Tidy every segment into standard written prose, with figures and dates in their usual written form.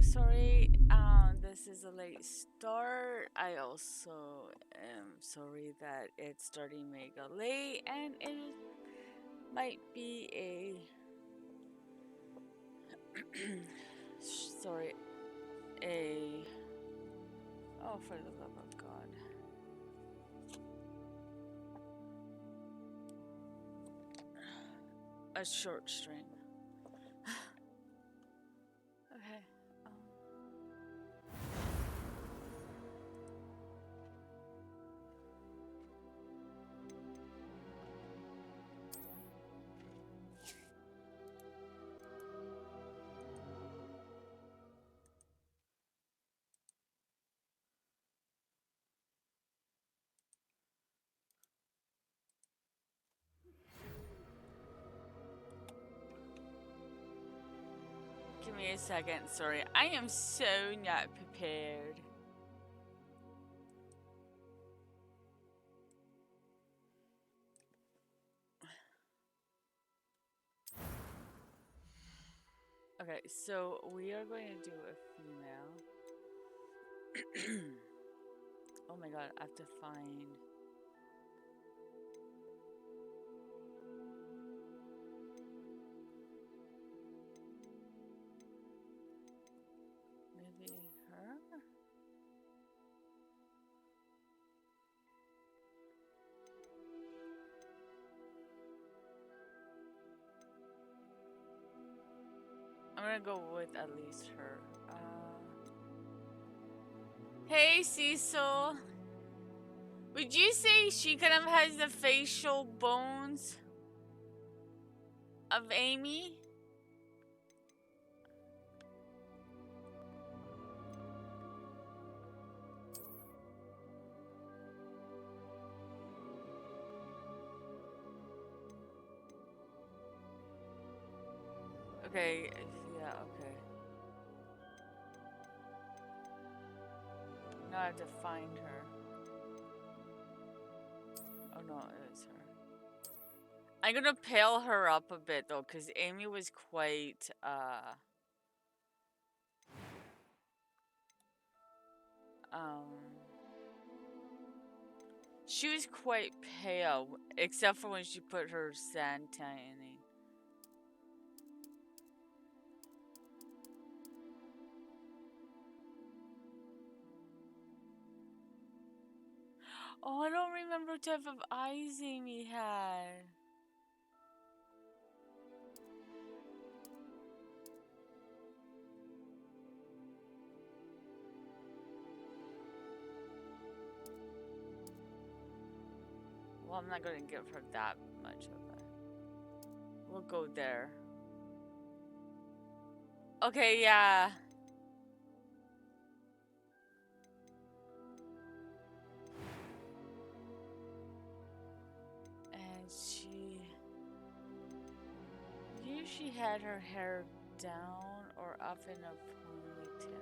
sorry. This is a late start. I also am sorry that it's starting mega late, and it might be a sorry, a oh, for the love of God, a short string. Okay. Um, Give me a second. Sorry, I am so not prepared. Okay, so we are going to do a female. Oh my god, I have to find. Maybe her? I'm gonna go with at least her. Hey Cecil! Would you say she kind of has the facial bones of Amy? Okay, yeah, okay. Now I have to find her. Oh no, it is her. I'm gonna pale her up a bit though, because Amy was quite, she was quite pale, except for when she put her sand tanning. Oh, I don't remember what type of eyes Amy had. Well, I'm not gonna give her that much of it. We'll go there. Okay, yeah. And she usually had her hair down or up in a ponytail.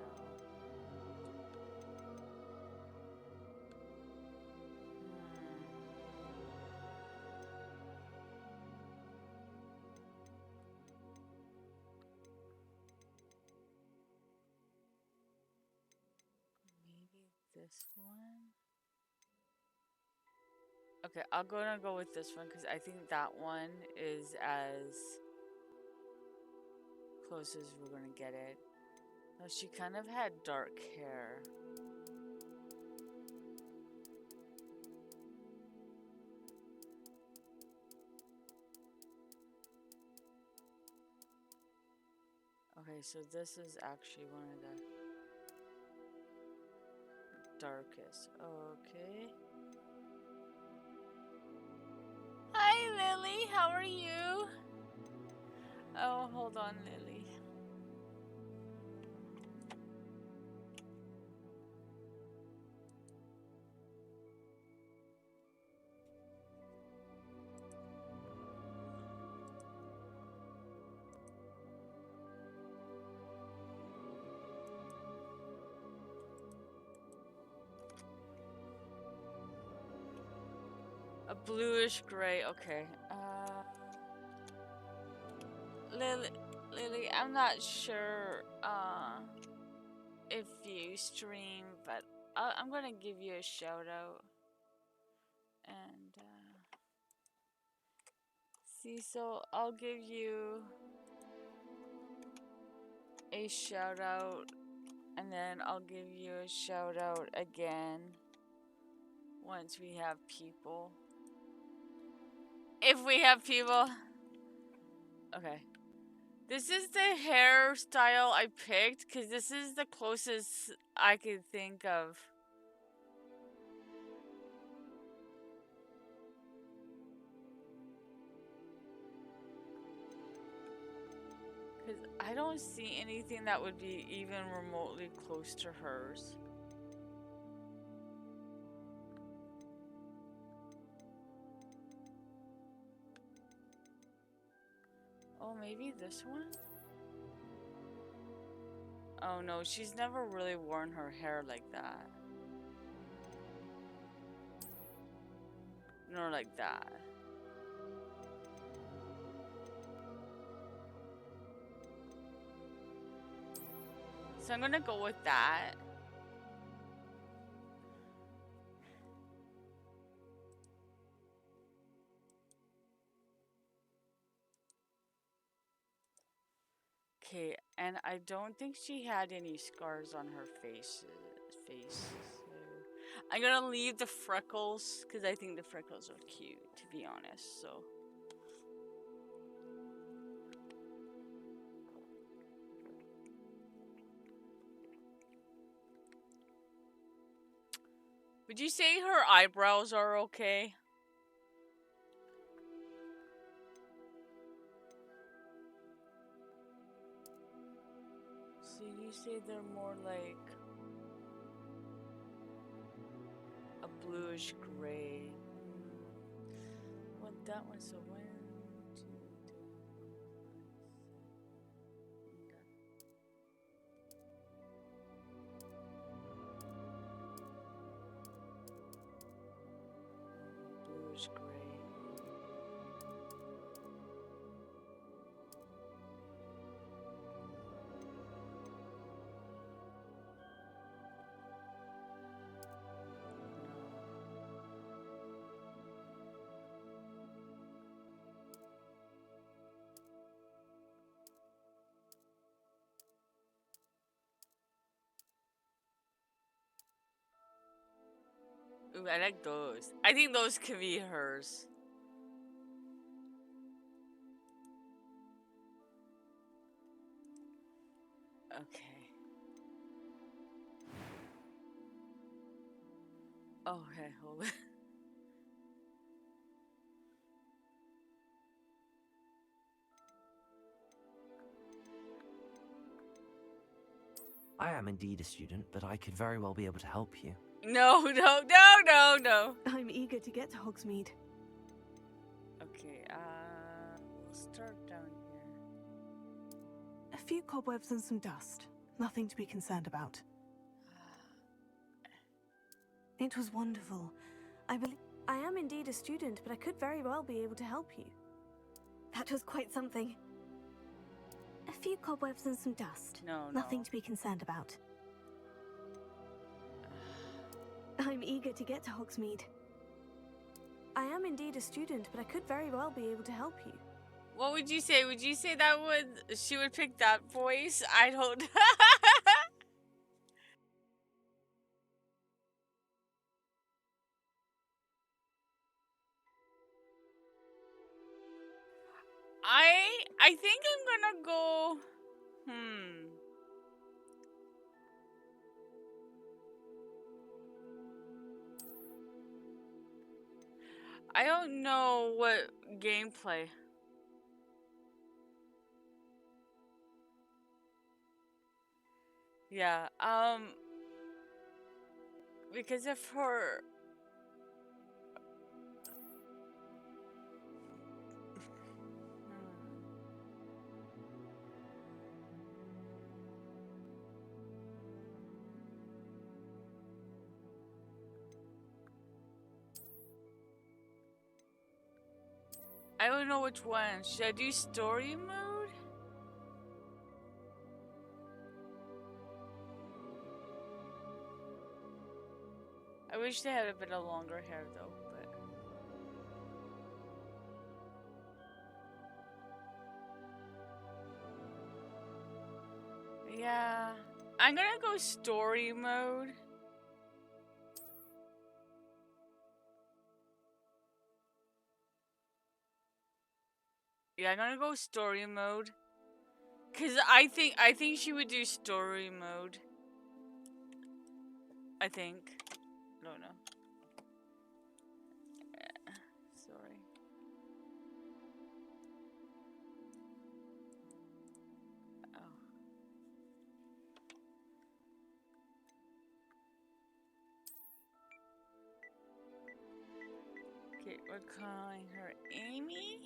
Maybe this one? Okay, I'm gonna go with this one because I think that one is as close as we're gonna get it. No, she kind of had dark hair. Okay, so this is actually one of the darkest. Okay. Hi, Lily. How are you? Oh, hold on, Lily. A bluish gray. Okay. Lily, I'm not sure. if you stream, but I'm gonna give you a shout out. And see, so I'll give you a shout out, and then I'll give you a shout out again once we have people. If we have people. Okay. This is the hairstyle I picked because this is the closest I could think of. Because I don't see anything that would be even remotely close to hers. Oh, maybe this one? Oh no, she's never really worn her hair like that. Nor like that. So I'm gonna go with that. Okay, and I don't think she had any scars on her face. I'm gonna leave the freckles because I think the freckles are cute, to be honest. So. Would you say her eyebrows are okay? So you say they're more like a bluish gray. What that one? So 1, 2, 3, 4, 5, 6. Bluish gray. Ooh, I like those. I think those could be hers. Okay. Okay, hold on. I am indeed a student, but I could very well be able to help you. No, no, no, no, no. I'm eager to get to Hogsmeade. Okay, we'll start down here. A few cobwebs and some dust. Nothing to be concerned about. It was wonderful. I am indeed a student, but I could very well be able to help you. That was quite something. A few cobwebs and some dust. No, Nothing no. to be concerned about. I'm eager to get to Hogsmeade. I am indeed a student, but I could very well be able to help you. What would you say? Would you say that she would pick that voice? I don't. I think I'm gonna go. I don't know what gameplay. Yeah, because of her. I don't know which one. Should I do story mode? I wish they had a bit of longer hair though, but yeah. I'm gonna go story mode. Yeah, I'm gonna go story mode. Cause I think she would do story mode. I think. I don't know. Sorry. Oh. Okay, we're calling her Amy.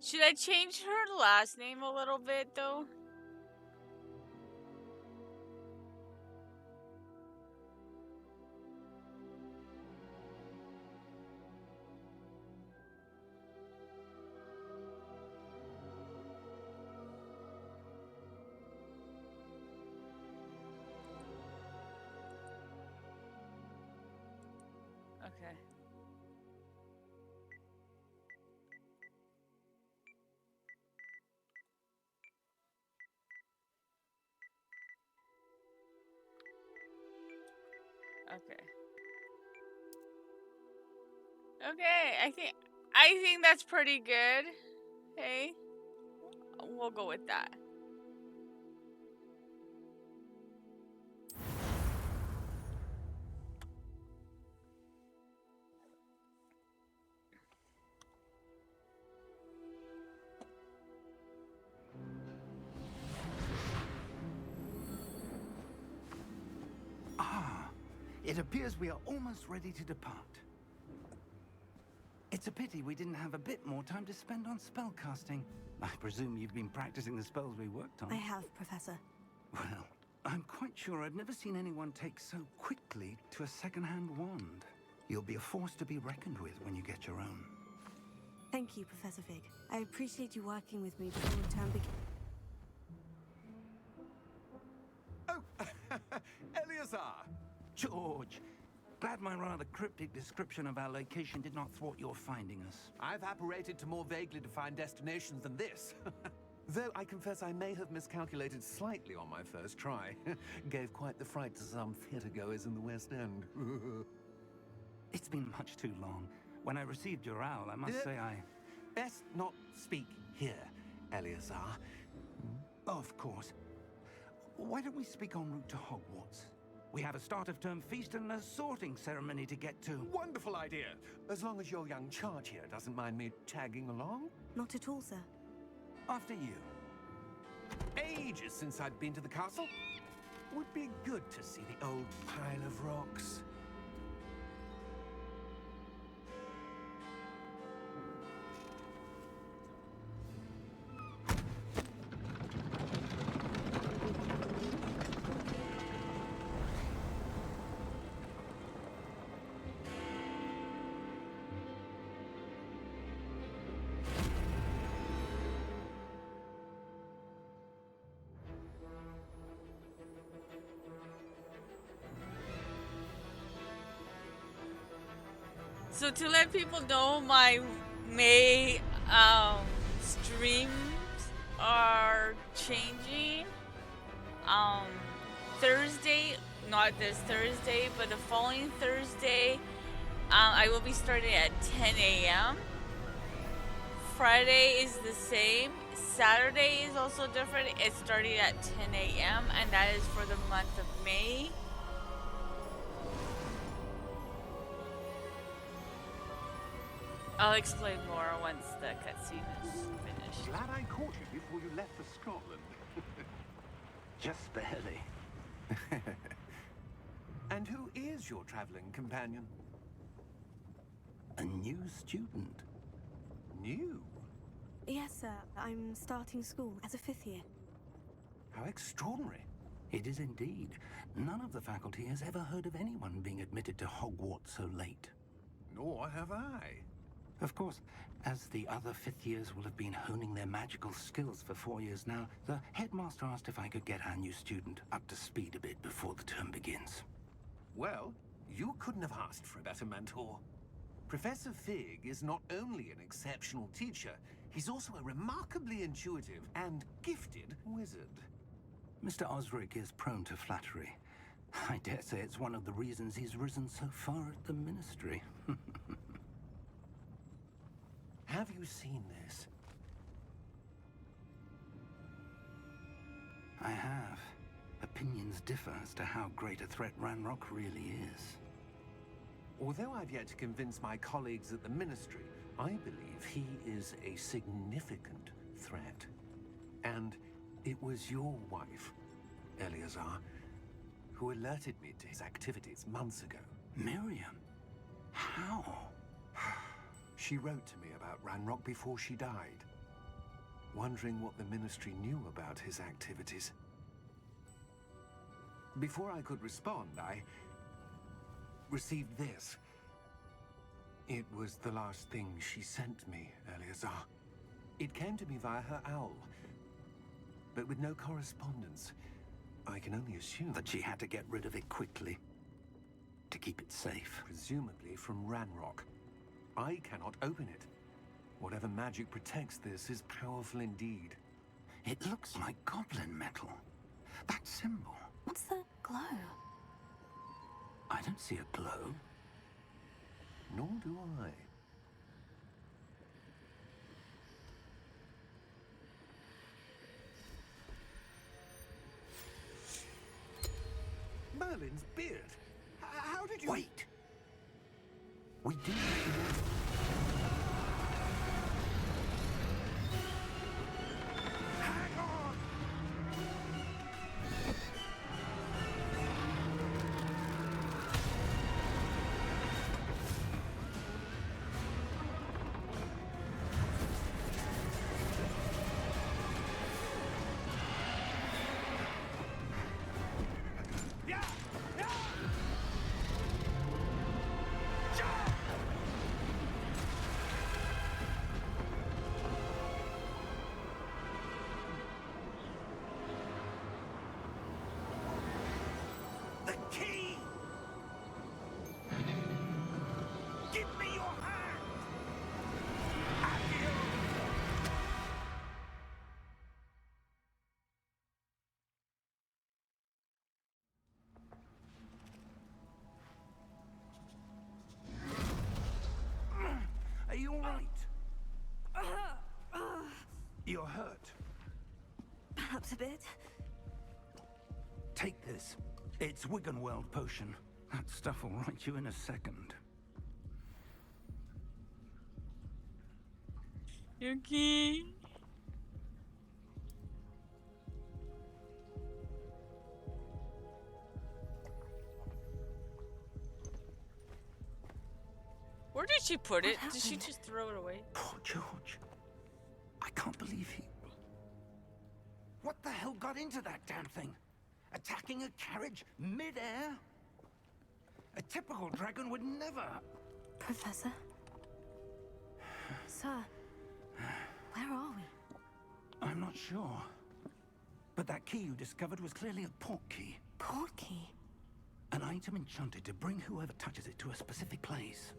Should I change her last name a little bit though? Okay. Okay. Okay, I think that's pretty good. Hey, we'll go with that. Ah, it appears we are almost ready to depart. It's a pity we didn't have a bit more time to spend on spellcasting. I presume you've been practicing the spells we worked on. I have, Professor. Well, I'm quite sure I've never seen anyone take so quickly to a second-hand wand. You'll be a force to be reckoned with when you get your own. Thank you, Professor Fig. I appreciate you working with me before the term begins. Oh, Eleazar! George! Glad my rather cryptic description of our location did not thwart your finding us. I've apparated to more vaguely defined destinations than this. Though I confess I may have miscalculated slightly on my first try. Gave quite the fright to some theatre-goers in the West End. It's been much too long. When I received your owl, I must say I... Best not speak here, Eleazar. Of course. Why don't we speak en route to Hogwarts? We have a start-of-term feast and a sorting ceremony to get to. Wonderful idea! As long as your young charge here doesn't mind me tagging along. Not at all, sir. After you. Ages since I'd been to the castle. Would be good to see the old pile of rocks. So to let people know, my May streams are changing. Thursday, not this Thursday, but the following Thursday, I will be starting at 10 a.m. Friday is the same. Saturday is also different. It's starting at 10 a.m. and that is for the month of May. I'll explain more once the cutscene is finished. Glad I caught you before you left for Scotland. Just barely. And who is your traveling companion? A new student. New? Yes, sir. I'm starting school as a 5th year. How extraordinary. It is indeed. None of the faculty has ever heard of anyone being admitted to Hogwarts so late. Nor have I. Of course, as the other fifth years will have been honing their magical skills for 4 years now, the headmaster asked if I could get our new student up to speed a bit before the term begins. Well, you couldn't have asked for a better mentor. Professor Fig is not only an exceptional teacher, he's also a remarkably intuitive and gifted wizard. Mr. Osric is prone to flattery. I dare say it's one of the reasons he's risen so far at the Ministry. Have you seen this? I have. Opinions differ as to how great a threat Ranrock really is. Although I've yet to convince my colleagues at the Ministry, I believe he is a significant threat. And it was your wife, Eleazar, who alerted me to his activities months ago. Miriam? How? She wrote to me about Ranrock before she died, wondering what the Ministry knew about his activities. Before I could respond, I received this. It was the last thing she sent me, Eleazar. It came to me via her owl, but with no correspondence. I can only assume That she had to get rid of it quickly. To keep it safe. presumably from Ranrock. I cannot open it. Whatever magic protects this is powerful indeed. It looks like goblin metal. That symbol. What's that glow? I don't see a glow. Nor do I. Merlin's beard. How did you... Wait! We do. Hang on! Yeah! Yeah! Jump! The key! Give me your hand! Accio! Are you all right? You're hurt. Perhaps a bit. Take this. It's Wiggenweld potion. That stuff will right you in a second. Yuki. Where did she put it? What Did she happened? just throw it away? Poor George. I can't believe he... What the hell got into that damn thing? Attacking a carriage mid-air? A typical dragon would never... Professor? Sir, where are we? I'm not sure. But that key you discovered was clearly a port key. Port key? An item enchanted to bring whoever touches it to a specific place.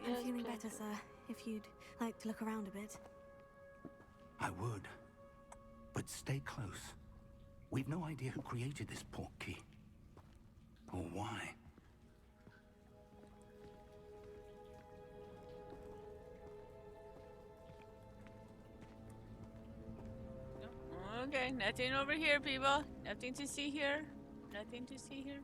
I'm feeling better, sir. If you'd like to look around a bit. I would. But stay close. We've no idea who created this port key. Or why. Okay, nothing over here, people. Nothing to see here. Nothing to see here.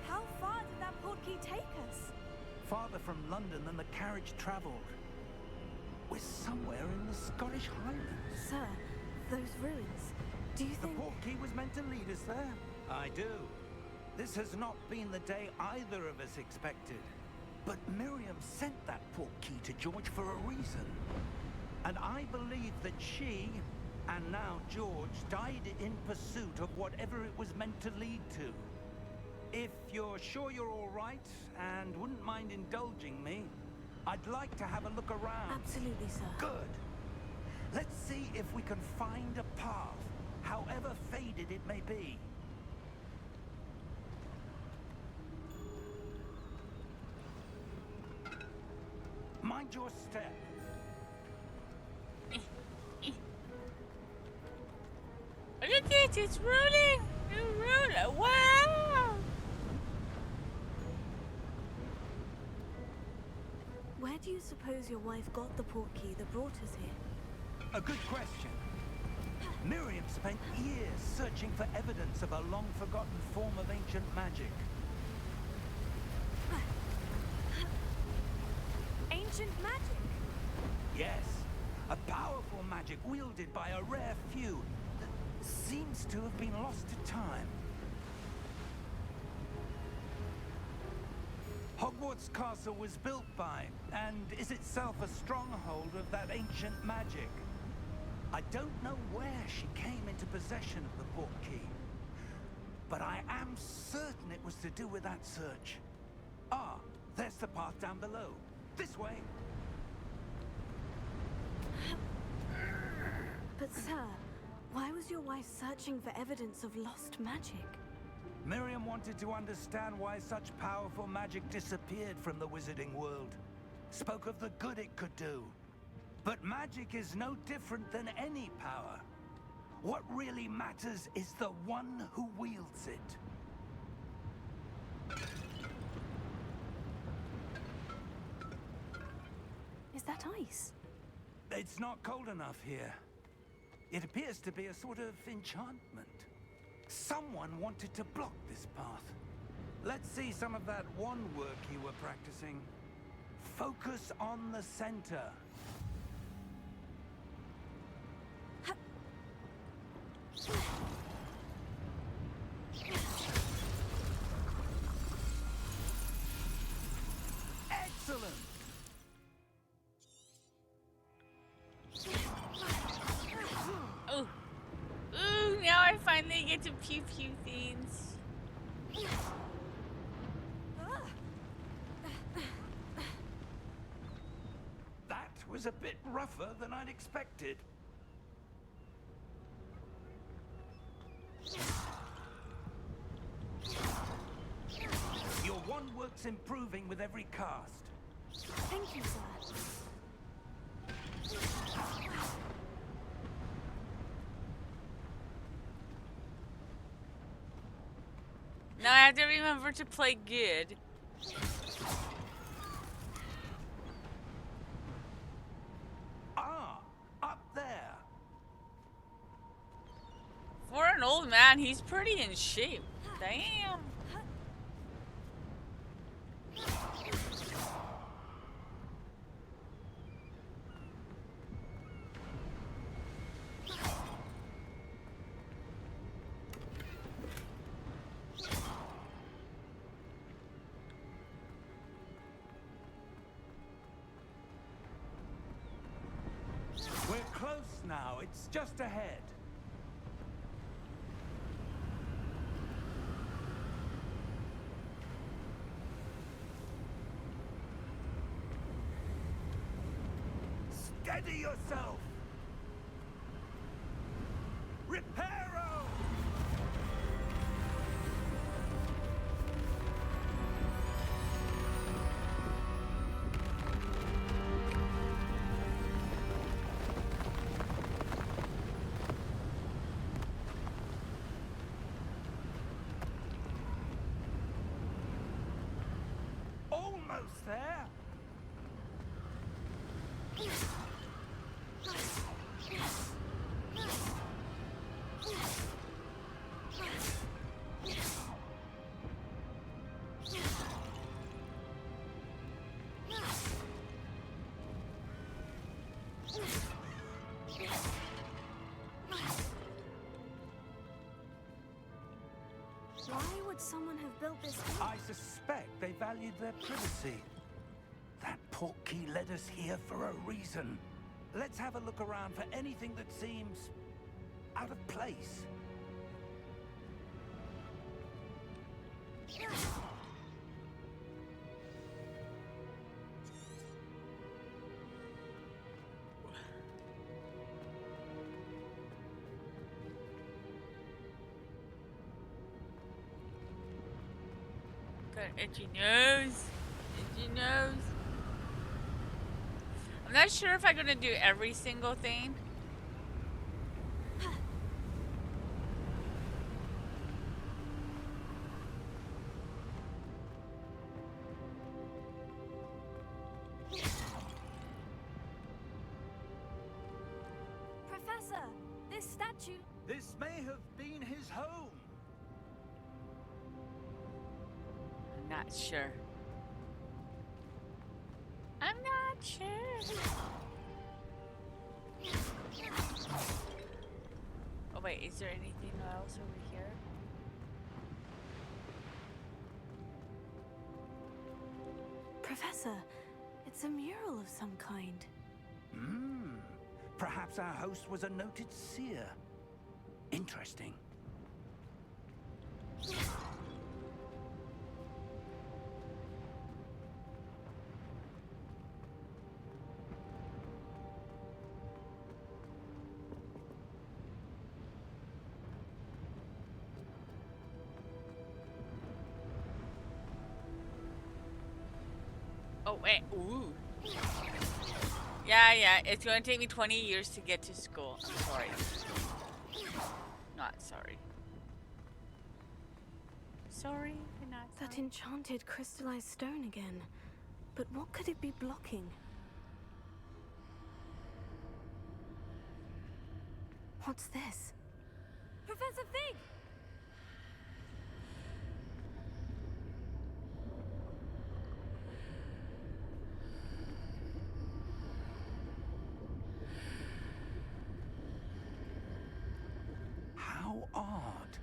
How far did that port key take us? farther from London than the carriage travelled. We're somewhere in the Scottish Highlands. Sir, those ruins. Do you The think... portkey was meant to lead us there? I do. This has not been the day either of us expected. But Miriam sent that portkey to George for a reason. And I believe that she, and now George, died in pursuit of whatever it was meant to lead to. If you're sure you're all right, and wouldn't mind indulging me, I'd like to have a look around. Absolutely, sir. Good. Let's see if we can find a path, however faded it may be. Mind your step. Look at it, it's rolling! It's rolling! Wow! Where do you suppose your wife got the portkey that brought us here? A good question. Miriam spent years searching for evidence of a long-forgotten form of ancient magic. Ancient magic? Yes, a powerful magic wielded by a rare few that seems to have been lost to time. Hogwarts Castle was built by, and is itself a stronghold of that ancient magic. I don't know where she came into possession of the portkey, but I am certain it was to do with that search. Ah, there's the path down below. This way. But sir, why was your wife searching for evidence of lost magic? Miriam wanted to understand why such powerful magic disappeared from the wizarding world. Spoke of the good it could do. But magic is no different than any power. What really matters is the one who wields it. Is that ice? It's not cold enough here. It appears to be a sort of enchantment. Someone wanted to block this path. Let's see some of that wand work you were practicing. Focus on the center. Excellent! Oh. Ooh, now I finally get to pew pew things. That was a bit rougher than I'd expected. Your wand work's improving with every cast. Thank you, sir. Now I have to remember to play good. Ah, up there. For an old man, he's pretty in shape. Damn. We're close now. It's just ahead. Steady yourself! Reparo! Almost there! Could someone have built this? I suspect they valued their privacy. That portkey led us here for a reason. Let's have a look around for anything that seems out of place. Got itchy nose. Itchy nose. I'm not sure if I'm gonna do every single thing. Professor, this statue. This may have been his home. I'm not sure. I'm not sure. Oh wait, is there anything else over here? Professor, it's a mural of some kind. Perhaps our host was a noted seer. Interesting. Oh wait, ooh. Yeah, it's gonna take me 20 years to get to school. I'm sorry. Not sorry. Sorry, but not sorry. That enchanted crystallized stone again. But what could it be blocking? What's this? Professor Fig! How odd.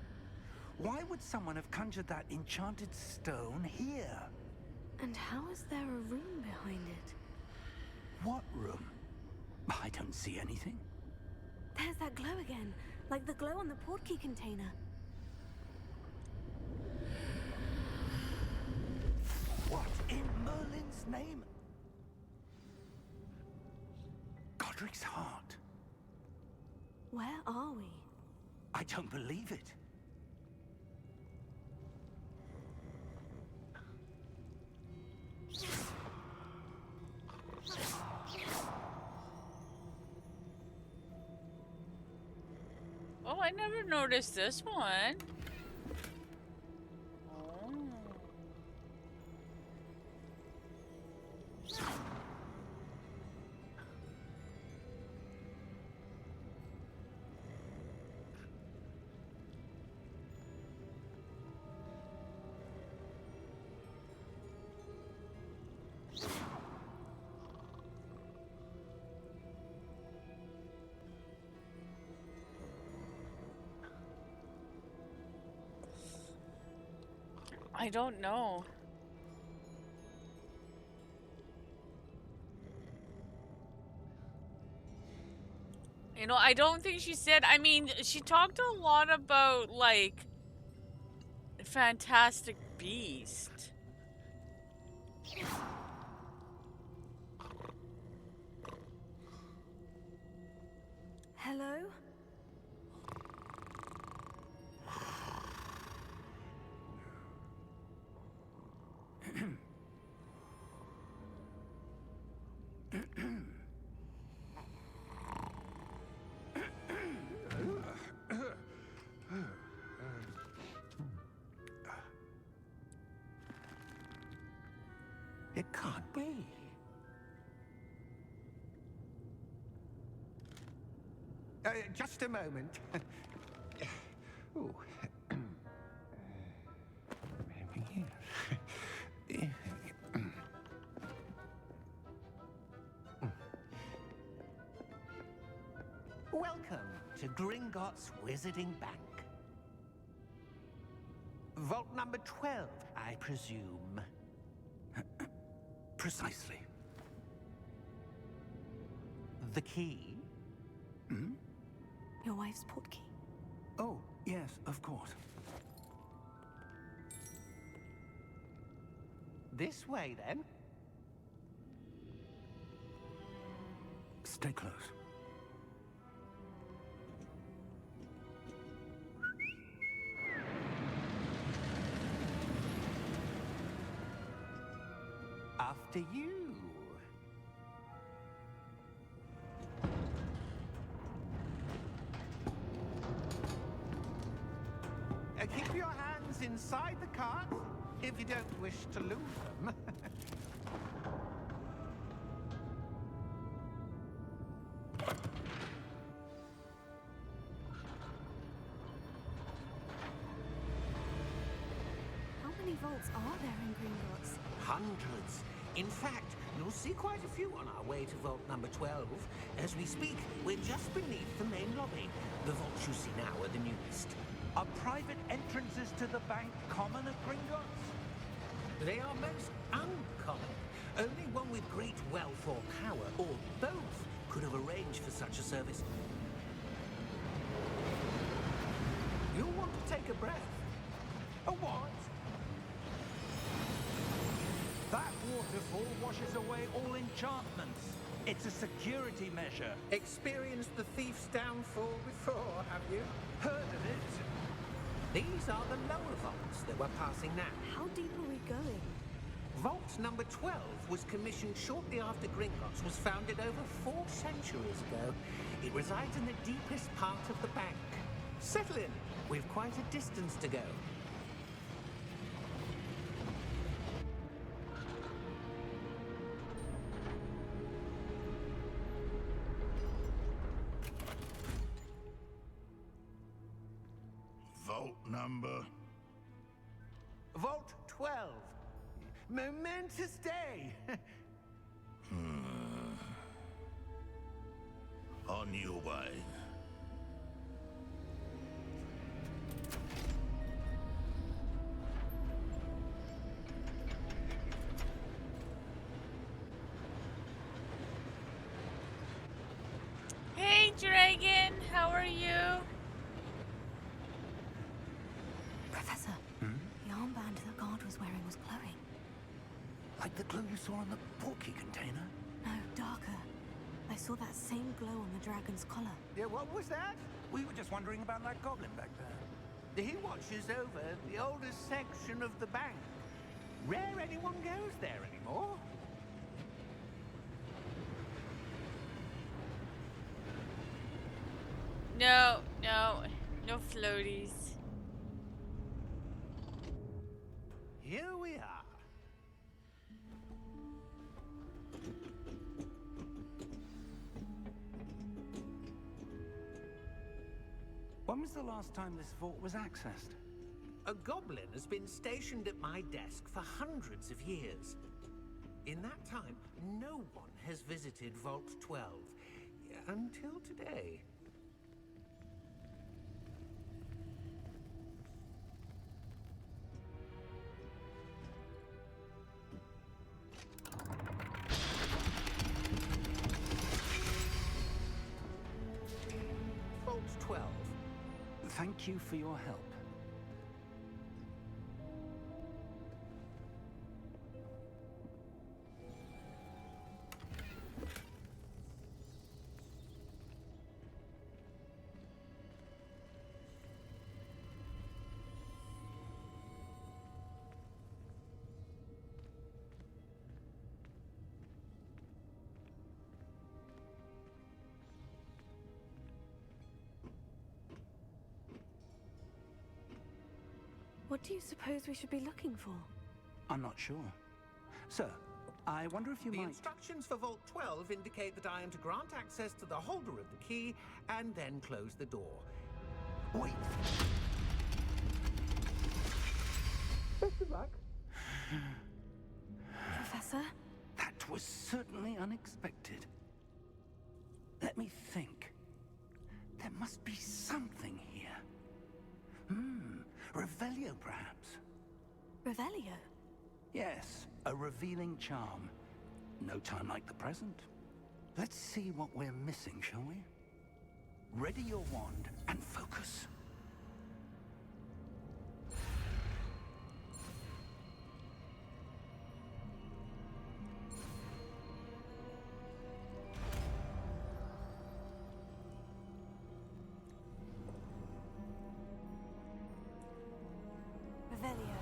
Why would someone have conjured that enchanted stone here? And how is there a room behind it? What room? I don't see anything. There's that glow again, like the glow on the portkey container. What in Merlin's name? Godric's heart. Where are we? I don't believe it. Oh, I never noticed this one. Oh. I don't know. You know, I don't think she said, I mean, she talked a lot about, like, Fantastic Beast. Hello? It can't be. Just a moment. Ooh. Maybe here. Welcome to Gringotts Wizarding Bank. Vault number 12, I presume. Precisely. The key? Your wife's portkey. Oh, yes, of course. This way, then. Stay close. After you. Keep your hands inside the cart if you don't wish to lose them. How many vaults are there in Gringotts? Hundreds. In fact, you'll see quite a few on our way to Vault number 12. As we speak, we're just beneath the main lobby. The vaults you see now are the newest. Are private entrances to the bank common at Gringotts? They are most uncommon. Only one with great wealth or power, or both, could have arranged for such a service. You'll want to take a breath. A what? That waterfall washes away all enchantments. It's a security measure. Experienced the thief's downfall before, have you? Heard of it? These are the lower vaults that we're passing now. How deep are we going? Vault number 12 was commissioned shortly after Gringotts was founded over 4 centuries ago. It resides in the deepest part of the bank. Settle in. We've quite a distance to go. Vault number? Vault 12. Momentous day. On your way. Hey, Dragon, how are you? Professor, the armband that guard was wearing was glowing. Like the glow you saw on the portkey container? No, darker. I saw that same glow on the dragon's collar. Yeah, what was that? We were just wondering about that goblin back there. He watches over the oldest section of the bank. Rare anyone goes there anymore. No floaties. Here we are. When was the last time this vault was accessed? A goblin has been stationed at my desk for hundreds of years. In that time, no one has visited Vault 12. Until today. Vault 12. Thank you for your help. What do you suppose we should be looking for? I'm not sure. Sir, I wonder if you The might... instructions for Vault 12 indicate that I am to grant access to the holder of the key and then close the door. Wait! Best of luck. Professor? That was certainly unexpected. Let me think. There must be something here. Revelio, perhaps. Revelio? Yes, a revealing charm. No time like the present. Let's see what we're missing, shall we? Ready your wand and focus. Revelio.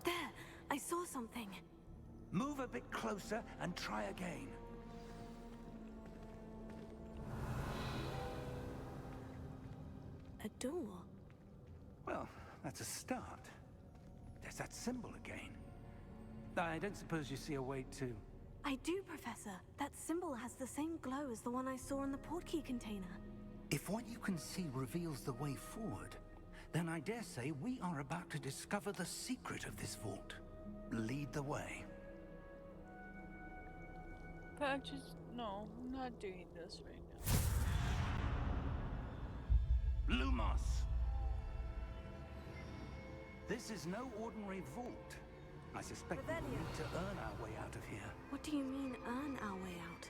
There! I saw something. Move a bit closer and try again. A door? Well, that's a start. There's that symbol again. I don't suppose you see a way to... I do, Professor. That symbol has the same glow as the one I saw in the portkey container. If what you can see reveals the way forward, then I dare say we are about to discover the secret of this vault. Lead the way. But I just... No, I'm not doing this right now. Lumos! This is no ordinary vault. I suspect we Revelio. need to earn our way out of here. What do you mean, earn our way out?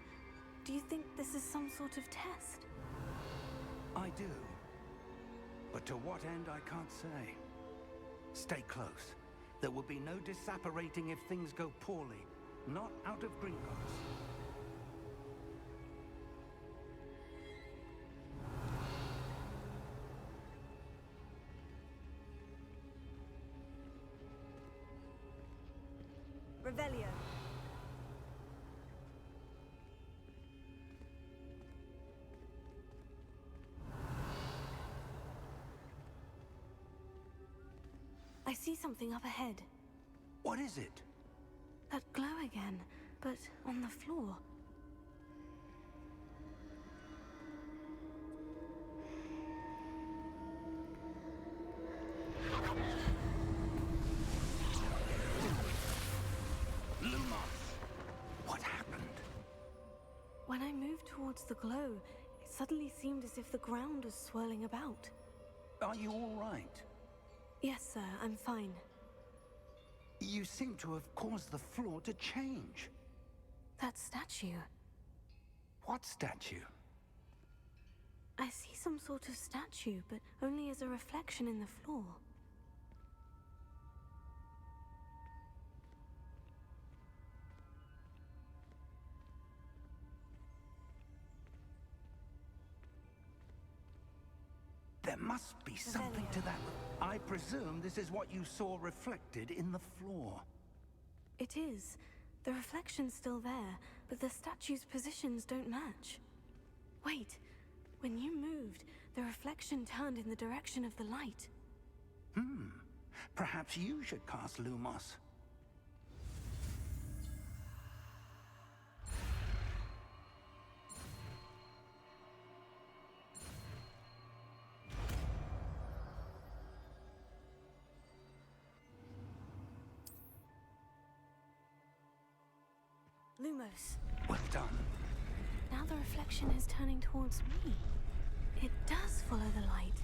Do you think this is some sort of test? I do. But to what end, I can't say. Stay close. There will be no disapparating if things go poorly. Not out of Gringotts. Revelio. I see something up ahead. What is it? That glow again, but on the floor. Lumos! What happened? When I moved towards the glow, it suddenly seemed as if the ground was swirling about. Are you all right? Yes, sir, I'm fine. You seem to have caused the floor to change. That statue. What statue? I see some sort of statue, but only as a reflection in the floor. There must be something to that. I presume this is what you saw reflected in the floor. It is. The reflection's still there, but the statue's positions don't match. Wait, when you moved, the reflection turned in the direction of the light. Perhaps you should cast Lumos. Lumos, Well done. now the reflection is turning towards me. It does follow the light.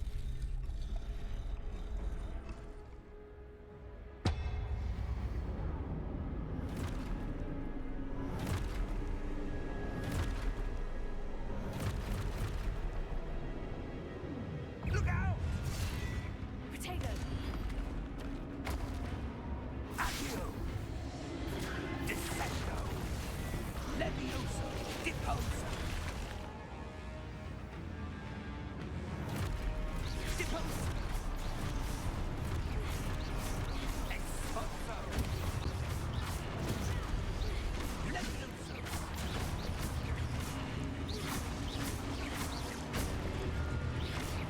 Look out! Potato! Accio! Descendo! Levioso! Deposa! Deposa! Expulso! Levioso!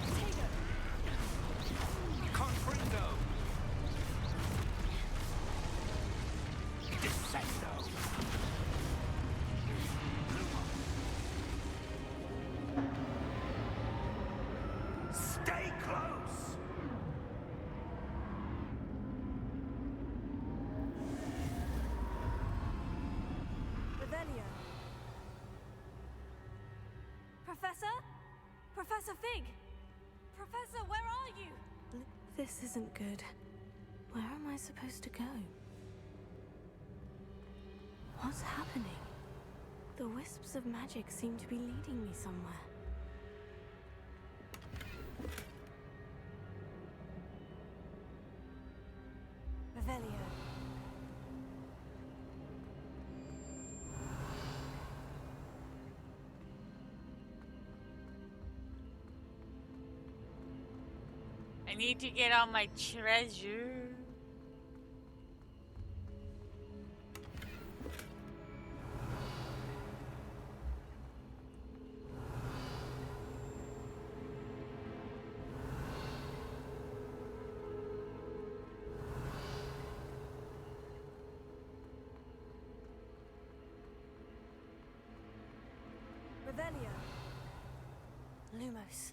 Potato! Confringo! Descendo! Stay close! Revelio. Professor? Professor Fig! Professor, where are you? This isn't good. Where am I supposed to go? What's happening? The wisps of magic seem to be leading me somewhere. Revelio. I need to get all my treasure. Revelio. Lumos.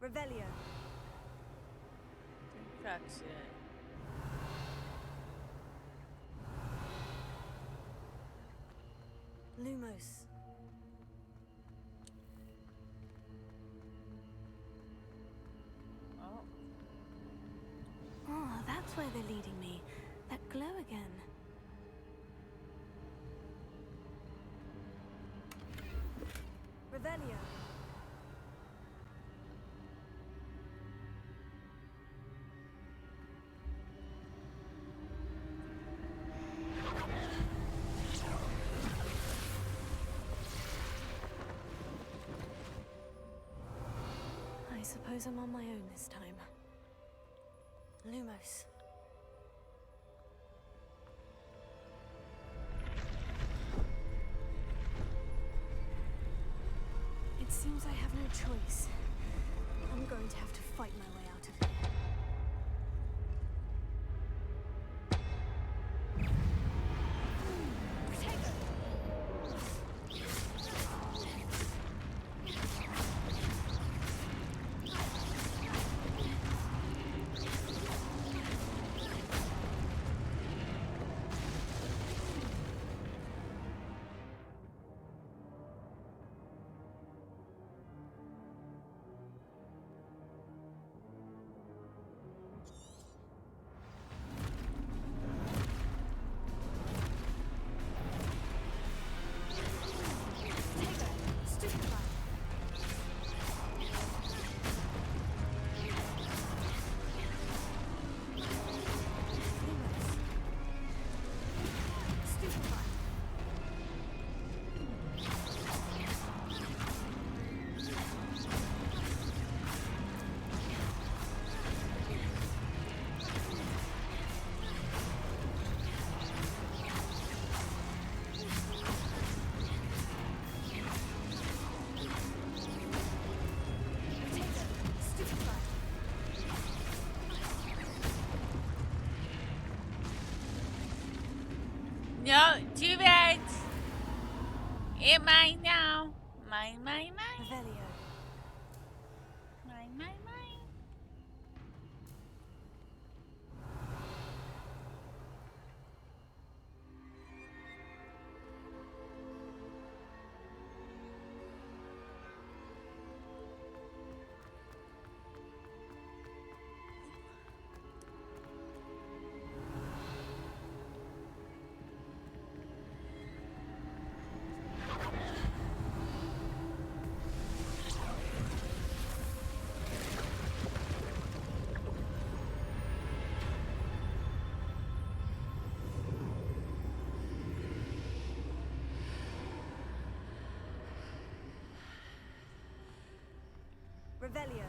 Revelio. That's it. Lumos. Oh. Oh, that's where they're leading me. That glow again. Revelio. I suppose I'm on my own this time. Lumos. It seems I have no choice. I'm going to have to fight my way out of here. No, too bad. It mine now. Mine. Revelio. Mine. Revelio.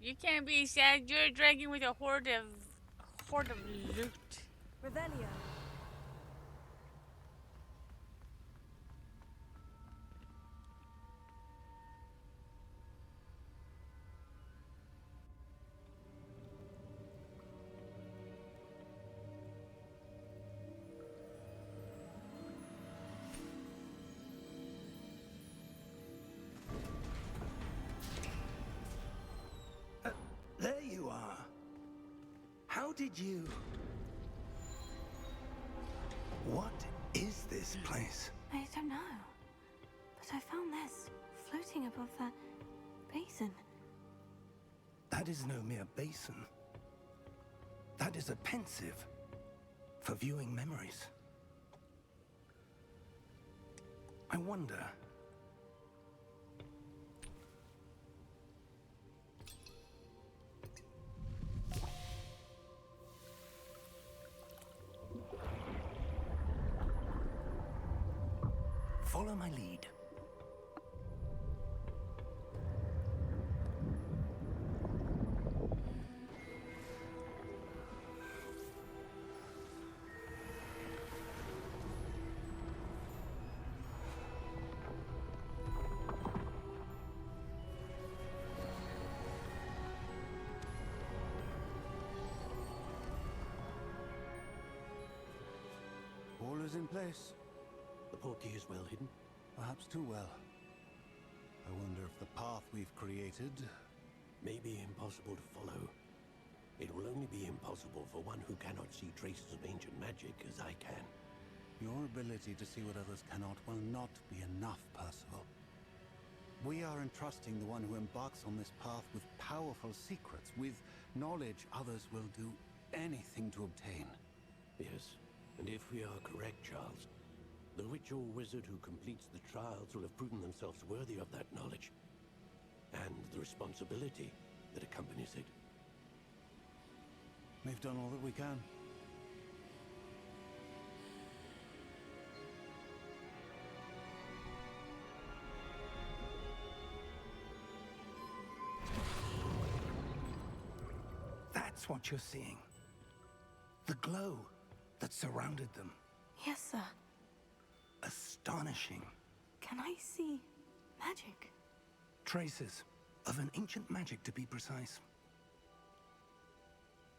You can't be sad. You're a dragon with a horde of loot. Revelio. How did you... What is this place? I don't know. But I found this floating above that basin. That is no mere basin. That is a pensive for viewing memories. I wonder... Follow my lead. All is in place. The portkey is well hidden. Perhaps too well. I wonder if the path we've created... May be impossible to follow. It will only be impossible for one who cannot see traces of ancient magic as I can. Your ability to see what others cannot will not be enough, Percival. We are entrusting the one who embarks on this path with powerful secrets, with knowledge others will do anything to obtain. Yes, and if we are correct, Charles, the witch or wizard who completes the trials will have proven themselves worthy of that knowledge, and the responsibility that accompanies it. We've done all that we can. That's what you're seeing. The glow that surrounded them. Yes, sir. Astonishing. Can I see magic? Traces of an ancient magic, to be precise.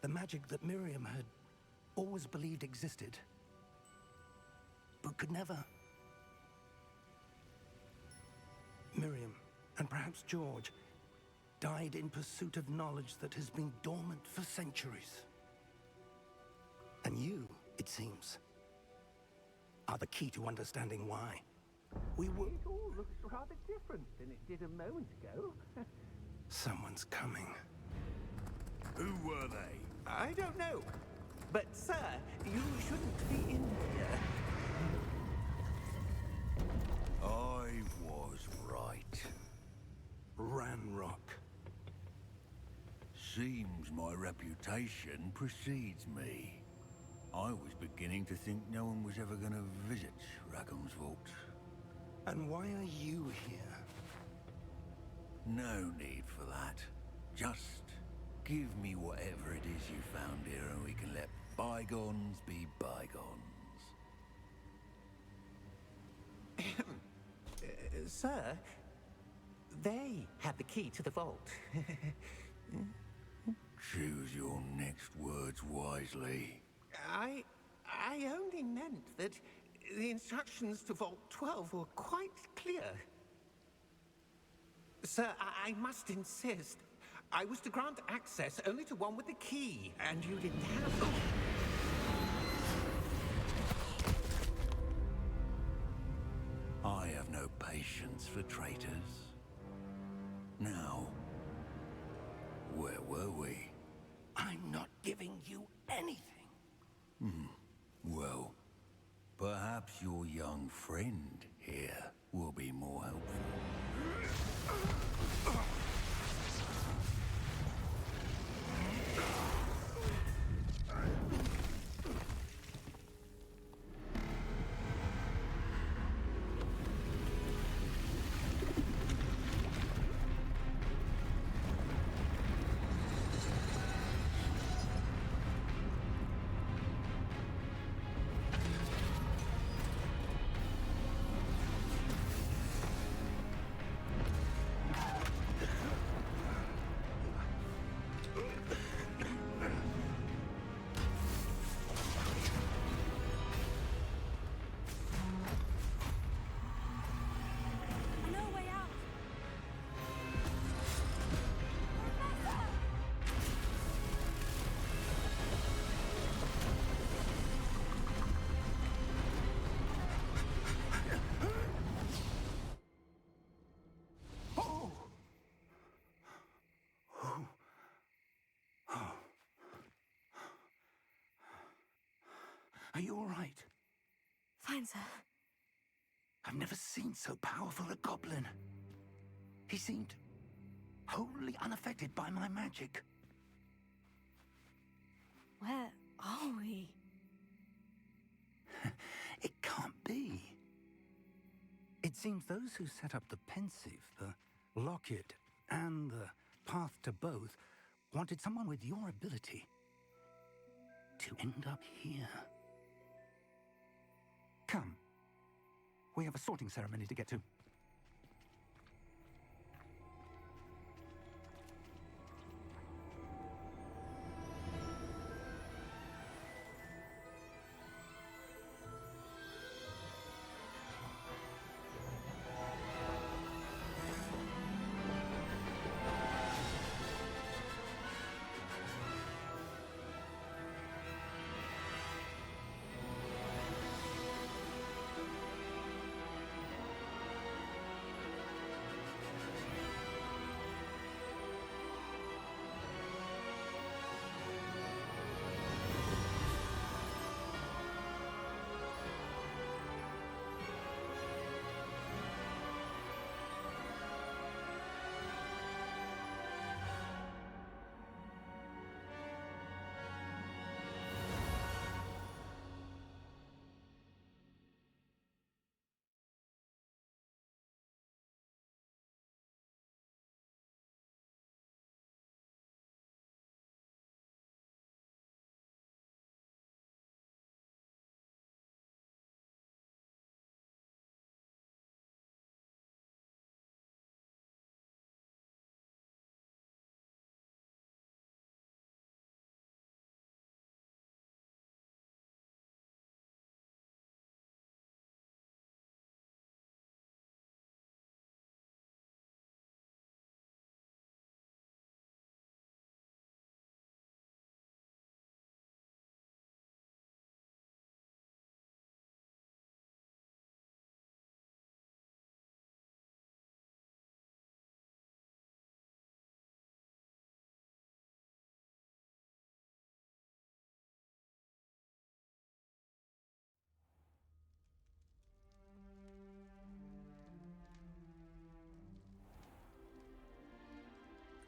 The magic that Miriam had always believed existed, but could never. Miriam, and perhaps George, died in pursuit of knowledge that has been dormant for centuries. And you, it seems, are the key to understanding why. We were... It all looks rather different than it did a moment ago. Someone's coming. Who were they? I don't know. But, sir, you shouldn't be in here. I was right. Ranrock. Seems my reputation precedes me. I was beginning to think no one was ever going to visit Rackham's vault. And why are you here? No need for that. Just give me whatever it is you found here and we can let bygones be bygones. Sir, they had the key to the vault. Choose your next words wisely. I only meant that the instructions to Vault 12 were quite clear. Sir, I must insist. I was to grant access only to one with the key, and you didn't have them. I have no patience for traitors. Now, where were we? I'm not giving you anything. Well, perhaps your young friend here will be more helpful. you all right? Fine, sir. I've never seen so powerful a goblin. He seemed wholly unaffected by my magic. Where are we? It can't be. It seems those who set up the Pensieve, the Locket, and the Path to Both wanted someone with your ability to end up here. Come. We have a sorting ceremony to get to.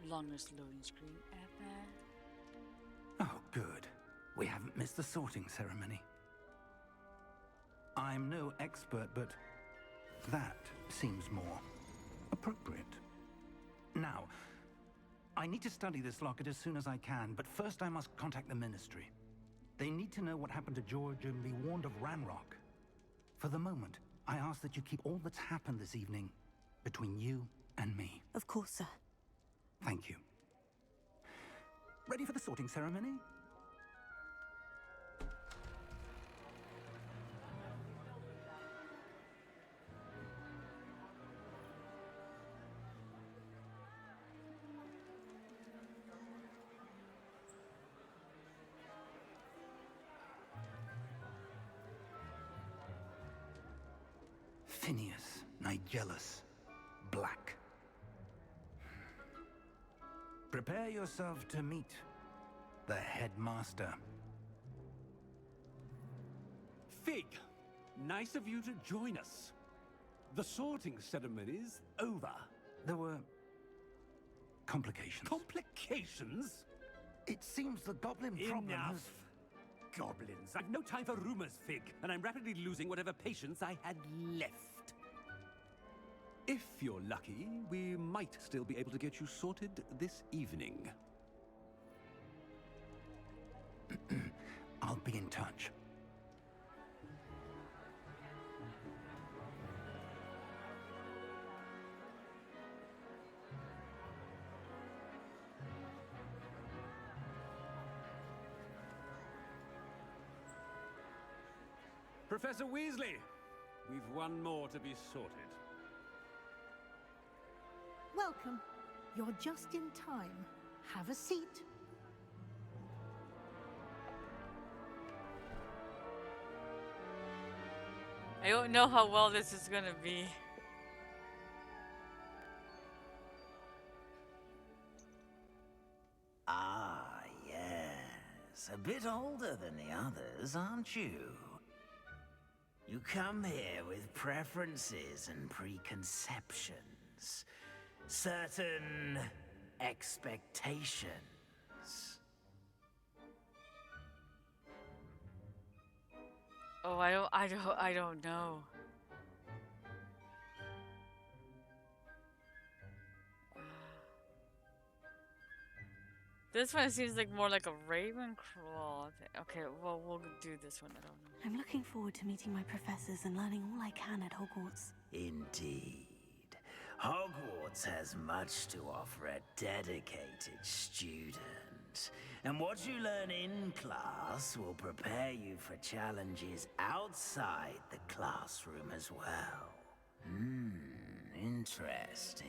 Longest loading screen ever. Oh, good. We haven't missed the sorting ceremony. I'm no expert, but that seems more appropriate. Now, I need to study this locket as soon as I can, but first I must contact the Ministry. They need to know what happened to George and be warned of Ranrock. For the moment, I ask that you keep all that's happened this evening between you and me. Of course, sir. Thank you. Ready for the sorting ceremony? Phineas Nigellus Black. Prepare yourself to meet the headmaster. Fig, nice of you to join us. The sorting ceremony's over. There were complications. Complications? It seems the goblin problem Enough. has... Goblins. I've no time for rumors, Fig, and I'm rapidly losing whatever patience I had left. If you're lucky, we might still be able to get you sorted this evening. I'll be in touch. Professor Weasley, we've one more to be sorted. Welcome. You're just in time. Have a seat. I don't know how well this is gonna be. Ah, yes. Hogwarts. A bit older than the others, aren't you? You come here with preferences and preconceptions. Certain expectations. Oh, I don't know. This one seems like more like a Ravenclaw thing. Okay, well, we'll do this one. I don't know. I'm looking forward to meeting my professors and learning all I can at Hogwarts. Indeed. Hogwarts has much to offer a dedicated student. And what you learn in class will prepare you for challenges outside the classroom as well. Interesting.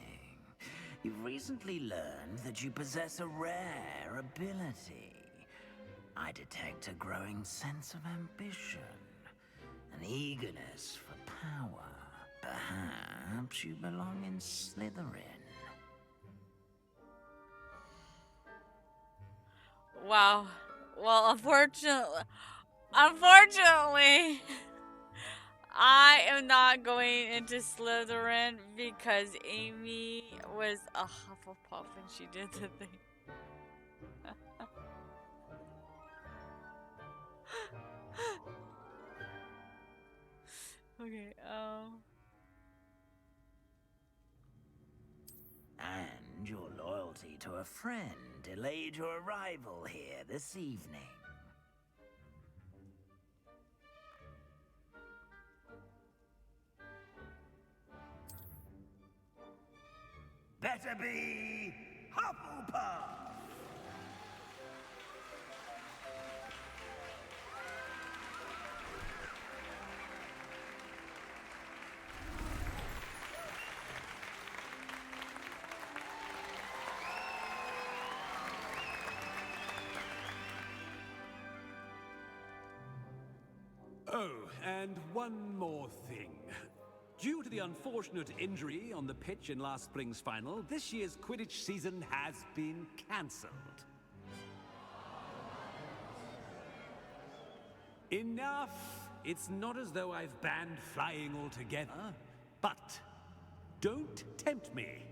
You've recently learned that you possess a rare ability. I detect a growing sense of ambition, an eagerness for power. Perhaps you belong in Slytherin. Wow. Well, unfortunately, I am not going into Slytherin because Amy was a Hufflepuff and she did the thing. Okay, And your loyalty to a friend delayed your arrival here this evening. Better be Hufflepuff! Oh, and one more thing. Due to the unfortunate injury on the pitch in last spring's final, this year's Quidditch season has been cancelled. Enough! It's not as though I've banned flying altogether, but don't tempt me.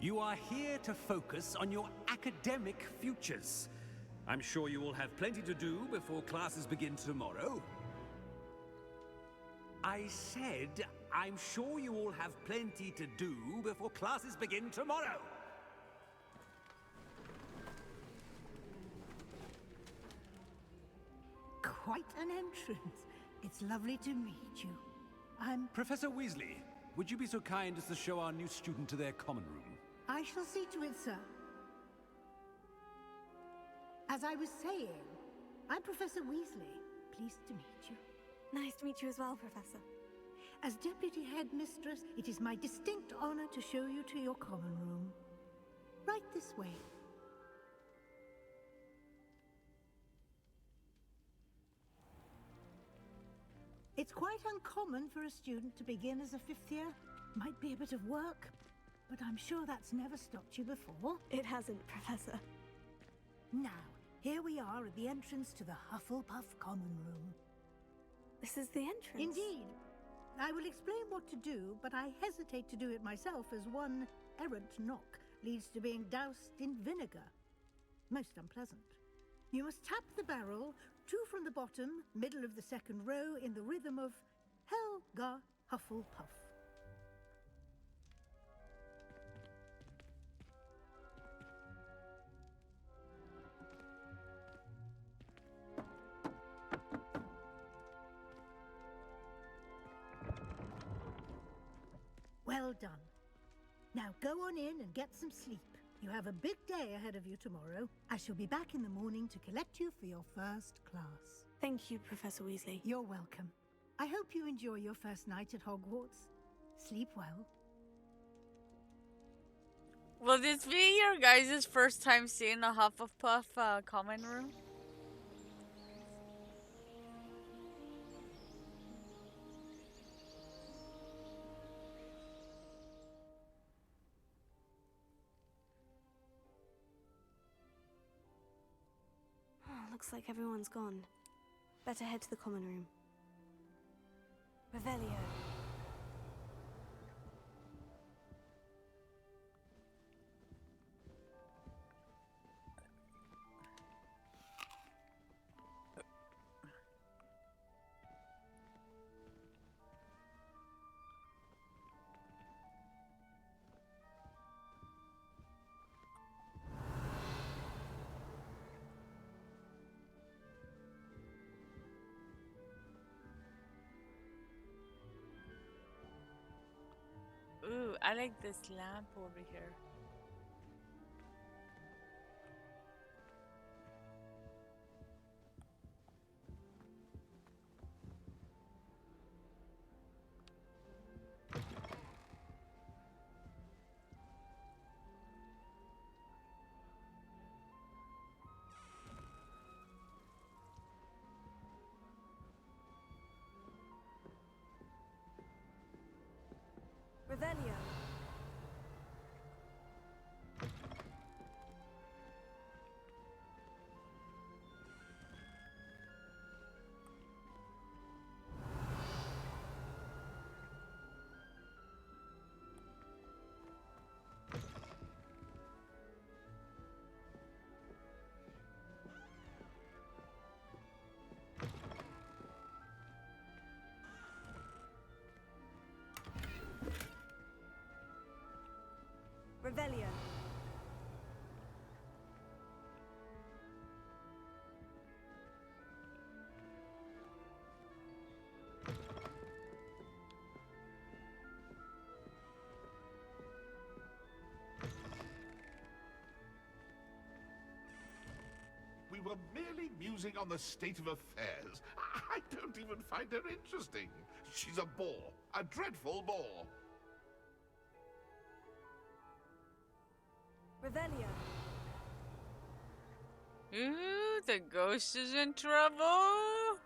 You are here to focus on your academic futures. I'm sure you will have plenty to do before classes begin tomorrow. I said, I'm sure you all have plenty to do before classes begin tomorrow. Quite an entrance. It's lovely to meet you. I'm... Professor Weasley, would you be so kind as to show our new student to their common room? I shall see to it, sir. As I was saying, I'm Professor Weasley. Pleased to meet you. Nice to meet you as well, Professor. As Deputy Headmistress, it is my distinct honor to show you to your common room. Right this way. It's quite uncommon for a student to begin as a fifth year. Might be a bit of work, but I'm sure that's never stopped you before. It hasn't, Professor. Now, here we are at the entrance to the Hufflepuff common room. This is the entrance? Indeed. I will explain what to do, but I hesitate to do it myself as one errant knock leads to being doused in vinegar. Most unpleasant. You must tap the barrel, 2 from the bottom, middle of the second row, in the rhythm of Helga Hufflepuff. Well done. Now go on in and get some sleep. You have a big day ahead of you tomorrow. I shall be back in the morning to collect you for your first class. Thank you, Professor Weasley. You're welcome. I hope you enjoy your first night at Hogwarts. Sleep well. Will this be your guys' first time seeing a Hufflepuff common room? Looks like everyone's gone. Better head to the common room. Revelio. Ooh, I like this lamp over here. Revelio. Revelio. We were merely musing on the state of affairs. I don't even find her interesting. She's a bore. A dreadful bore. Revelio. Ooh, the ghost is in trouble.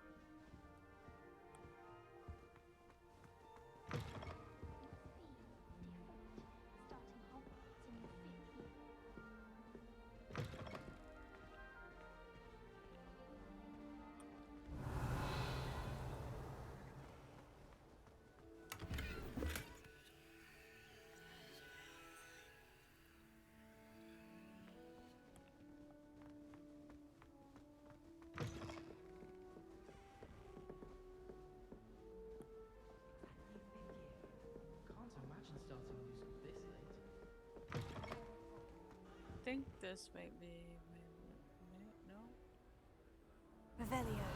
I think this might be. No. Revelio.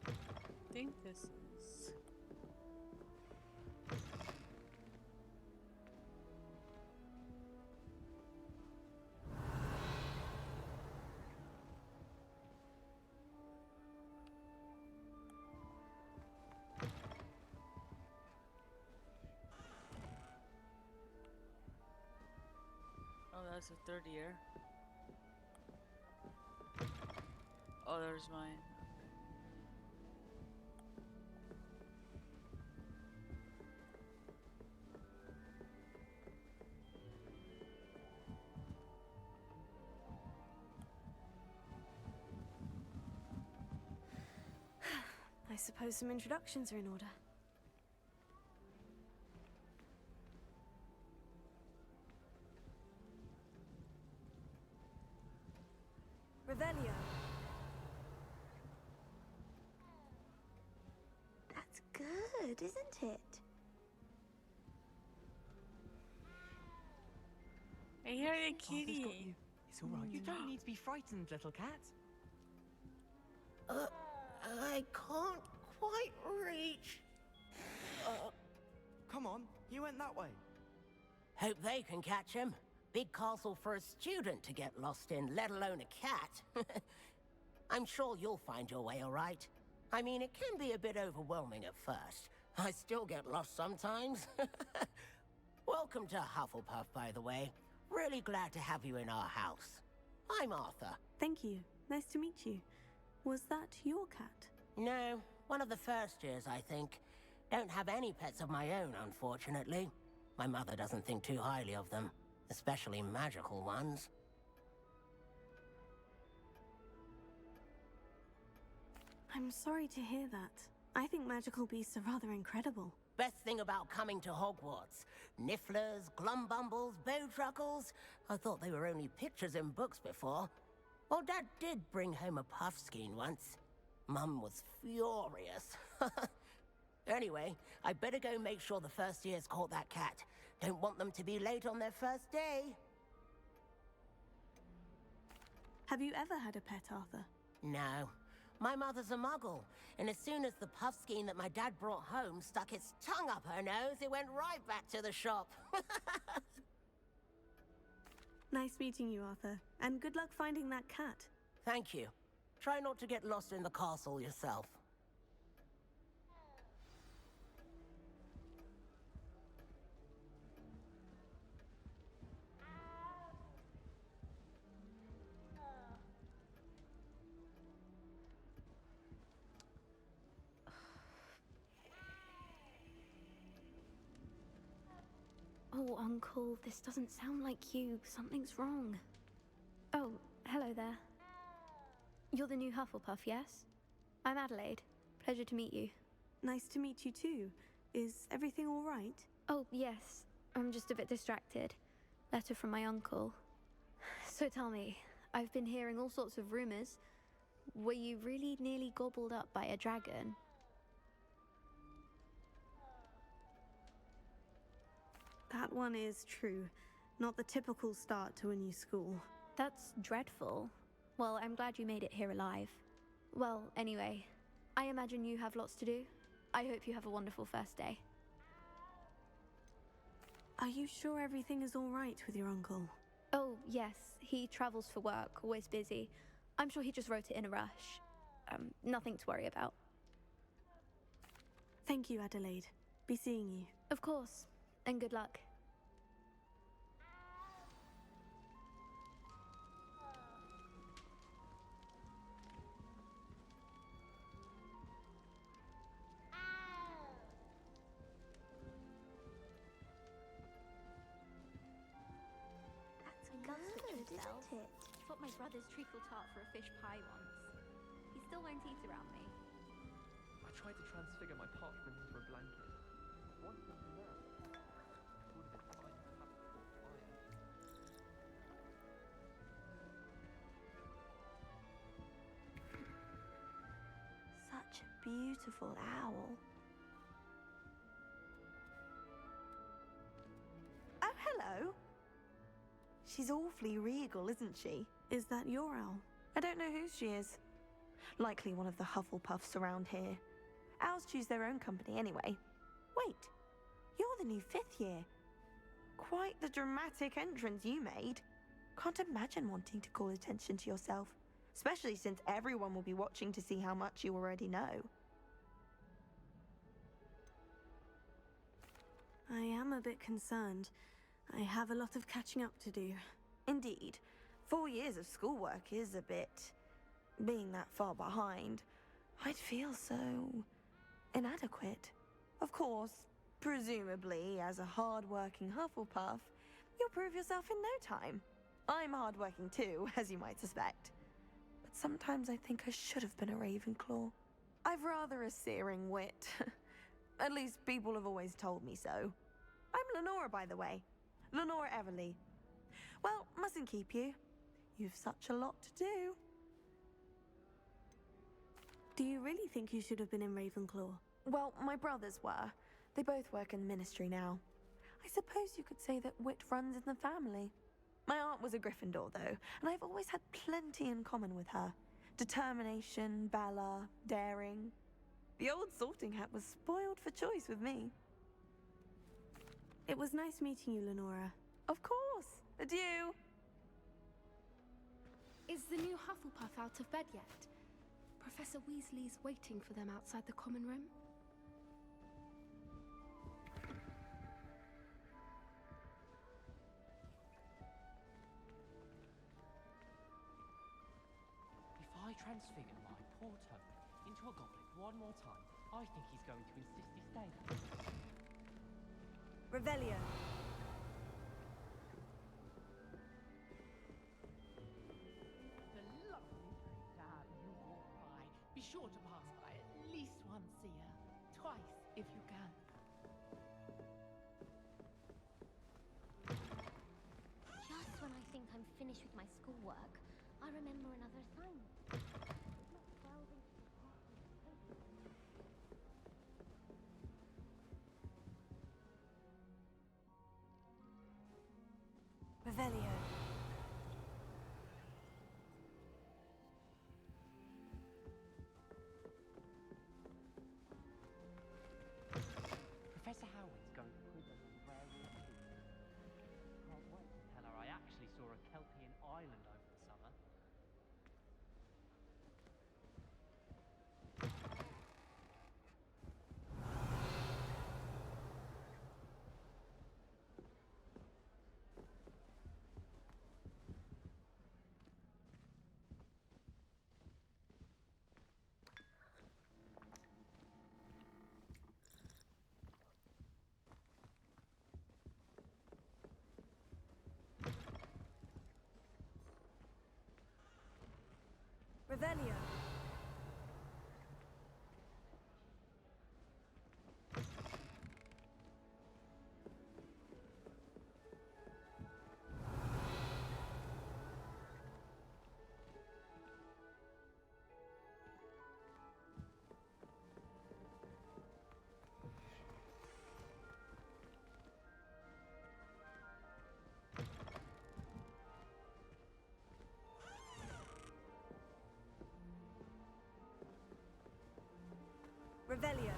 I think this is. Oh, that's the third year. Oh, there's mine. I suppose some introductions are in order. Revelio. That's good, isn't it? I hear the Arthur's got kitty. you. It's all right. You don't need to be frightened, little cat. I can't quite reach. Come on, you went that way. Hope they can catch him. Big castle for a student to get lost in, let alone a cat. I'm sure you'll find your way all right. I mean, it can be a bit overwhelming at first. I still get lost sometimes. Welcome to Hufflepuff, by the way. Really glad to have you in our house. I'm Arthur. Thank you. Nice to meet you. Was that your cat? No, one of the first years, I think. Don't have any pets of my own, unfortunately. My mother doesn't think too highly of them. especially magical ones. I'm sorry to hear that. I think magical beasts are rather incredible. Best thing about coming to Hogwarts. Nifflers, Glumbumbles, Bowtruckles. I thought they were only pictures in books before. Well, Dad did bring home a Puffskein once. Mum was furious. Anyway, I better go make sure the first years caught that cat. Don't want them to be late on their first day. Have you ever had a pet, Arthur? No. My mother's a muggle, and as soon as the Puffskein that my dad brought home stuck its tongue up her nose, it went right back to the shop. Nice meeting you, Arthur. And good luck finding that cat. Thank you. Try not to get lost in the castle yourself. Oh, Uncle, this doesn't sound like you. Something's wrong. Oh, hello there. You're the new Hufflepuff, yes? I'm Adelaide. Pleasure to meet you. Nice to meet you too. Is everything all right? Oh, yes. I'm just a bit distracted. Letter from my uncle. So tell me, I've been hearing all sorts of rumors. Were you really nearly gobbled up by a dragon? That one is true. Not the typical start to a new school. That's dreadful. Well, I'm glad you made it here alive. Well, anyway, I imagine you have lots to do. I hope you have a wonderful first day. Are you sure everything is all right with your uncle? Oh, yes. He travels for work, always busy. I'm sure he just wrote it in a rush. Nothing to worry about. Thank you, Adelaide. Be seeing you. Of course. And good luck. Isn't it? Swapped my brother's treacle tart for a fish pie once. He still won't eat around me. I tried to transfigure my parchment into a blanket. What did you know? It would have been fine to have it caught fire. Such a beautiful owl. Oh, hello. She's awfully regal, isn't she? Is that your owl? I don't know whose she is. Likely one of the Hufflepuffs around here. Owls choose their own company anyway. Wait, you're the new 5th year. Quite the dramatic entrance you made. Can't imagine wanting to call attention to yourself, especially since everyone will be watching to see how much you already know. I am a bit concerned. I have a lot of catching up to do. Indeed. 4 years of schoolwork is a bit... Being that far behind, I'd feel so... inadequate. Of course, presumably, as a hard-working Hufflepuff, you'll prove yourself in no time. I'm hard-working too, as you might suspect. But sometimes I think I should have been a Ravenclaw. I've rather a searing wit. At least people have always told me so. I'm Lenora, by the way. Lenora Everly. Well, mustn't keep you. You've such a lot to do. Do you really think you should have been in Ravenclaw? Well, my brothers were. They both work in the Ministry now. I suppose you could say that wit runs in the family. My aunt was a Gryffindor, though, and I've always had plenty in common with her. Determination, valor, daring. The old sorting hat was spoiled for choice with me. It was nice meeting you, Lenora. Of course. Adieu. Is the new Hufflepuff out of bed yet? Professor Weasley's waiting for them outside the common room. If I transfigure my poor Toad into a goblet one more time, I think he's going to insist he stay there. Revelio. sure to pass by at least once a year. Twice, if you can. Just when I think I'm finished with my schoolwork, I remember another assignment. Let's delve into the Revelio. Professor Howard's going to quiz us on rare water. Can't wait to tell her I actually saw a Kelpian island over the summer. Revelio. Revelio.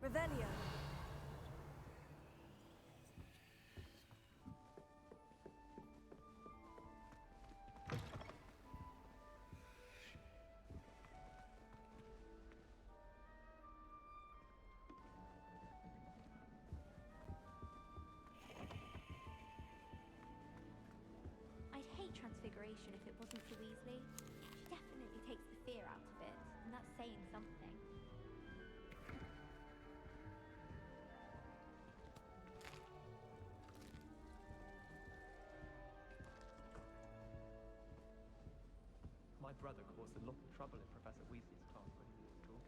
Revelio. I'd hate Transfiguration if it wasn't for Weasley. She definitely takes the fear out of it, and that's saying something. My brother caused a lot of trouble in Professor Weasley's class when he was at school.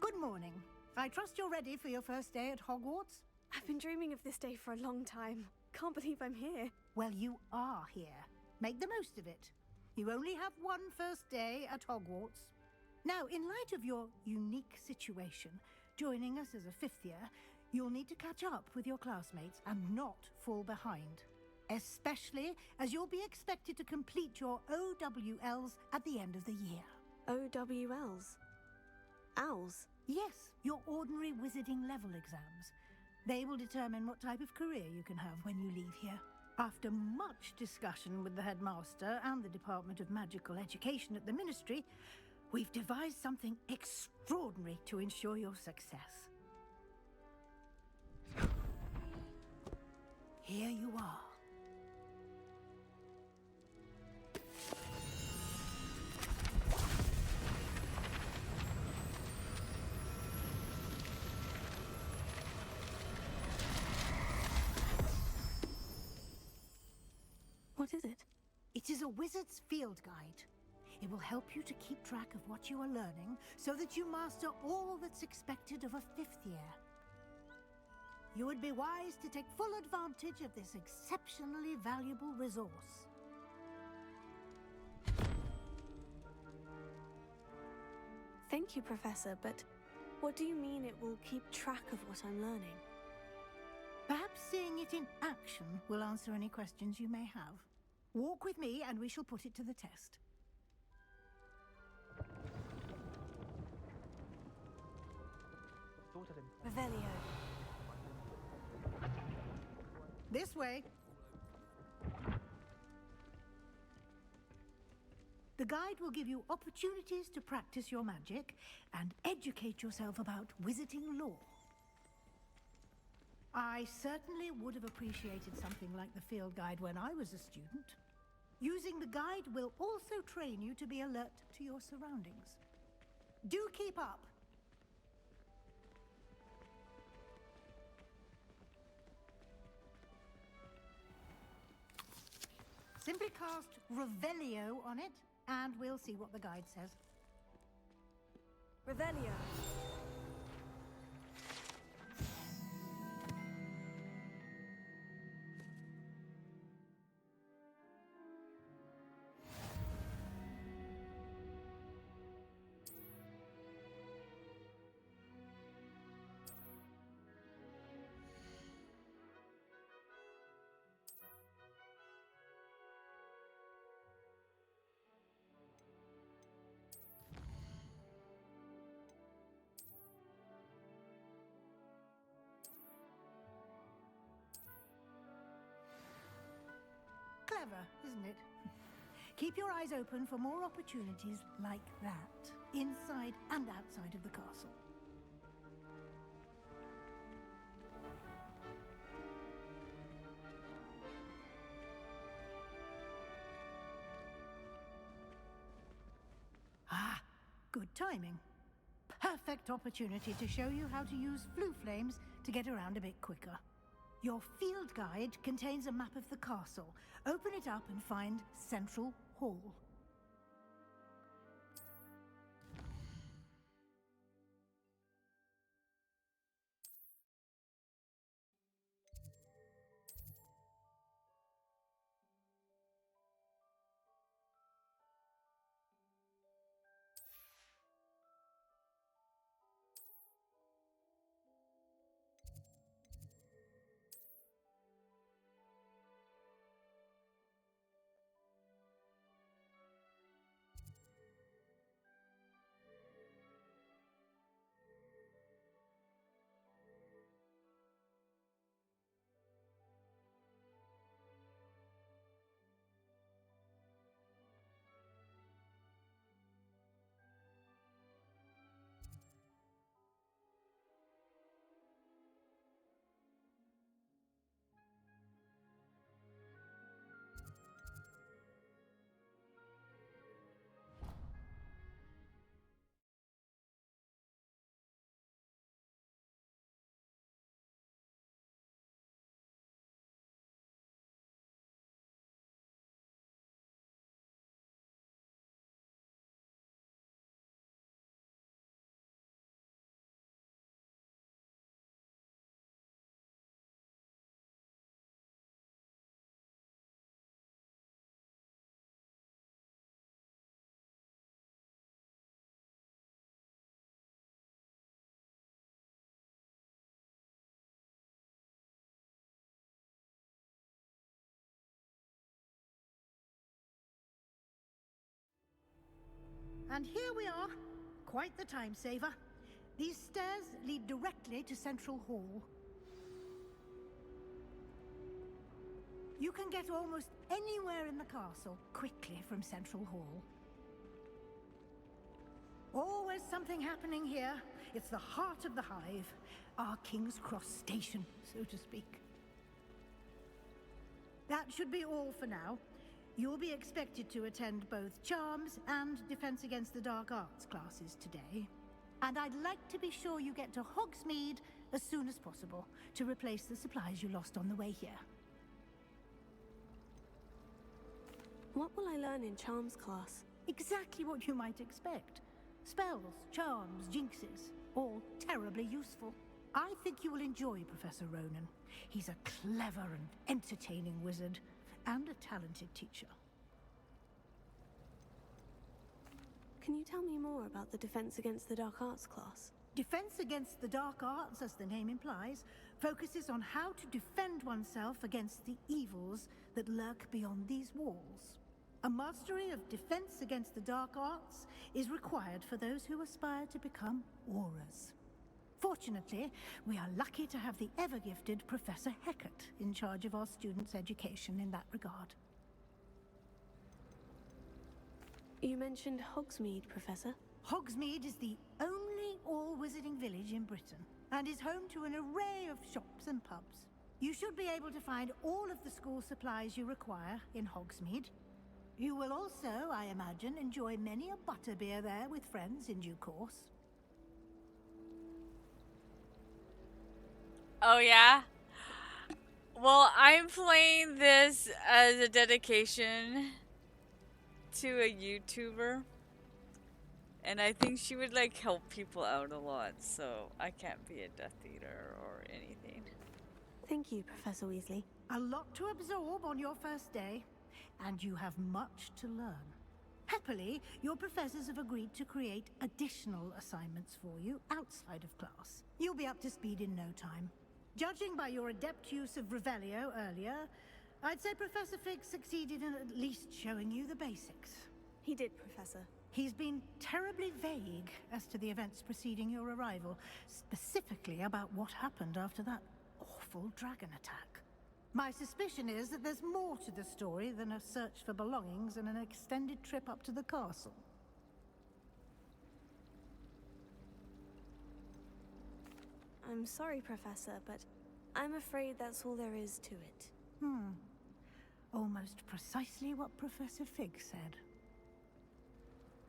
Good morning. I trust you're ready for your first day at Hogwarts? I've been dreaming of this day for a long time. Can't believe I'm here. Well, you are here. Make the most of it. You only have one first day at Hogwarts. Now, in light of your unique situation, joining us as a fifth year, you'll need to catch up with your classmates and not fall behind. Especially as you'll be expected to complete your OWLs at the end of the year. OWLs? Owls? Yes, your ordinary wizarding level exams. They will determine what type of career you can have when you leave here. After much discussion with the headmaster and the Department of Magical Education at the Ministry, we've devised something extraordinary to ensure your success. Here you are. What is it? It is a wizard's field guide. It will help you to keep track of what you are learning so that you master all that's expected of a fifth year. You would be wise to take full advantage of this exceptionally valuable resource. Thank you, Professor, but what do you mean it will keep track of what I'm learning? Perhaps seeing it in action will answer any questions you may have. Walk with me and we shall put it to the test. Revelio. This way. The guide will give you opportunities to practice your magic and educate yourself about wizarding lore. I certainly would have appreciated something like the field guide when I was a student. Using the guide will also train you to be alert to your surroundings. Do keep up! Simply cast Revelio on it, and we'll see what the guide says. Revelio. Clever, isn't it? Keep your eyes open for more opportunities like that, inside and outside of the castle. Ah, good timing. Perfect opportunity to show you how to use flue flames to get around a bit quicker. Your field guide contains a map of the castle. Open it up and find Central Hall. And here we are. Quite the time saver. These stairs lead directly to Central Hall. You can get almost anywhere in the castle quickly from Central Hall. Always something happening here. It's the heart of the Hive, our King's Cross station, so to speak. That should be all for now. You'll be expected to attend both Charms and Defense Against the Dark Arts classes today. And I'd like to be sure you get to Hogsmeade as soon as possible to replace the supplies you lost on the way here. What will I learn in Charms class? Exactly what you might expect. Spells, charms, jinxes, all terribly useful. I think you will enjoy Professor Ronen. He's a clever and entertaining wizard, and a talented teacher. Can you tell me more about the Defense Against the Dark Arts class? Defense Against the Dark Arts, as the name implies, focuses on how to defend oneself against the evils that lurk beyond these walls. A mastery of Defense Against the Dark Arts is required for those who aspire to become Aurors. Fortunately, we are lucky to have the ever-gifted Professor Hecat in charge of our students' education in that regard. You mentioned Hogsmeade, Professor. Hogsmeade is the only all-wizarding village in Britain, and is home to an array of shops and pubs. You should be able to find all of the school supplies you require in Hogsmeade. You will also, I imagine, enjoy many a butterbeer there with friends in due course. Oh yeah? Well, I'm playing this as a dedication to a YouTuber. And I think she would like help people out a lot, so I can't be a Death Eater or anything. Thank you, Professor Weasley. A lot to absorb on your first day, and you have much to learn. Happily, your professors have agreed to create additional assignments for you outside of class. You'll be up to speed in no time. Judging by your adept use of Revelio earlier, I'd say Professor Fig succeeded in at least showing you the basics. He did, Professor. He's been terribly vague as to the events preceding your arrival, specifically about what happened after that awful dragon attack. My suspicion is that there's more to the story than a search for belongings and an extended trip up to the castle. I'm sorry, Professor, but I'm afraid that's all there is to it. Almost precisely what Professor Fig said.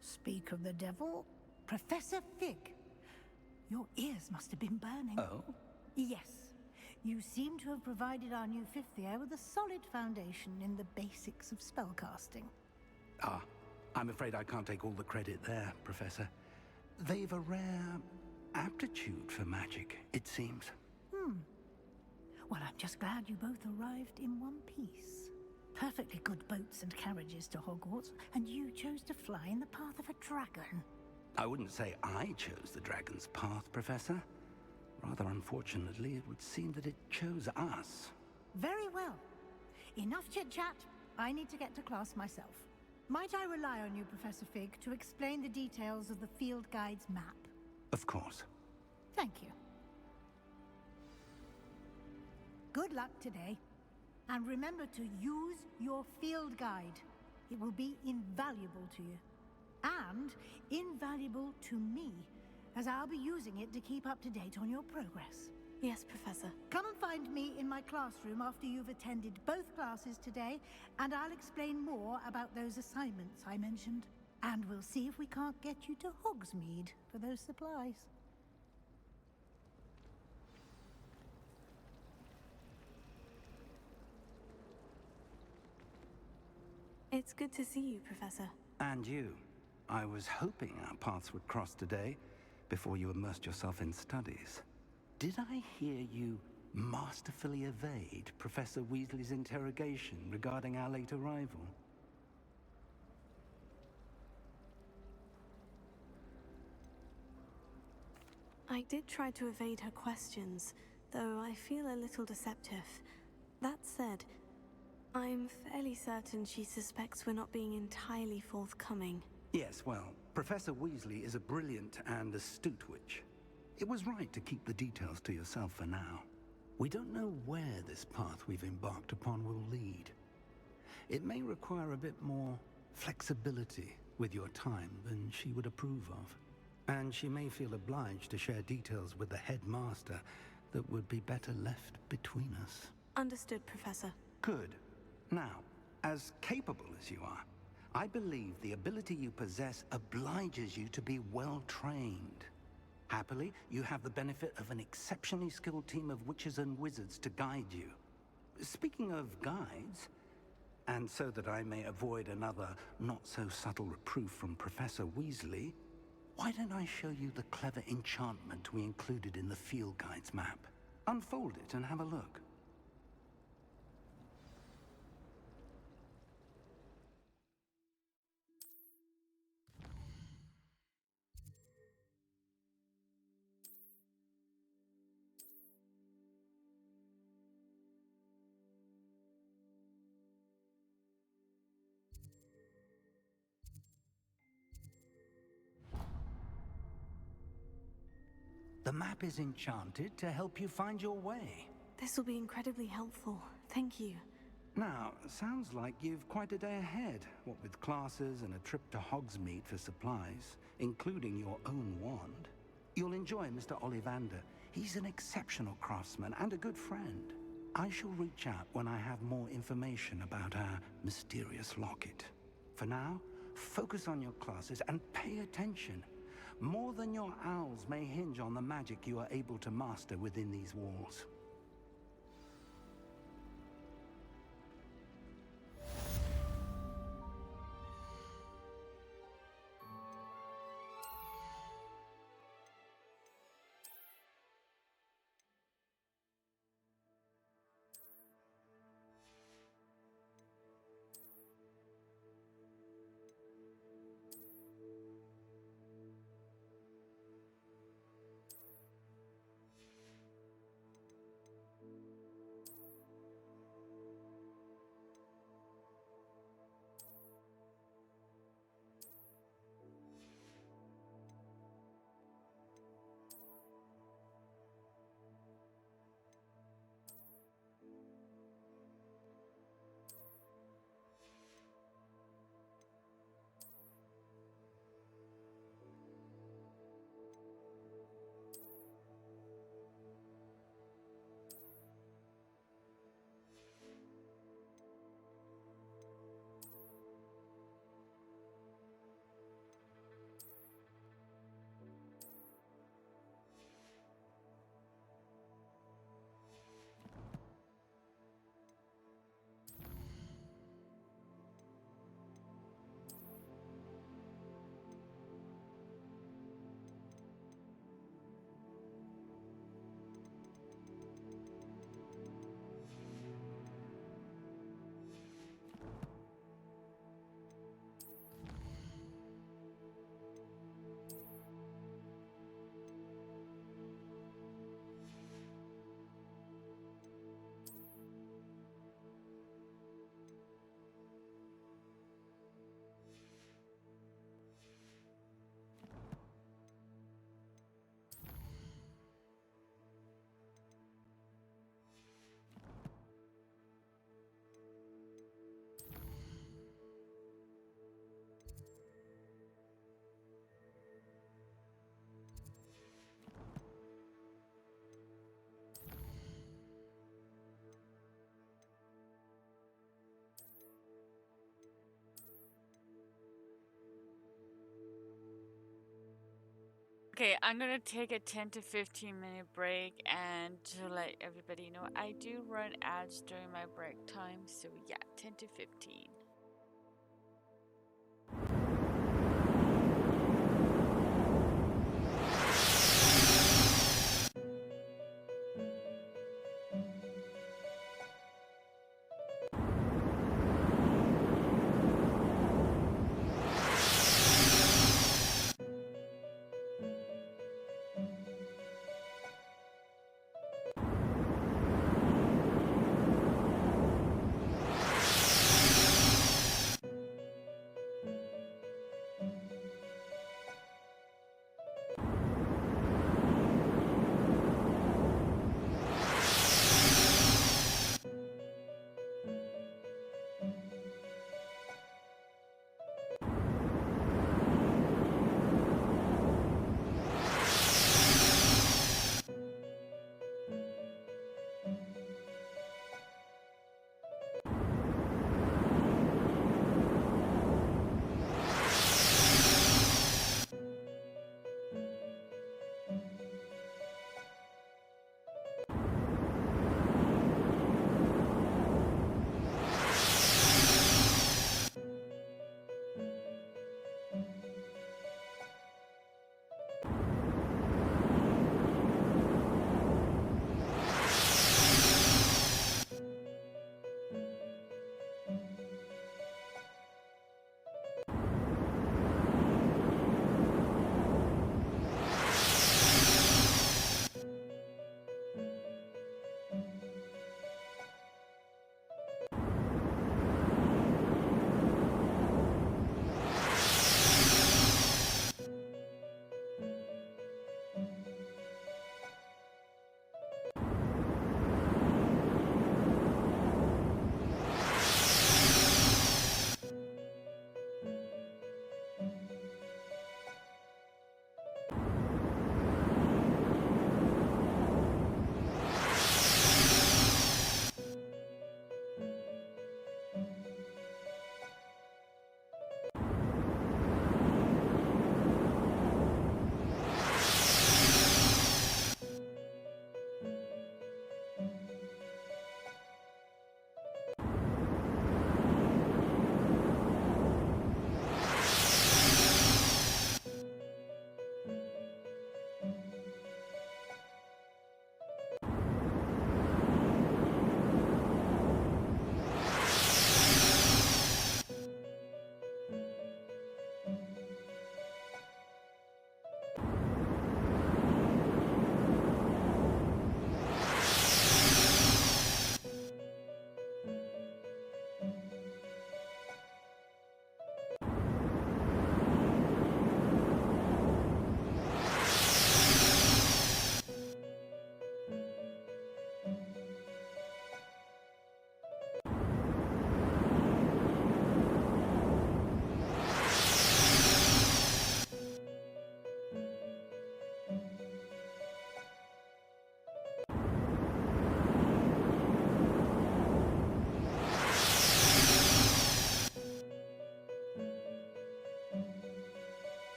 Speak of the devil, Professor Fig. Your ears must have been burning. Oh? Yes. You seem to have provided our new fifth year with a solid foundation in the basics of spellcasting. Ah, I'm afraid I can't take all the credit there, Professor. They've a rare aptitude for magic, it seems. Well, I'm just glad you both arrived in one piece. Perfectly good boats and carriages to Hogwarts, and you chose to fly in the path of a dragon. I wouldn't say I chose the dragon's path, Professor. Rather unfortunately, it would seem that it chose us. Very well. Enough chit-chat. I need to get to class myself. Might I rely on you, Professor Fig, to explain the details of the field guide's map? Of course. Thank you. Good luck today. And remember to use your field guide. It will be invaluable to you. And invaluable to me, as I'll be using it to keep up to date on your progress. Yes, Professor. Come and find me in my classroom after you've attended both classes today, and I'll explain more about those assignments I mentioned. And we'll see if we can't get you to Hogsmeade for those supplies. It's good to see you, Professor. And you. I was hoping our paths would cross today, before you immersed yourself in studies. Did I hear you masterfully evade Professor Weasley's interrogation regarding our late arrival? I did try to evade her questions, though I feel a little deceptive. That said, I'm fairly certain she suspects we're not being entirely forthcoming. Yes, well, Professor Weasley is a brilliant and astute witch. It was right to keep the details to yourself for now. We don't know where this path we've embarked upon will lead. It may require a bit more flexibility with your time than she would approve of. And she may feel obliged to share details with the headmaster that would be better left between us. Understood, Professor. Good. Now, as capable as you are, I believe the ability you possess obliges you to be well trained. Happily, you have the benefit of an exceptionally skilled team of witches and wizards to guide you. Speaking of guides, and so that I may avoid another not-so-subtle reproof from Professor Weasley, why don't I show you the clever enchantment we included in the field guide's map? Unfold it and have a look. The map is enchanted to help you find your way. This will be incredibly helpful. Thank you. Now, sounds like you've quite a day ahead, what with classes and a trip to Hogsmeade for supplies, including your own wand. You'll enjoy Mr. Ollivander. He's an exceptional craftsman and a good friend. I shall reach out when I have more information about our mysterious locket. For now, focus on your classes and pay attention. More than your owls may hinge on the magic you are able to master within these walls. Okay, I'm gonna take a 10 to 15 minute break, and to let everybody know, I do run ads during my break time, so yeah, 10 to 15.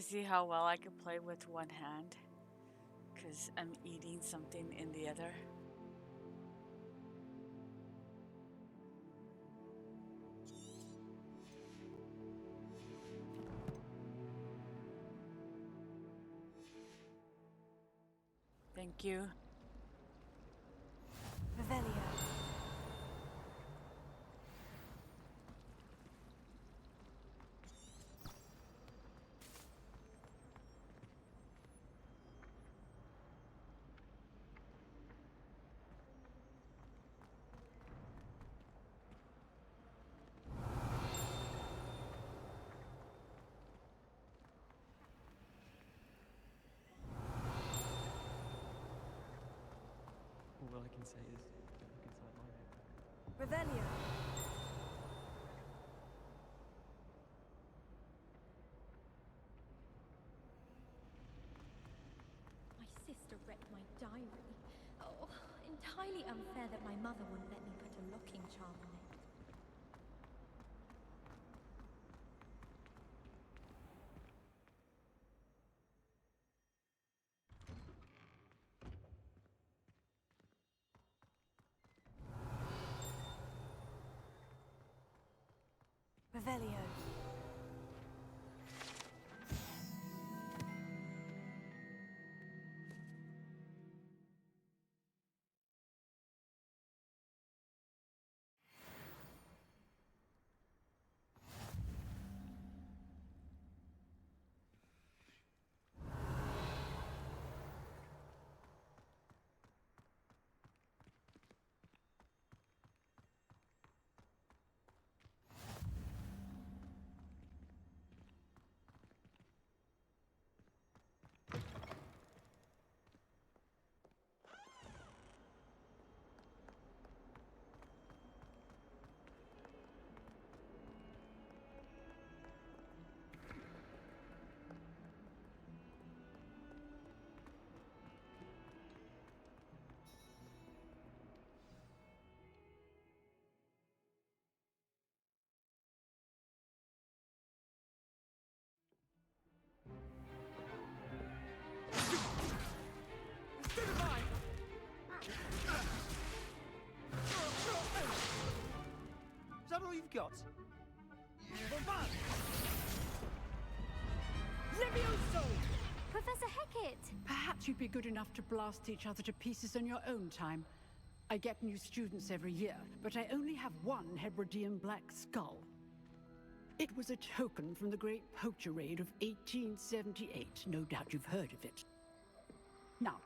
to see how well I can play with one hand, because I'm eating something in the other. Thank you. Revelio. All I can say is, don't look inside my head. Revelio. My sister read my diary. Oh, entirely unfair that my mother wouldn't let me put a locking charm on it. Revelio. Is that all you've got? Levioso! Professor Hecat! Perhaps you'd be good enough to blast each other to pieces in your own time. I get new students every year, but I only have one Hebridean black skull. It was a token from the Great Poacher Raid of 1878. No doubt you've heard of it. Now,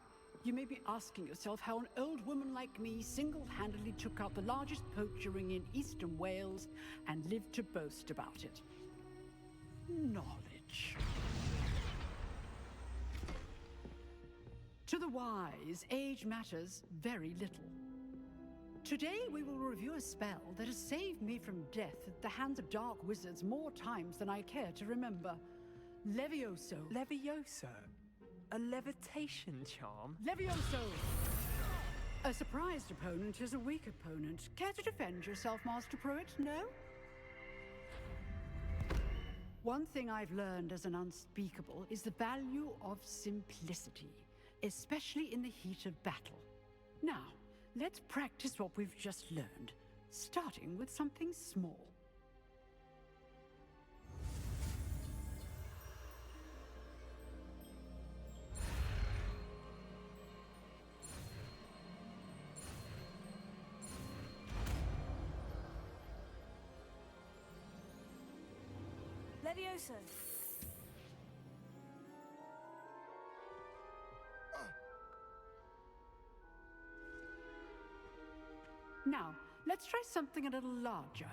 you may be asking yourself how an old woman like me single-handedly took out the largest poacher ring in eastern Wales and lived to boast about it. Knowledge. To the wise, age matters very little. Today we will review a spell that has saved me from death at the hands of dark wizards more times than I care to remember. Levioso. Levioso? A levitation charm? Levioso! A surprised opponent is a weak opponent. Care to defend yourself, Master Pruitt? No? One thing I've learned as an unspeakable is the value of simplicity, especially in the heat of battle. Now, let's practice what we've just learned, starting with something small. Levioso. Now, let's try something a little larger.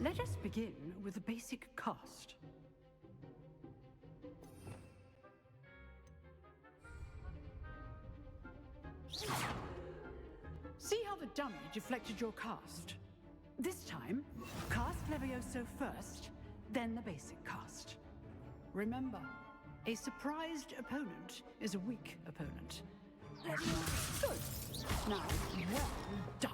Let us begin with a basic cast. See how the dummy deflected your cast? This time, cast Levioso first, then the basic cast. Remember, a surprised opponent is a weak opponent. Good. Now, well done.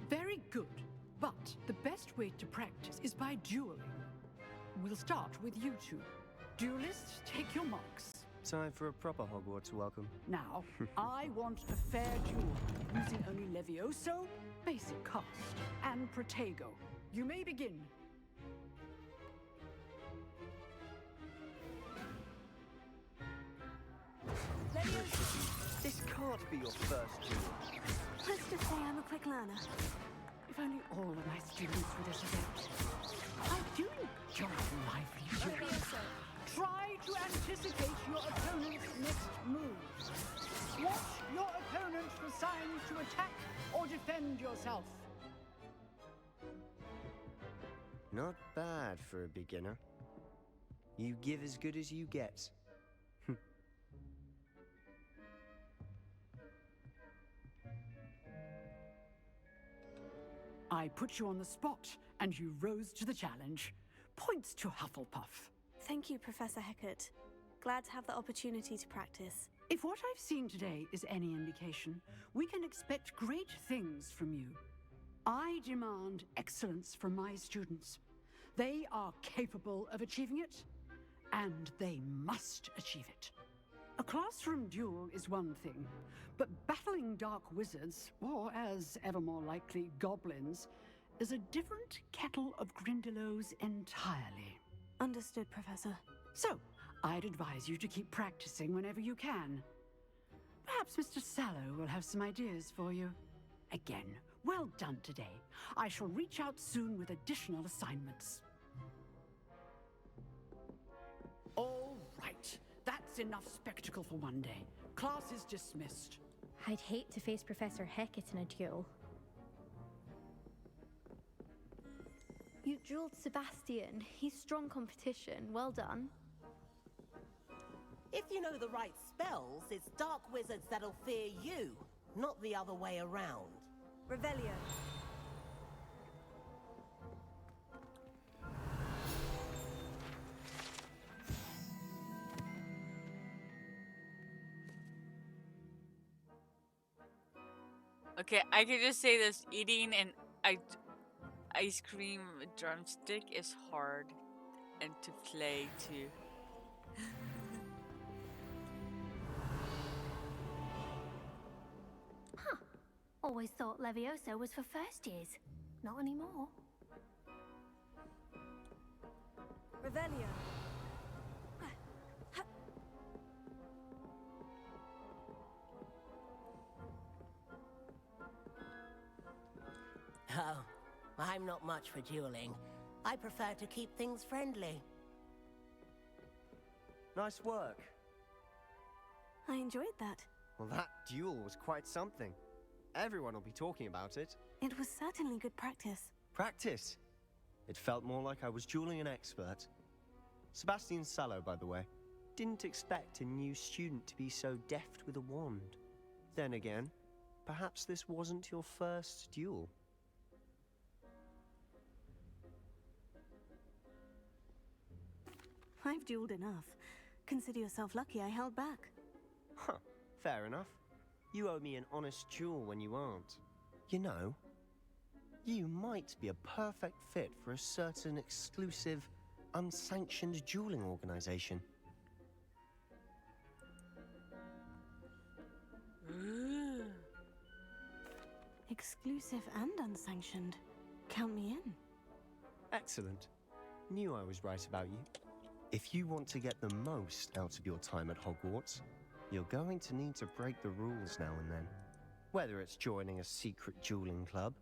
Very good. But the best way to practice is by dueling. We'll start with you two. Duelists, take your marks. Time for a proper Hogwarts welcome. Now, I want a fair duel, using only Levioso, basic cast, and Protego. You may begin. Levioso! This can't be your first duel. Let's just say I'm a quick learner. If only all of my students were this adept. I do enjoy lively duels. Try to anticipate your opponent's next move. Watch your opponent for signs to attack or defend yourself. Not bad for a beginner. You give as good as you get. I put you on the spot, and you rose to the challenge. Points to Hufflepuff. Thank you, Professor Hecat. Glad to have the opportunity to practice. If what I've seen today is any indication, we can expect great things from you. I demand excellence from my students. They are capable of achieving it, and they must achieve it. A classroom duel is one thing, but battling dark wizards, or as ever more likely, goblins, is a different kettle of Grindylows entirely. Understood, Professor. So, I'd advise you to keep practicing whenever you can. Perhaps Mr. Sallow will have some ideas for you. Again, well done today. I shall reach out soon with additional assignments. All right. That's enough spectacle for one day. Class is dismissed. I'd hate to face Professor Hecat in a duel. You dueled Sebastian. He's strong competition. Well done. If you know the right spells, it's dark wizards that'll fear you, not the other way around. Revelio. Okay, I can just say this: eating an ice cream drumstick is hard, and to play too. Huh. Always thought Levioso was for first years. Not anymore. Revelio. Oh, I'm not much for dueling. I prefer to keep things friendly. Nice work. I enjoyed that. Well, that duel was quite something. Everyone will be talking about it. It was certainly good practice. Practice? It felt more like I was dueling an expert. Sebastian Sallow, by the way. Didn't expect a new student to be so deft with a wand. Then again, perhaps this wasn't your first duel. I've dueled enough. Consider yourself lucky I held back. Huh, fair enough. You owe me an honest duel when you aren't. You know, you might be a perfect fit for a certain exclusive, unsanctioned dueling organization. Exclusive and unsanctioned. Count me in. Excellent. Knew I was right about you. If you want to get the most out of your time at Hogwarts, you're going to need to break the rules now and then. Whether it's joining a secret dueling club,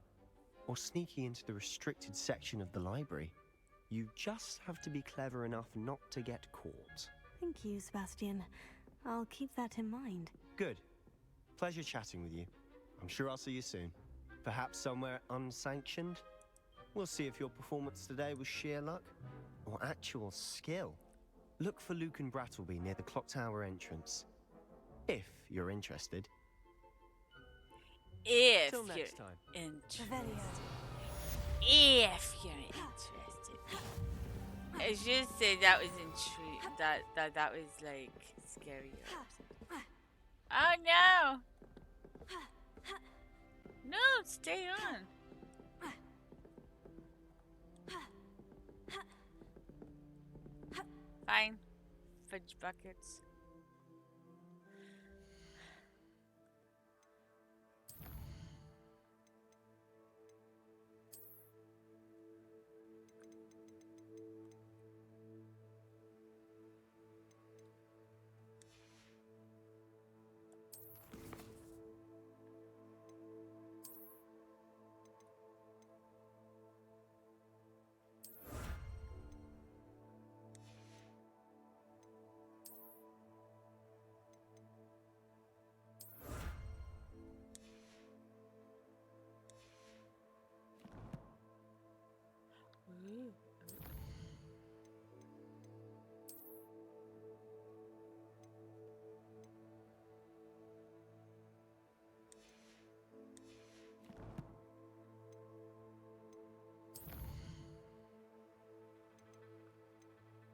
or sneaking into the restricted section of the library, you just have to be clever enough not to get caught. Thank you, Sebastian. I'll keep that in mind. Good. Pleasure chatting with you. I'm sure I'll see you soon. Perhaps somewhere unsanctioned? We'll see if your performance today was sheer luck or actual skill. Look for Luke and Brattleby near the clock tower entrance. If you're interested. If Till you're next time. interested. If you're interested. I should say that was intriguing. That was like scary. Oh no! No, stay on. Fine. Fudge buckets.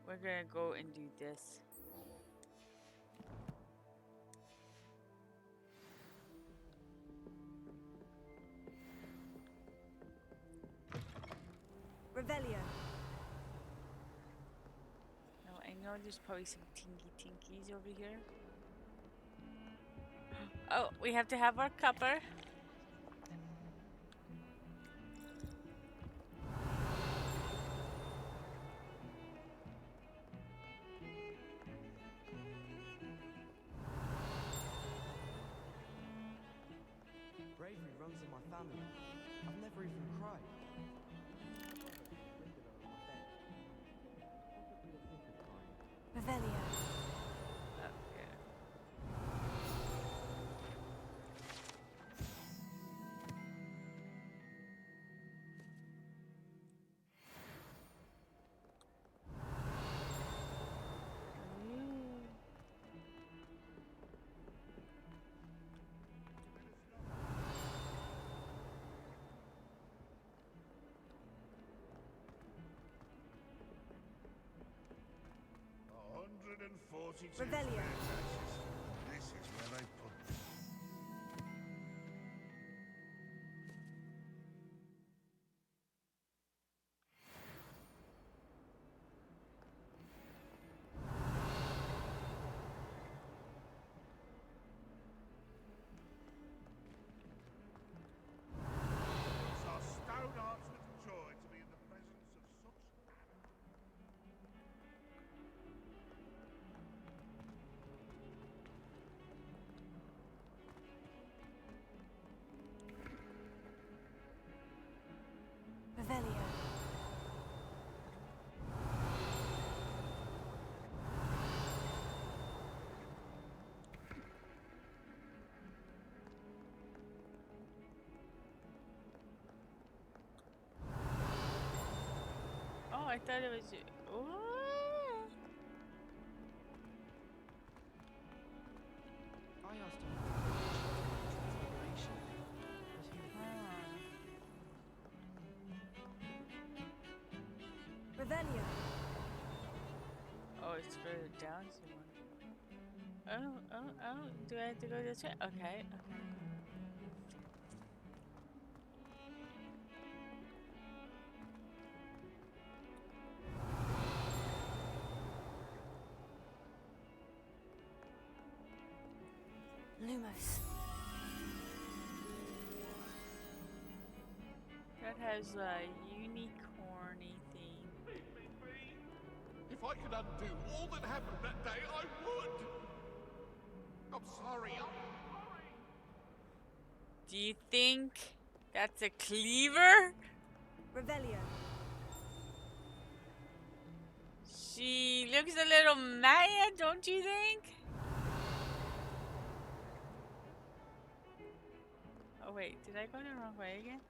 We're gonna go and do this. Revelio. No, I know there's probably some tinkies over here. Oh, we have to have our cuppa. Bravery runs in my family. I've never even cried. Revelio. Revelio. This is where they put them. It's our stone hearts with joy to be in the presence of such. Revelio. Oh, I thought it was. Ooh. I asked him to transfiguration, but he refused. Revelio. Oh, it's further down somewhere. Oh. Do I have to go this way? Okay. Lumos. That has a unicorny thing. If I could undo all that happened that day, I would. I'm sorry. Do you think that's a cleaver? Revelio. She looks a little mad, don't you think? Oh wait, did I go the wrong way again?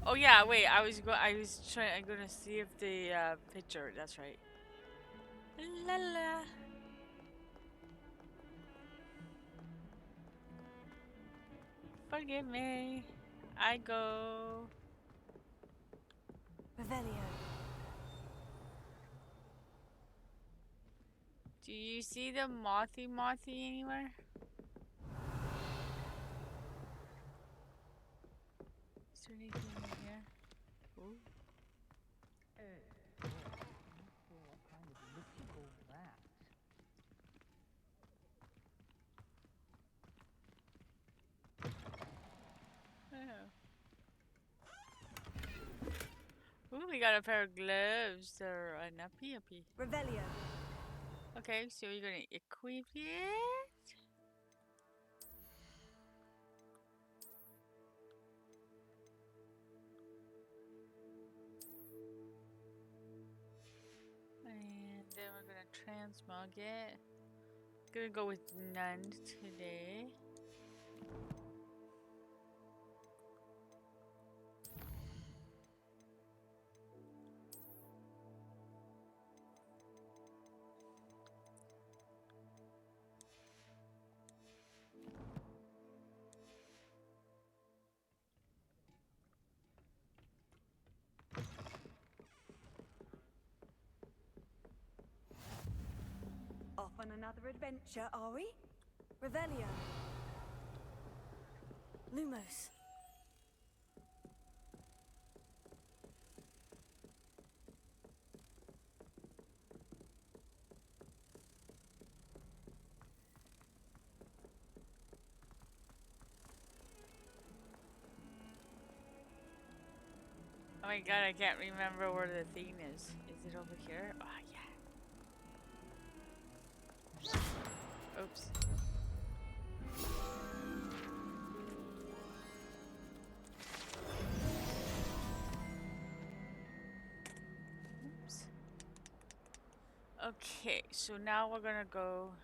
Oh yeah, wait. I was trying. I'm gonna see if the picture. That's right. La la. Forgive me. I go. Revelio. Do you see the mothy anywhere? Is there anything in here? Ooh. What kind of look you call that? Oh. Ooh, we got a pair of gloves. They're an uppy. Revelio. Okay, so you're gonna equip it. And then we're gonna transmog it. Gonna go with none today. Off on another adventure, are we? Revelio. Lumos. Oh my god, I can't remember where the thing is. Is it over here? Oh yeah. Oops. Oops. Okay, so now we're gonna go.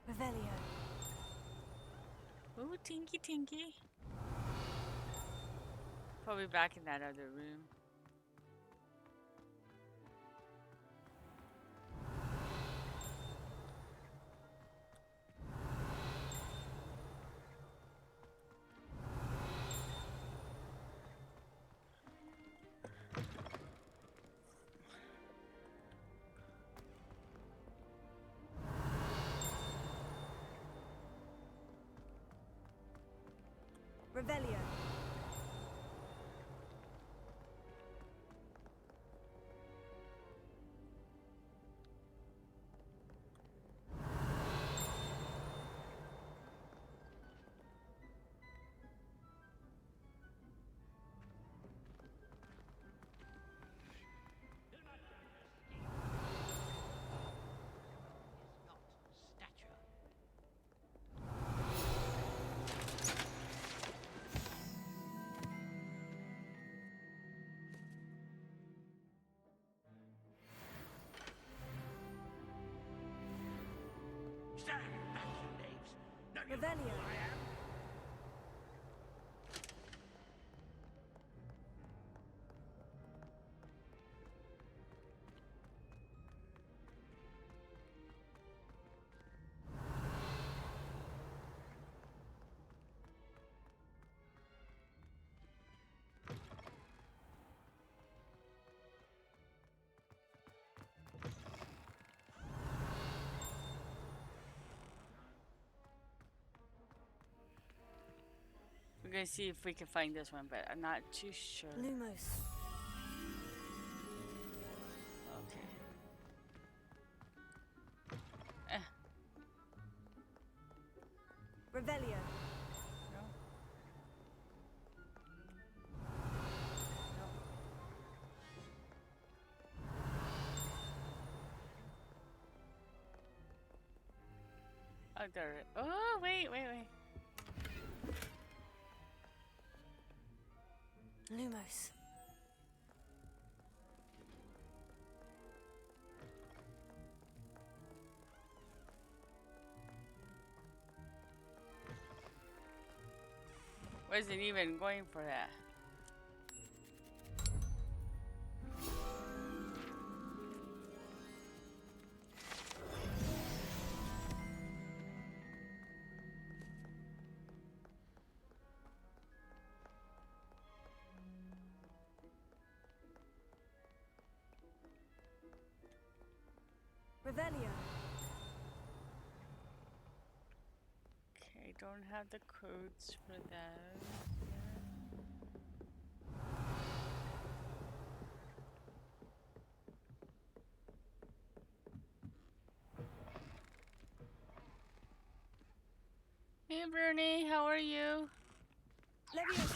Revelio. Ooh, tinky. Probably back in that other room. Revelio. Stand back, you knaves! No, you know Revelio. who I am. We're gonna see if we can find this one, but I'm not too sure. Lumos. Okay. Revelio. No. I got it. Oh, wait. Lumos. Wasn't even going for that. Revelio. Okay, don't have the codes for that. Hey Bernie, how are you? Leviosa.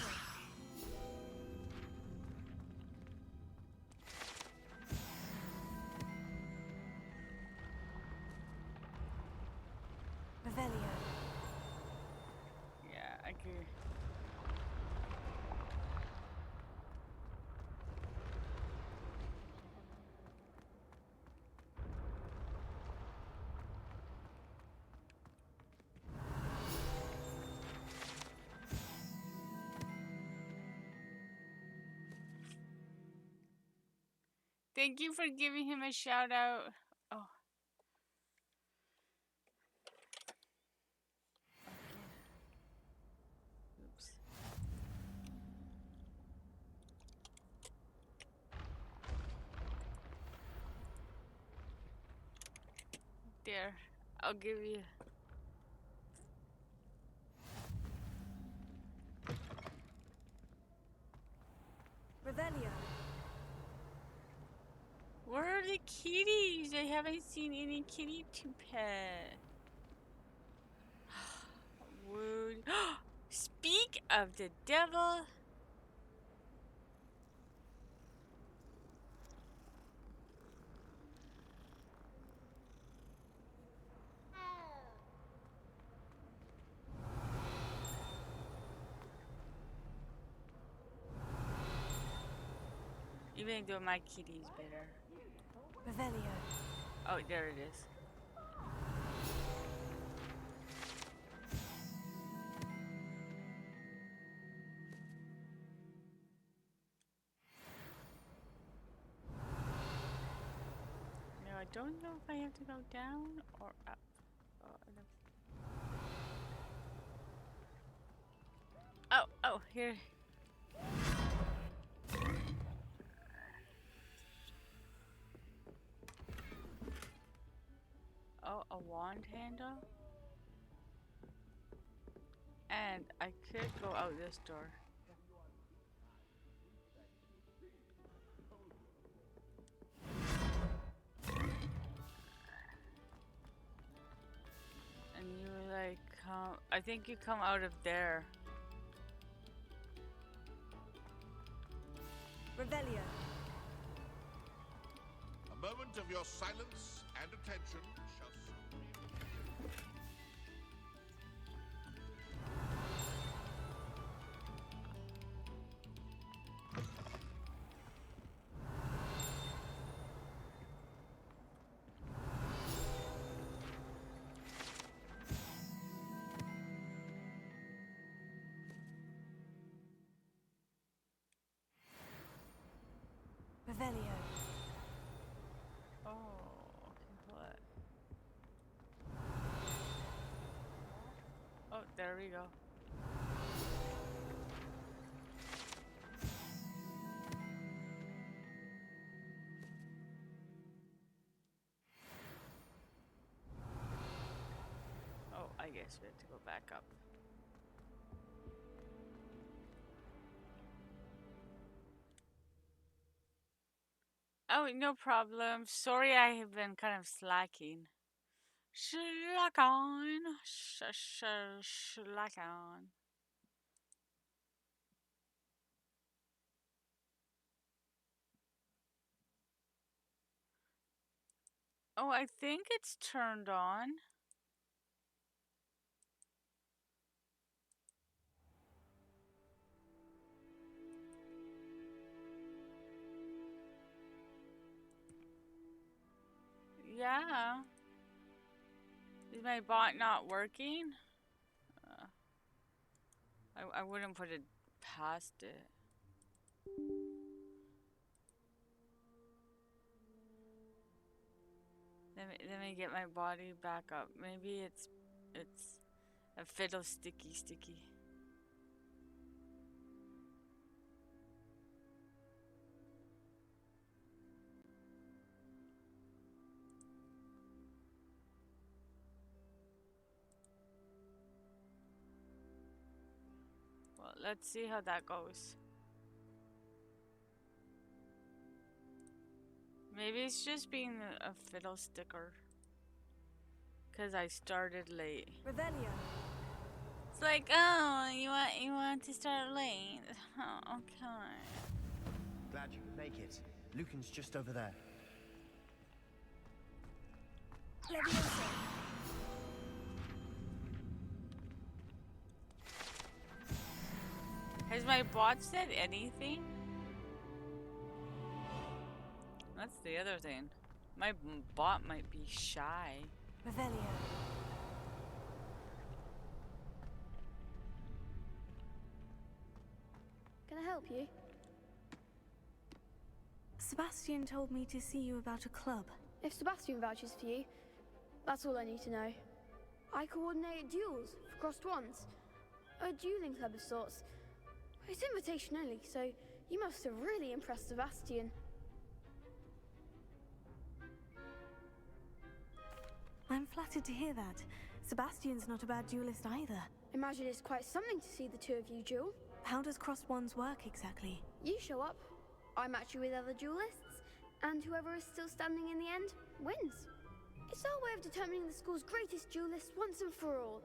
Revelio. Yeah, I can. Thank you for giving him a shout out. Oh. Oops. There, I'll give you. Revelio. Where are the kitties? I haven't seen any kitty to pet. Would speak of the devil. Even though my kitty's better. Revelio. Oh, there it is. No, I don't know if I have to go down or up. Oh, here. Oh, a wand handle? And I could go out this door. And you like come, I think you come out of there. Revelio. A moment of your silence and attention shall soon be. Revelio. Oh, okay, what? Oh, there we go. Oh, I guess we have to go back up. Oh, no problem. Sorry, I have been kind of slacking. Slack on. Slack on. Oh, I think it's turned on. Yeah. Is my bot not working? I wouldn't put it past it. Let me get my body back up. Maybe it's a fiddle sticky. Well, let's see how that goes. Maybe it's just being a fiddle sticker. Cause I started late. Revelio. It's like, oh, you want to start late? Oh, okay. Glad you could make it. Lucan's just over there. Leviosa. Has my bot said anything? That's the other thing. My bot might be shy. Revelio. Can I help you? Sebastian told me to see you about a club. If Sebastian vouches for you, that's all I need to know. I coordinate duels for crossed ones. A dueling club of sorts. It's invitation only, so you must have really impressed Sebastian. I'm flattered to hear that. Sebastian's not a bad duelist either. Imagine it's quite something to see the two of you duel. How does crossed wands work exactly? You show up, I match you with other duelists, and whoever is still standing in the end wins. It's our way of determining the school's greatest duelist once and for all.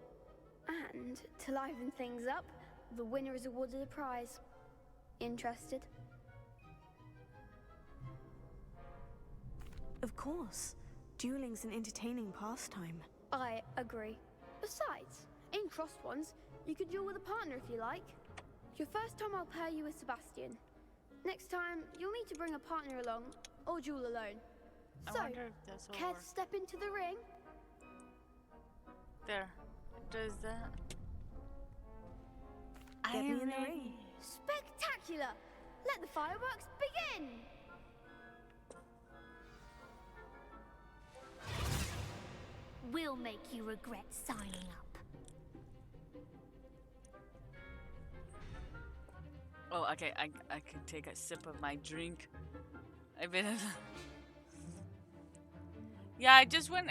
And to liven things up, the winner is awarded a prize. Interested? Of course. Dueling's an entertaining pastime. I agree. Besides, in crossed ones, you could duel with a partner if you like. Your first time I'll pair you with Sebastian. Next time, you'll need to bring a partner along, or duel alone. I So, wonder if this will care work. to step into the ring? There. Does that? Get me in the ring. Spectacular! Let the fireworks begin! We'll make you regret signing up. Oh, okay. I can take a sip of my drink. I've been. Yeah, I just went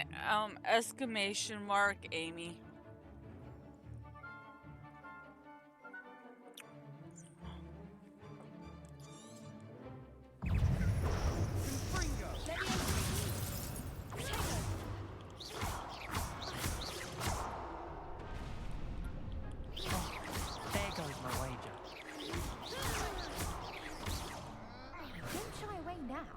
exclamation mark Amy. There goes my wager. Don't shy away now.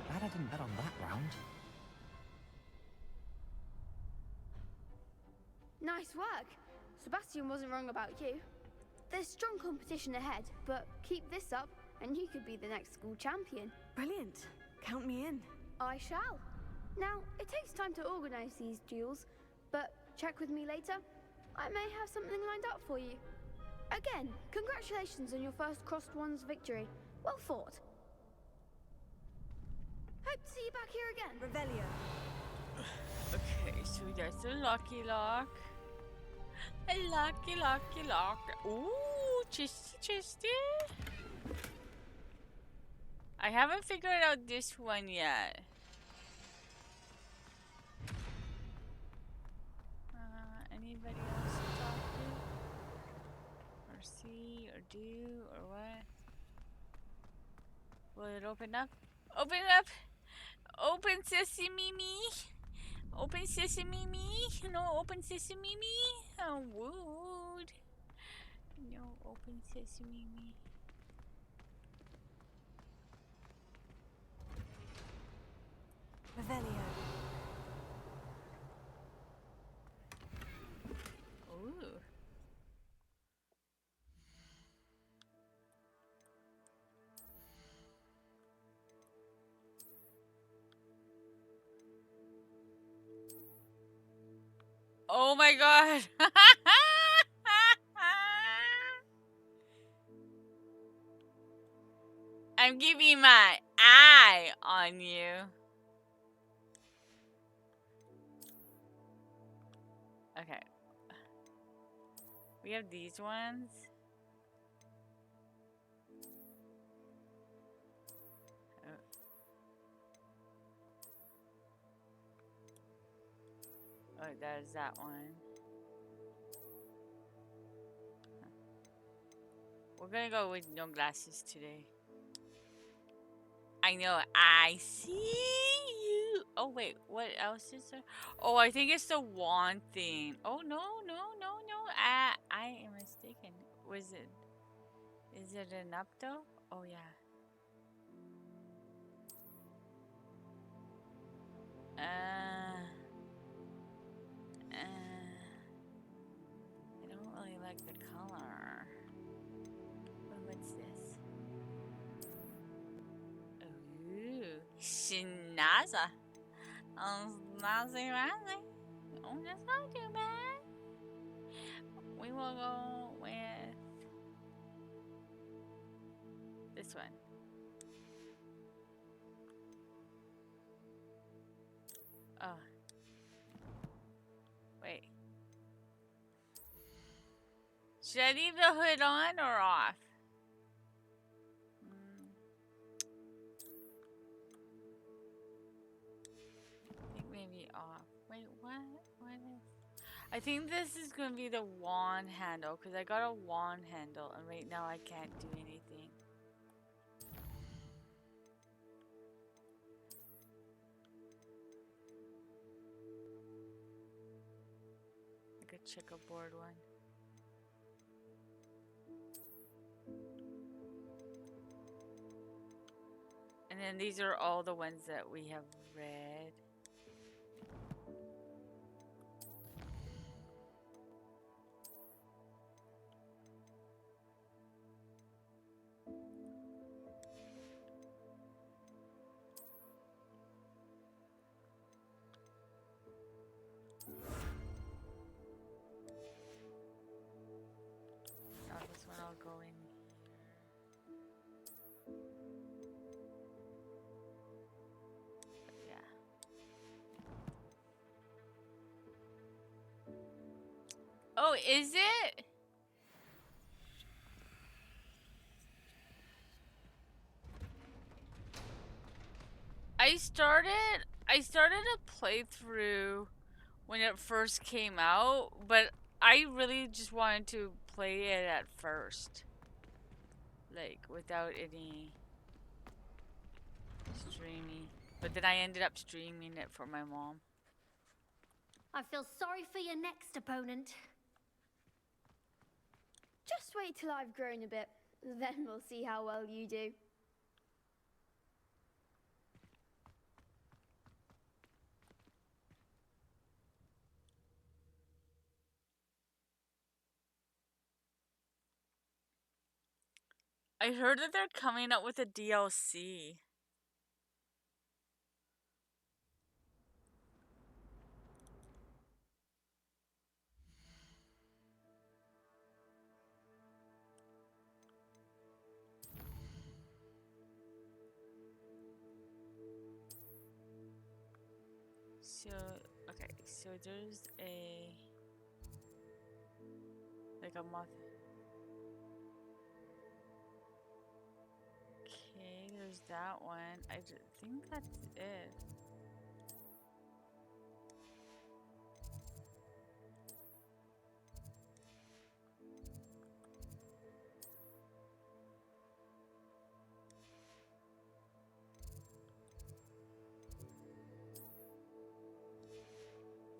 Glad I didn't bet on that round. Nice work. Sebastian wasn't wrong about you. There's strong competition ahead, but keep this up and you could be the next school champion. Brilliant. Count me in. I shall. Now, it takes time to organize these duels, but check with me later. I may have something lined up for you. Again, congratulations on your first crossed ones victory. Well fought. Hope to see you back here again. Revelio. Okay, so that's a lucky lock. A lucky lock. Ooh, chesty. I haven't figured out this one yet. Anybody else to talk to? Or see, or do, or what? Will it open up? Open up! Open sesame me! Open sesame me! No, open sesame me! Oh, wood! No, open sesame me. Revelio. Ooh. Oh my god. I'm keeping my eye on you. Okay. We have these ones. Oh, there's that one. We're gonna go with no glasses today. I know, I see you. Oh wait, what else is there? Oh, I think it's the wand thing. Oh no, no, no, no. I am mistaken. Was it? Is it an up though? Oh yeah. I don't really like the color. But what's this? Ooh, Shinaza. Snazzy Razzy. Oh, that's not too bad. We will go with this one. Oh. Wait. Should I leave the hood on or off? I think maybe off. Wait, what? What is... I think this is going to be the wand handle because I got a wand handle and right now I can't do anything. Like a checkerboard one. And then these are all the ones that we have read. Now this one I'll go in. Oh, is it? I started a playthrough when it first came out, but I really just wanted to play it at first. Like, without any streaming. But then I ended up streaming it for my mom. I feel sorry for your next opponent. Just wait till I've grown a bit, then we'll see how well you do. I heard that they're coming up with a DLC. So, okay, so there's like a moth. Okay, there's that one. I think that's it.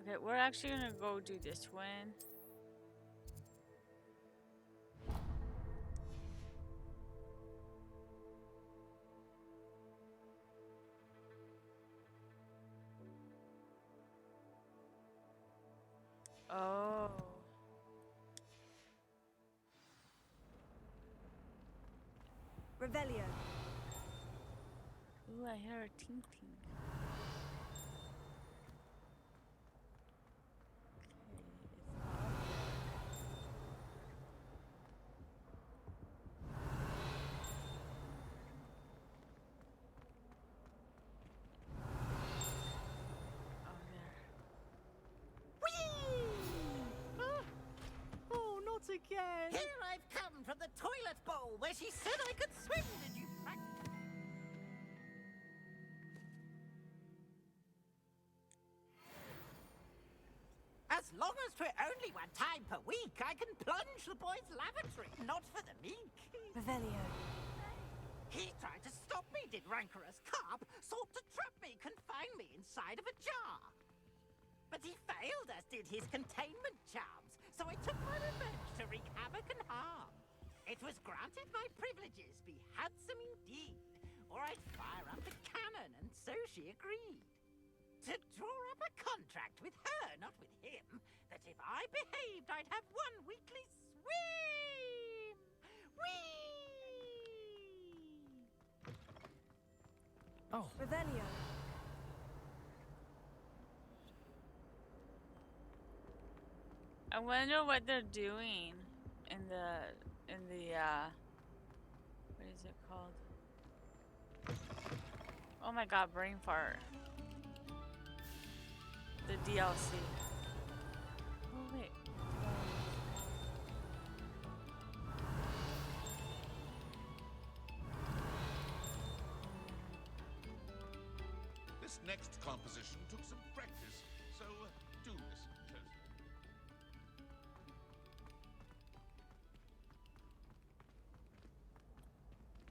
Okay, we're actually gonna go do this one. Oh. Revelio. Ooh, I hear a ting ting. Okay. long as 'twere only 1 time per week, I can plunge the boy's lavatory, not for the meek. Revelio. He tried to stop me, did rancorous carp, sought to trap me, confine me inside of a jar. But he failed, as did his containment charms, so I took my revenge to wreak havoc and harm. It was granted my privileges be handsome indeed, or I'd fire up a cannon, and so she agreed. To draw up a contract with her, not with him, that if I behaved, I'd have 1 weekly swim! Whee! Oh. Revelio. I wonder what they're doing in the what is it called? Oh my god, brain fart. The DLC. Oh wait. This next composition took some practice, so do listen closely.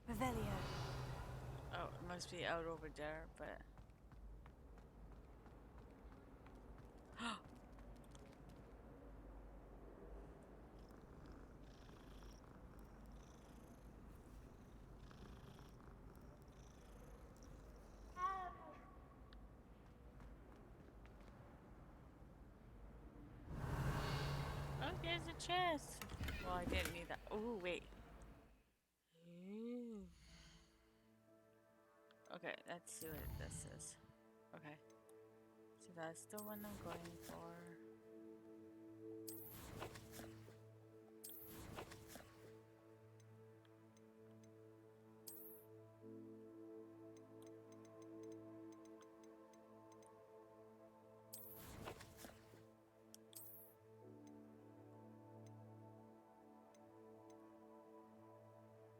Revelio. Oh, it must be out over there, but oh, there's a chest. Well, I didn't need that. Oh, wait. Ooh. Okay, let's see what this is. Okay. So that's the one I'm going for.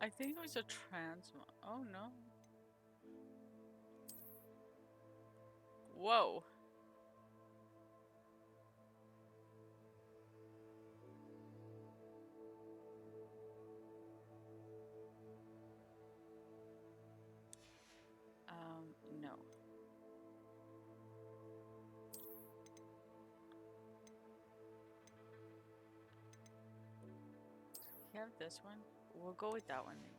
I think it was a trans one. Oh no. Whoa. No. You have this one? We'll go with that one again.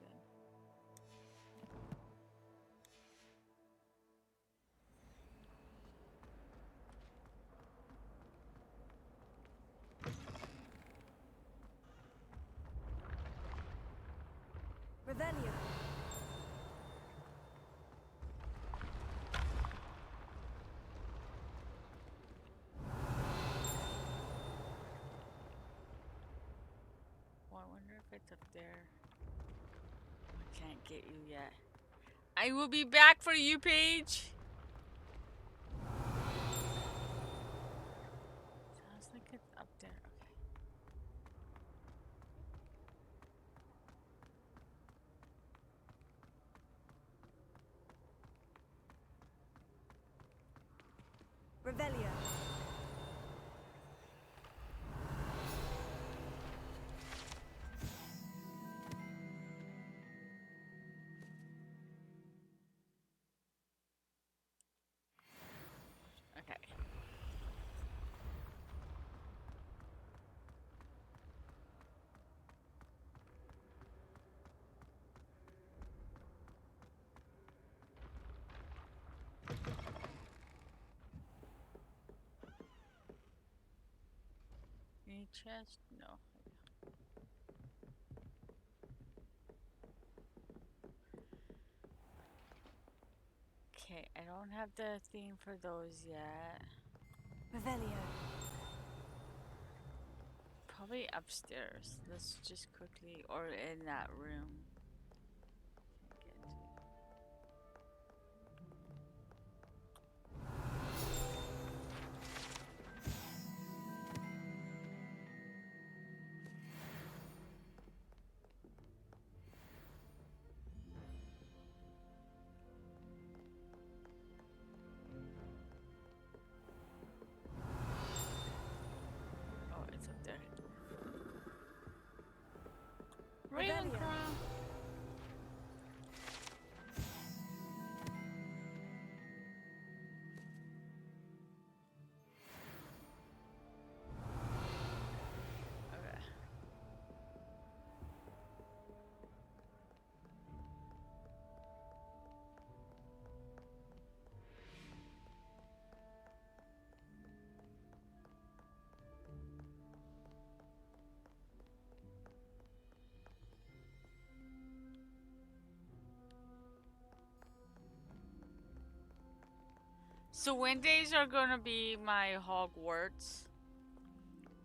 Revelio. Oh, I wonder if it's up there. I can't get you yet. I will be back for you, Paige. Sounds like it's up there. Okay. Revelio. Okay. Any chest? No. Okay, I don't have the theme for those yet. Revelio. Probably upstairs. Let's just quickly, or in that room. So Wednesdays are gonna be my Hogwarts.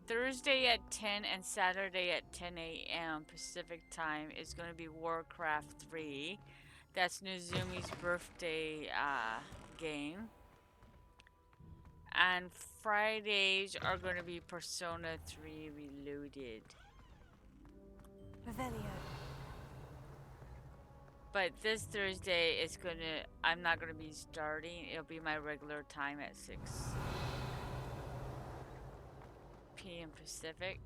Thursday at 10 and Saturday at 10 a.m. Pacific time is gonna be Warcraft 3. That's Nozumi's birthday game. And Fridays are gonna be Persona 3 Reloaded. Revelio. But this Thursday is I'm not gonna be starting. It'll be my regular time at 6 p.m. Pacific.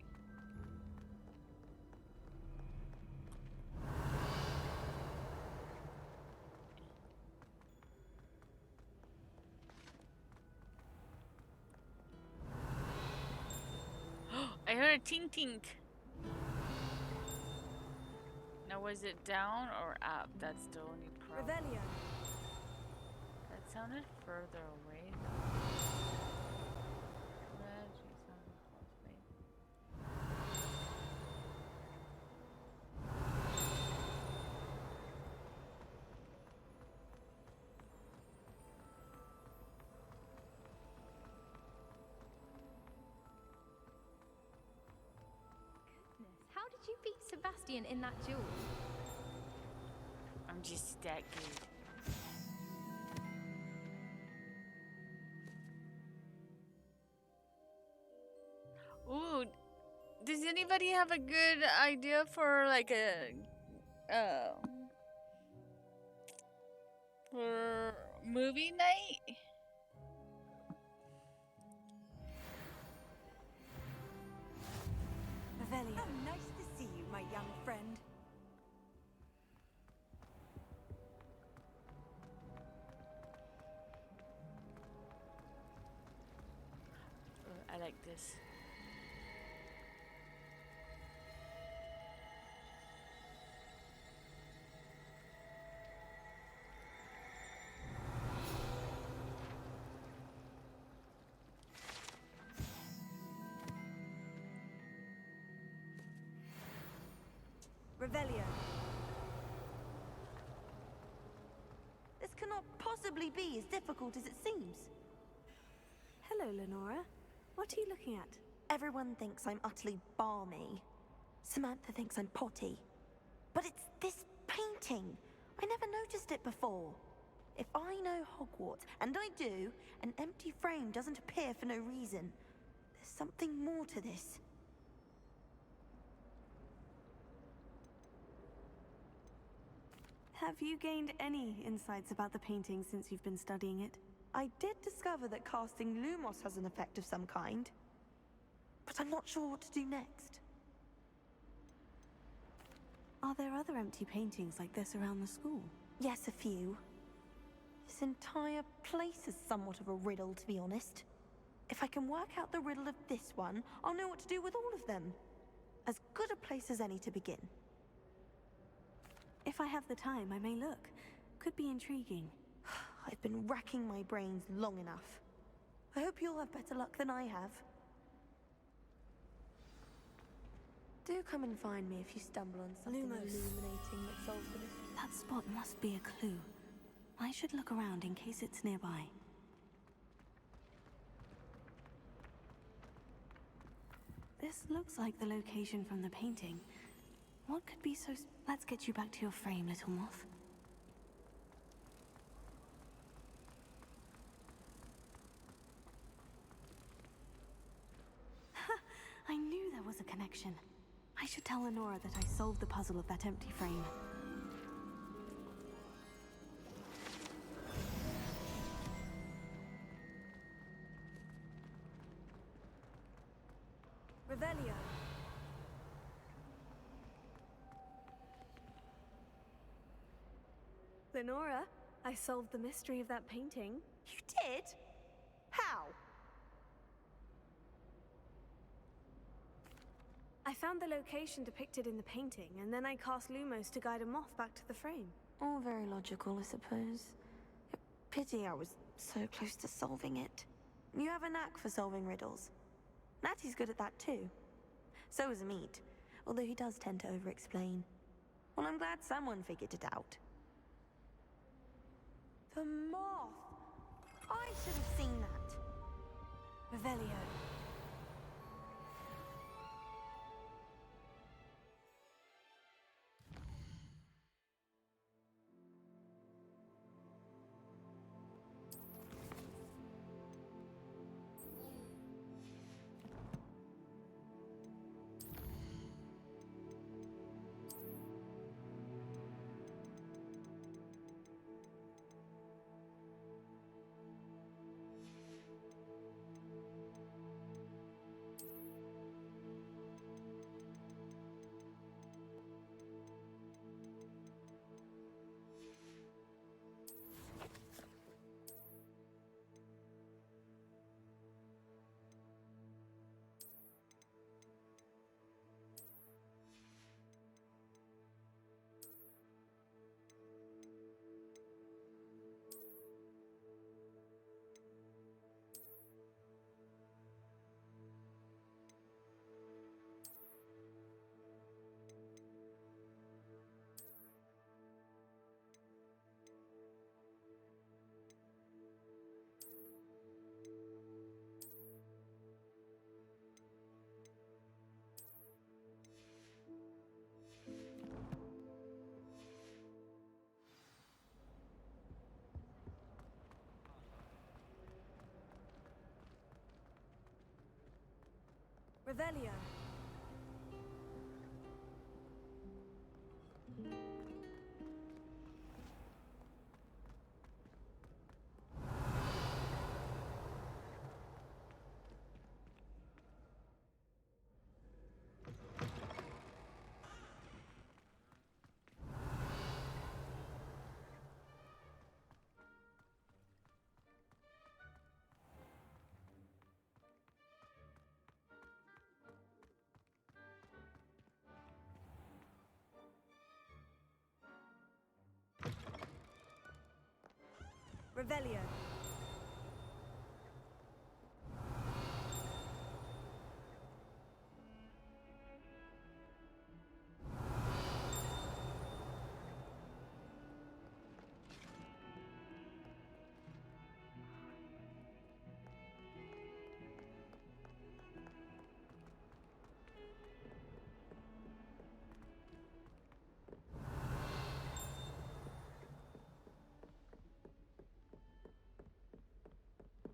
I heard a tink tink. Now was it down or up? That's the only problem. Revelio. That sounded further away. How did you beat Sebastian in that duel? I'm just that good. Ooh, does anybody have a good idea for like a for movie night? Revelio. Oh, nice to see you, my young friend. I like this. Revelio. This cannot possibly be as difficult as it seems. Hello, Lenora. What are you looking at? Everyone thinks I'm utterly balmy. Samantha thinks I'm potty. But it's this painting. I never noticed it before. If I know Hogwarts, and I do, an empty frame doesn't appear for no reason. There's something more to this. Have you gained any insights about the painting since you've been studying it? I did discover that casting Lumos has an effect of some kind. But I'm not sure what to do next. Are there other empty paintings like this around the school? Yes, a few. This entire place is somewhat of a riddle, to be honest. If I can work out the riddle of this one, I'll know what to do with all of them. As good a place as any to begin. If I have the time, I may look. Could be intriguing. I've been racking my brains long enough. I hope you'll have better luck than I have. Do come and find me if you stumble on something Lumos. illuminating that solves the mystery. That spot must be a clue. I should look around in case it's nearby. This looks like the location from the painting. What could be so... Let's get you back to your frame, little moth. I knew there was a connection. I should tell Lenora that I solved the puzzle of that empty frame. Revelio. Lenora, I solved the mystery of that painting. You did? How? I found the location depicted in the painting, and then I cast Lumos to guide a moth back to the frame. All very logical, I suppose. Pity I was so close to solving it. You have a knack for solving riddles. Natty's good at that too. So is Amit, although he does tend to over-explain. Well, I'm glad someone figured it out. The moth! I should have seen that. Revelio. Revelio. Revelio.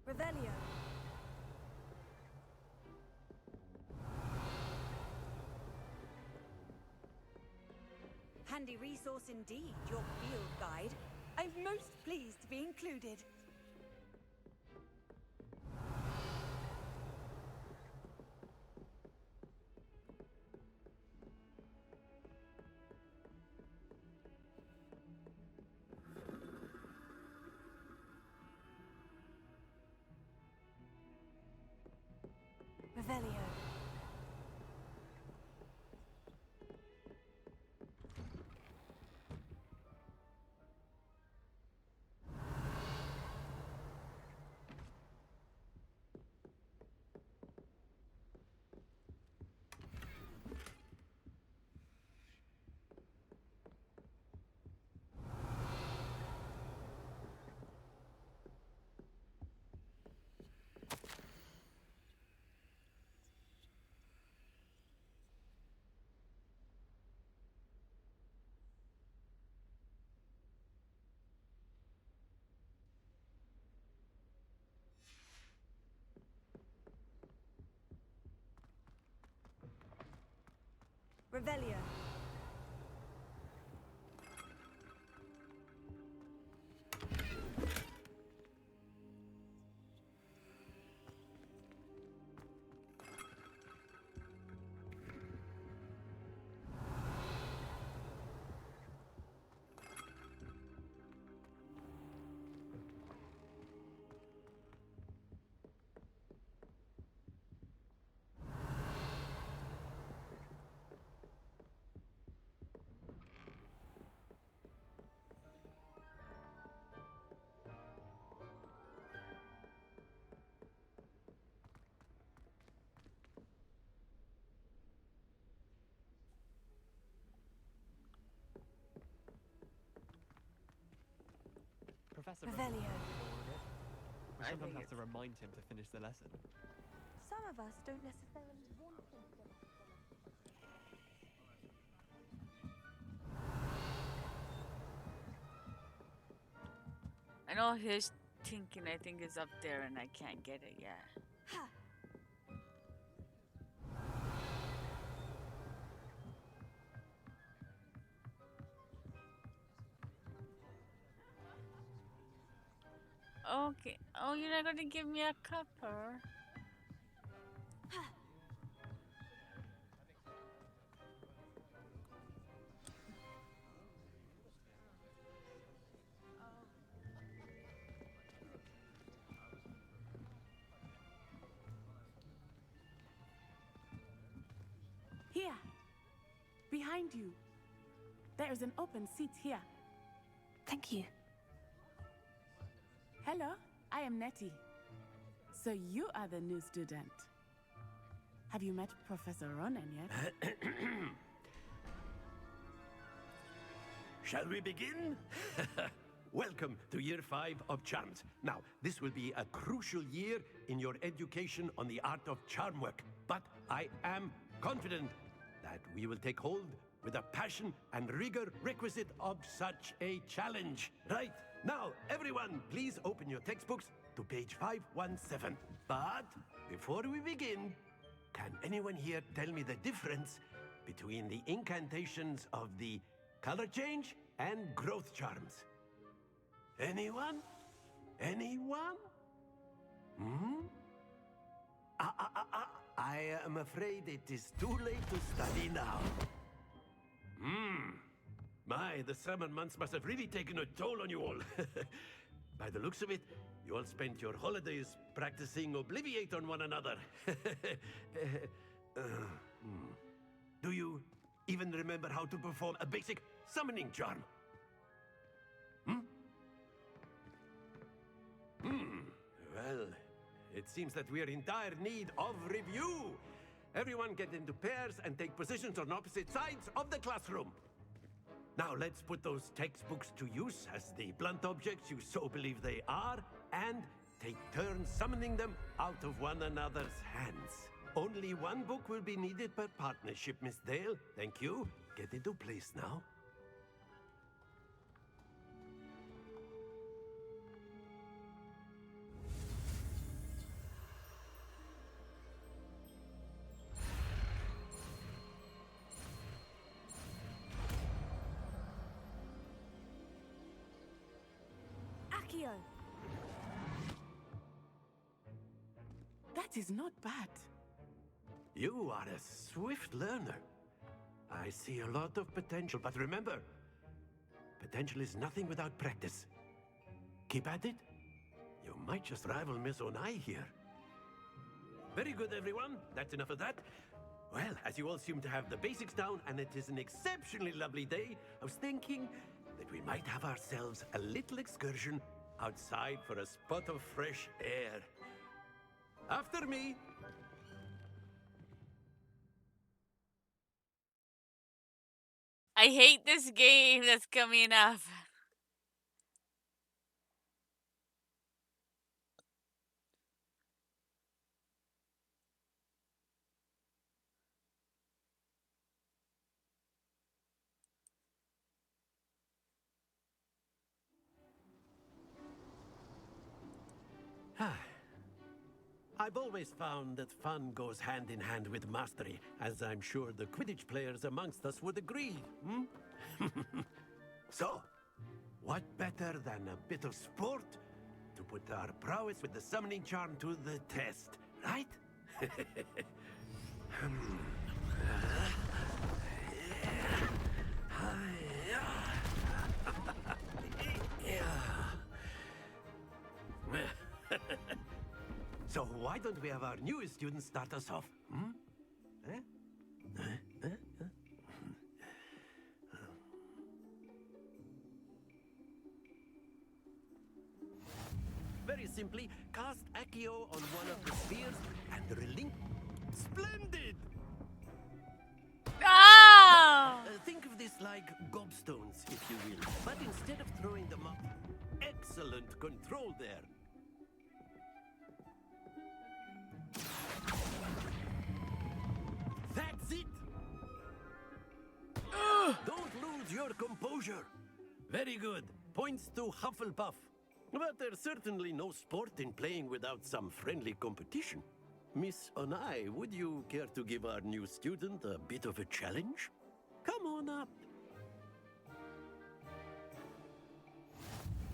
Revelio. Handy resource indeed, your field guide. I'm most pleased to be included. Revelio. Revelio. Professor Revelio. Rosen forwarded. We I sometimes think have to remind him to finish the lesson. Some of us don't necessarily want him to. I know his thinking, I think, is up there and I can't get it yet. Okay. Oh, you're not gonna give me a cuppa? Here. Behind you. There is an open seat here. Thank you. Hello, I am Nettie. So you are the new student. Have you met Professor Ronan yet? Shall we begin? Welcome to Year 5 of Charms. Now, this will be a crucial year in your education on the art of charm work, but I am confident that we will take hold with the passion and rigor requisite of such a challenge. Right, now, everyone, please open your textbooks to page 517. But before we begin, can anyone here tell me the difference between the incantations of the color change and growth charms? Anyone? Anyone? Hmm? I am afraid it is too late to study now. My, the summer months must have really taken a toll on you all. By the looks of it, you all spent your holidays practicing Obliviate on one another. Do you even remember how to perform a basic summoning charm? Well, it seems that we are in dire need of review. Everyone get into pairs and take positions on opposite sides of the classroom. Now let's put those textbooks to use as the blunt objects you so believe they are, and take turns summoning them out of one another's hands. Only one book will be needed per partnership, Miss Dale. Thank you. Get into place now. Accio! That is not bad. You are a swift learner. I see a lot of potential, but remember, potential is nothing without practice. Keep at it. You might just rival Miss Onai here. Very good, everyone. That's enough of that. Well, as you all seem to have the basics down, and it is an exceptionally lovely day, I was thinking that we might have ourselves a little excursion outside for a spot of fresh air. After me. I hate this game that's coming up. I've always found that fun goes hand in hand with mastery, as I'm sure the Quidditch players amongst us would agree. So, what better than a bit of sport to put our prowess with the summoning charm to the test, right? So why don't we have our newest student start us off? Very simply, cast Accio on one of the spheres and relink. Splendid! Ah! Think of this like gobstones, if you will, but instead of throwing them up, excellent control there. your composure. Very good. Points to Hufflepuff. But there's certainly no sport in playing without some friendly competition. Miss Onai, would you care to give our new student a bit of a challenge? Come on up.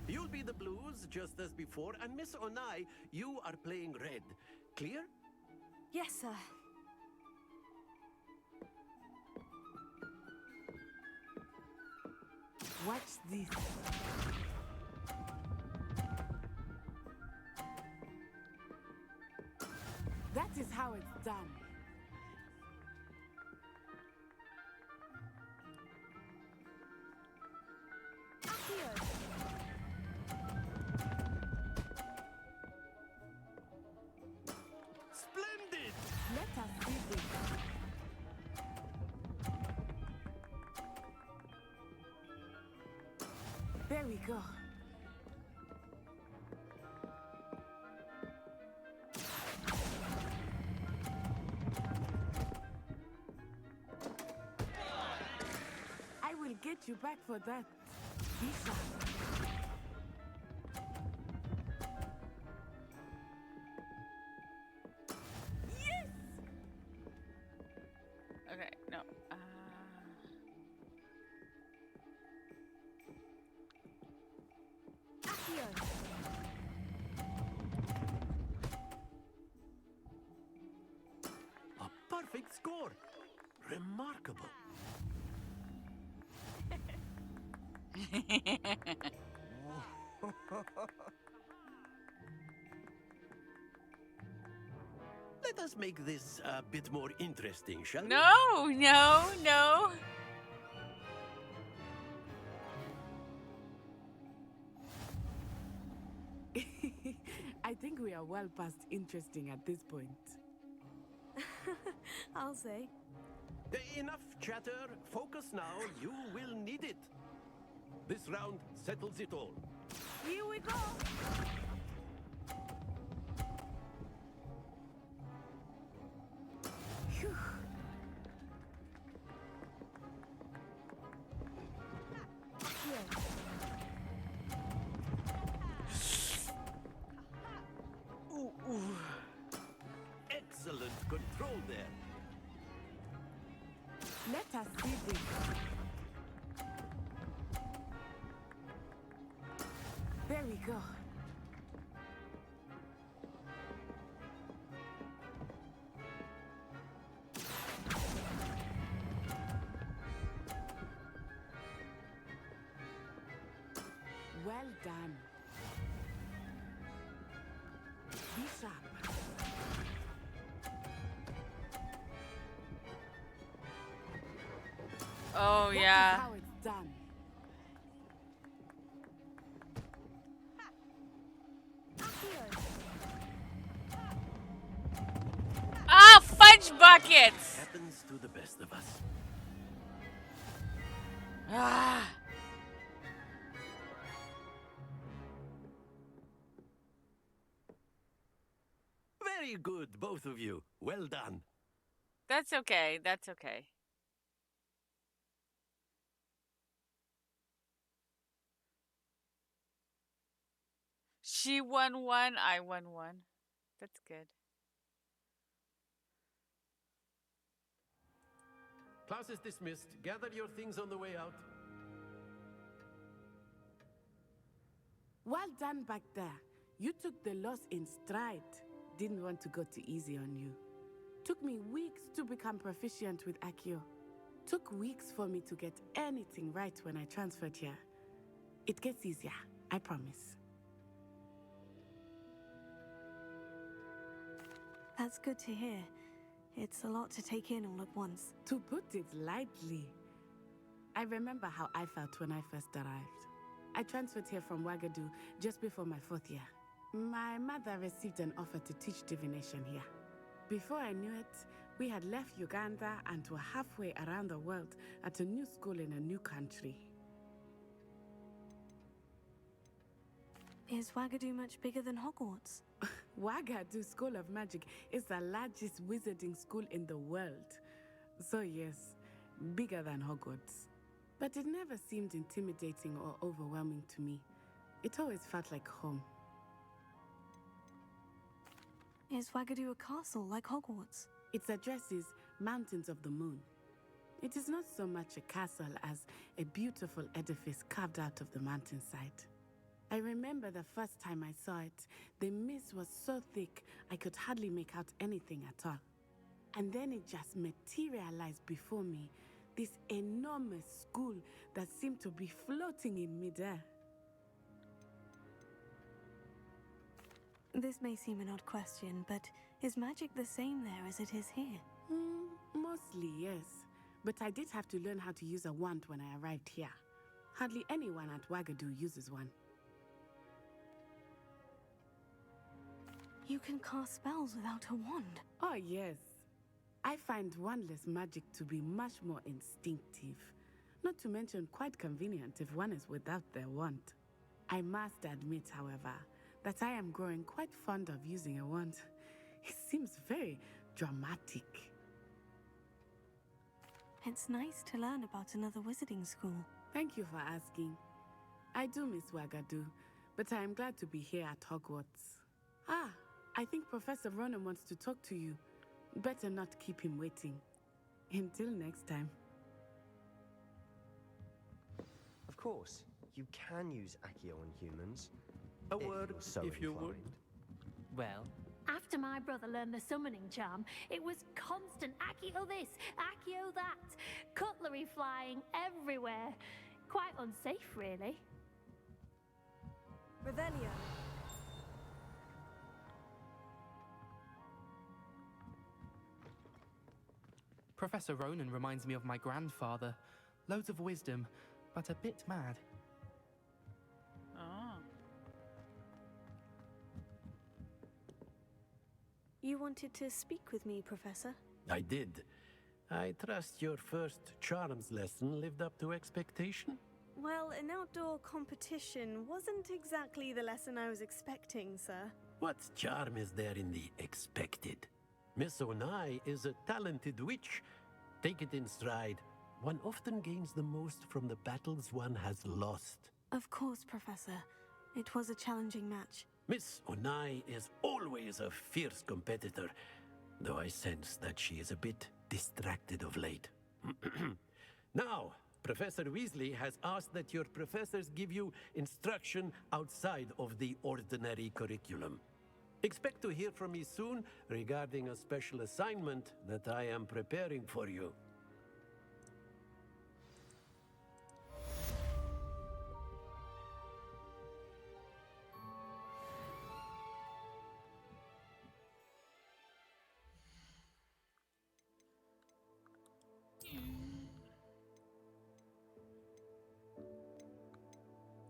You'll be the blues, just as before, and Miss Onai, you are playing red. Clear? Yes, sir. Watch this. That is how it's done. Splendid! Let us see this. There we go. I will get you back for that. Be sharp. Yes! Okay, no. A perfect score. Remarkable. Let us make this a bit more interesting, shall we? No, no, no. I think we are well past interesting at this point. I'll say. Enough chatter. Focus now. You will need it. This round settles it all. Here we go. Phew. Excellent control there. Let us see this. There we go. Well done. Be sharp. Oh, That yeah. is how it's done. Ah, fudge buckets! Happens to the best of us. Ah. Very good, both of you. Well done. That's okay. That's okay. She won one, I won one. That's good. Class is dismissed. Gather your things on the way out. Well done back there. You took the loss in stride. Didn't want to go too easy on you. Took me weeks to become proficient with Accio. Took weeks for me to get anything right when I transferred here. It gets easier, I promise. That's good to hear. It's a lot to take in all at once. To put it lightly, I remember how I felt when I first arrived. I transferred here from Wagadu just before my 4th year. My mother received an offer to teach divination here. Before I knew it, we had left Uganda and were halfway around the world at a new school in a new country. Is Wagadu much bigger than Hogwarts? Wagadu School of Magic is the largest wizarding school in the world. So yes, bigger than Hogwarts. But it never seemed intimidating or overwhelming to me. It always felt like home. Is Wagadu a castle like Hogwarts? Its address is Mountains of the Moon. It is not so much a castle as a beautiful edifice carved out of the mountainside. I remember the first time I saw it, the mist was so thick I could hardly make out anything at all. And then it just materialized before me, this enormous school that seemed to be floating in midair. This may seem an odd question, but is magic the same there as it is here? Mostly, yes. But I did have to learn how to use a wand when I arrived here. Hardly anyone at Wagadu uses one. You can cast spells without a wand? Oh, yes. I find wandless magic to be much more instinctive. Not to mention quite convenient if one is without their wand. I must admit, however, that I am growing quite fond of using a wand. It seems very dramatic. It's nice to learn about another wizarding school. Thank you for asking. I do miss Wagadu, but I am glad to be here at Hogwarts. Ah, I think Professor Ronen wants to talk to you. Better not keep him waiting. Until next time. Of course, you can use Accio on humans. A word, if you would. Well, After my brother learned the summoning charm, it was constant Accio this, Accio that, cutlery flying everywhere. Quite unsafe, really. Revelio. Professor Ronen reminds me of my grandfather. Loads of wisdom, but a bit mad. Oh. You wanted to speak with me, Professor? I did. I trust your first charms lesson lived up to expectation? Well, an outdoor competition wasn't exactly the lesson I was expecting, sir. What charm is there in the expected? Miss Onai is a talented witch. Take it in stride. One often gains the most from the battles one has lost. Of course, Professor. It was a challenging match. Miss Onai is always a fierce competitor, though I sense that she is a bit distracted of late. Now, Professor Weasley has asked that your professors give you instruction outside of the ordinary curriculum. Expect to hear from me soon regarding a special assignment that I am preparing for you.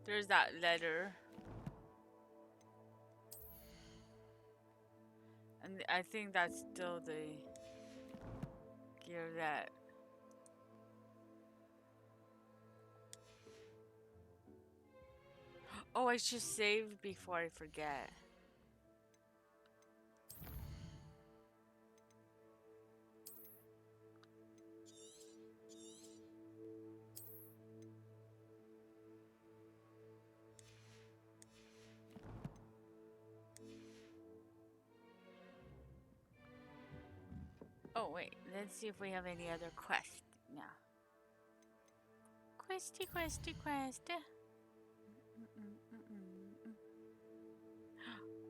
There's that letter. And I think that's still the gear that. Oh, I should save before I forget. Oh wait, let's see if we have any other quests now. Questy.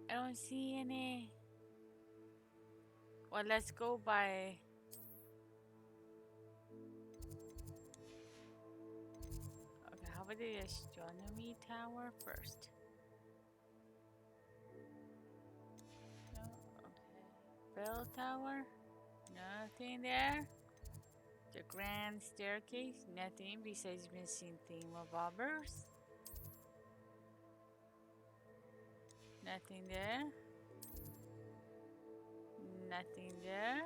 I don't see any. Well, let's go by. Okay, how about the astronomy tower first? No, okay. Bell tower. Nothing there. The grand staircase, nothing besides missing thingamabobbers. Nothing there. Nothing there.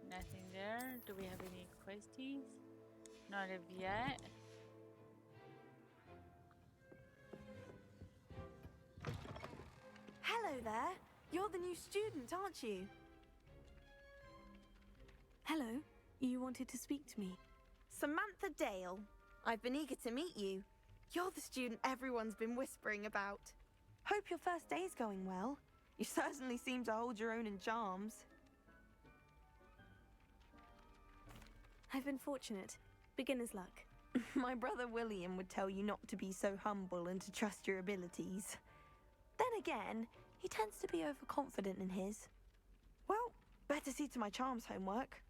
Nothing there. Do we have any questies? Not of yet. Hello there. You're the new student, aren't you? Hello. You wanted to speak to me? Samantha Dale. I've been eager to meet you. You're the student everyone's been whispering about. Hope your first day's going well. You certainly seem to hold your own in charms. I've been fortunate. Beginner's luck. My brother William would tell you not to be so humble and to trust your abilities. Then again, he tends to be overconfident in his. Well, better see to my charms homework.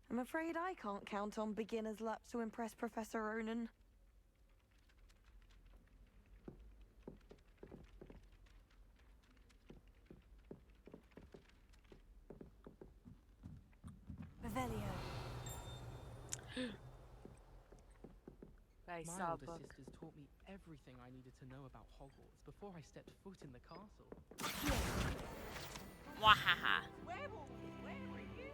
I'm afraid I can't count on beginner's luck to impress Professor Ronan. Revelio. I My saw a older book. sisters taught me everything I needed to know about Hogwarts before I stepped foot in the castle. Wahaha. Werewolves, where were you?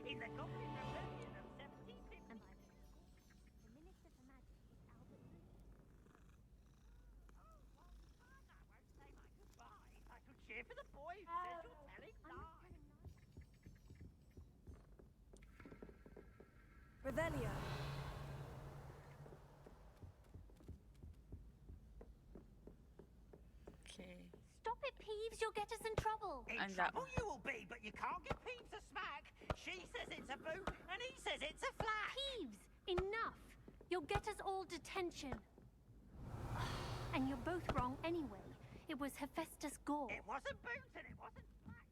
In the Goblin Rebellion of 1750. And by the the Minister for Magic is Albert Moon. Oh, well, fun. I won't say my goodbyes. I could cheer for the boy who says you're telling lies. Revelio. Okay. Stop it, Peeves. You'll get us in trouble. In And that trouble you will be, but you can't give Peeves a smack. She says it's a boot, and he says it's a flat. Peeves, enough. You'll get us all detention. And you're both wrong anyway. It was Hephaestus Gore. It wasn't boots and it wasn't flat.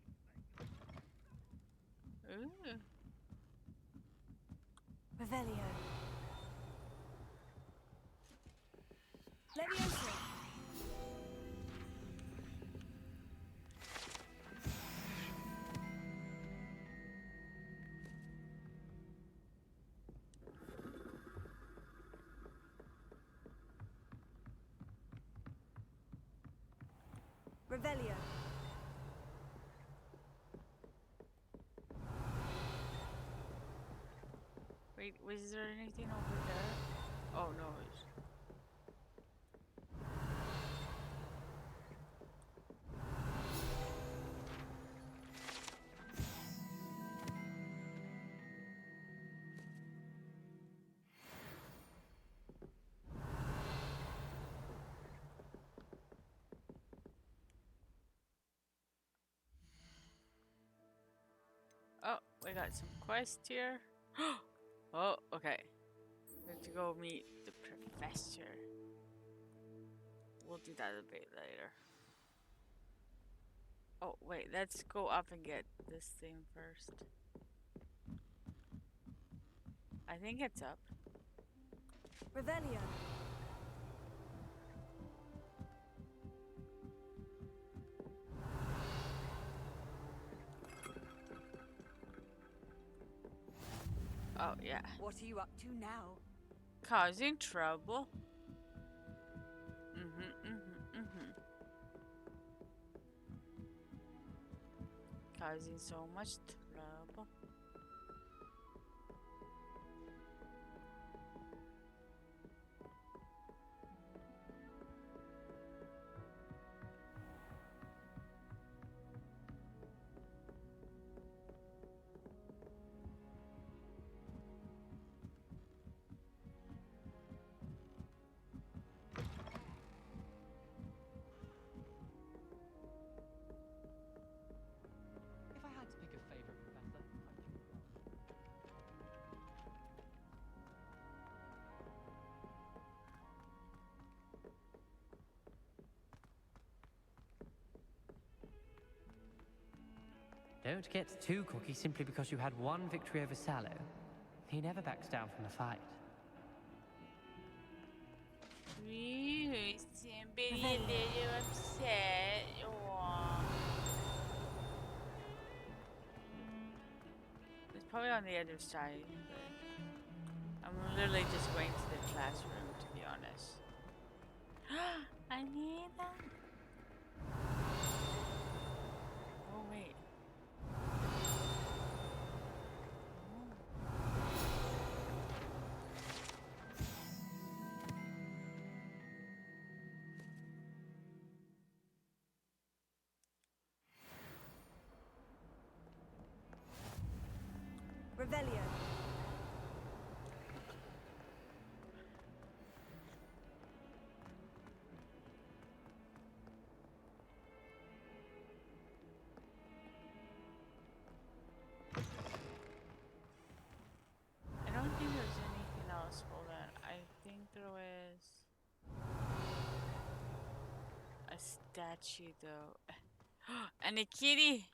Ooh. Revelio. Leviosa. Revelio. Wait, was there anything over there? Oh no. Oh, we got some quests here. Oh, okay. We have to go meet the professor. We'll do that a bit later. Oh, wait, let's go up and get this thing first. I think it's up. Revelio. Oh, yeah. What are you up to now? Causing trouble. Causing so much trouble. If I had to pick a favorite professor, I'd choose Ron. Don't get too cocky simply because you had one victory over Sallow. He never backs down from the fight. Somebody a little upset. Aw. It's probably on the other side, but I'm literally just going to the classroom, to be honest. I need that. Oh, wait. Revelio. statue though. And a kitty.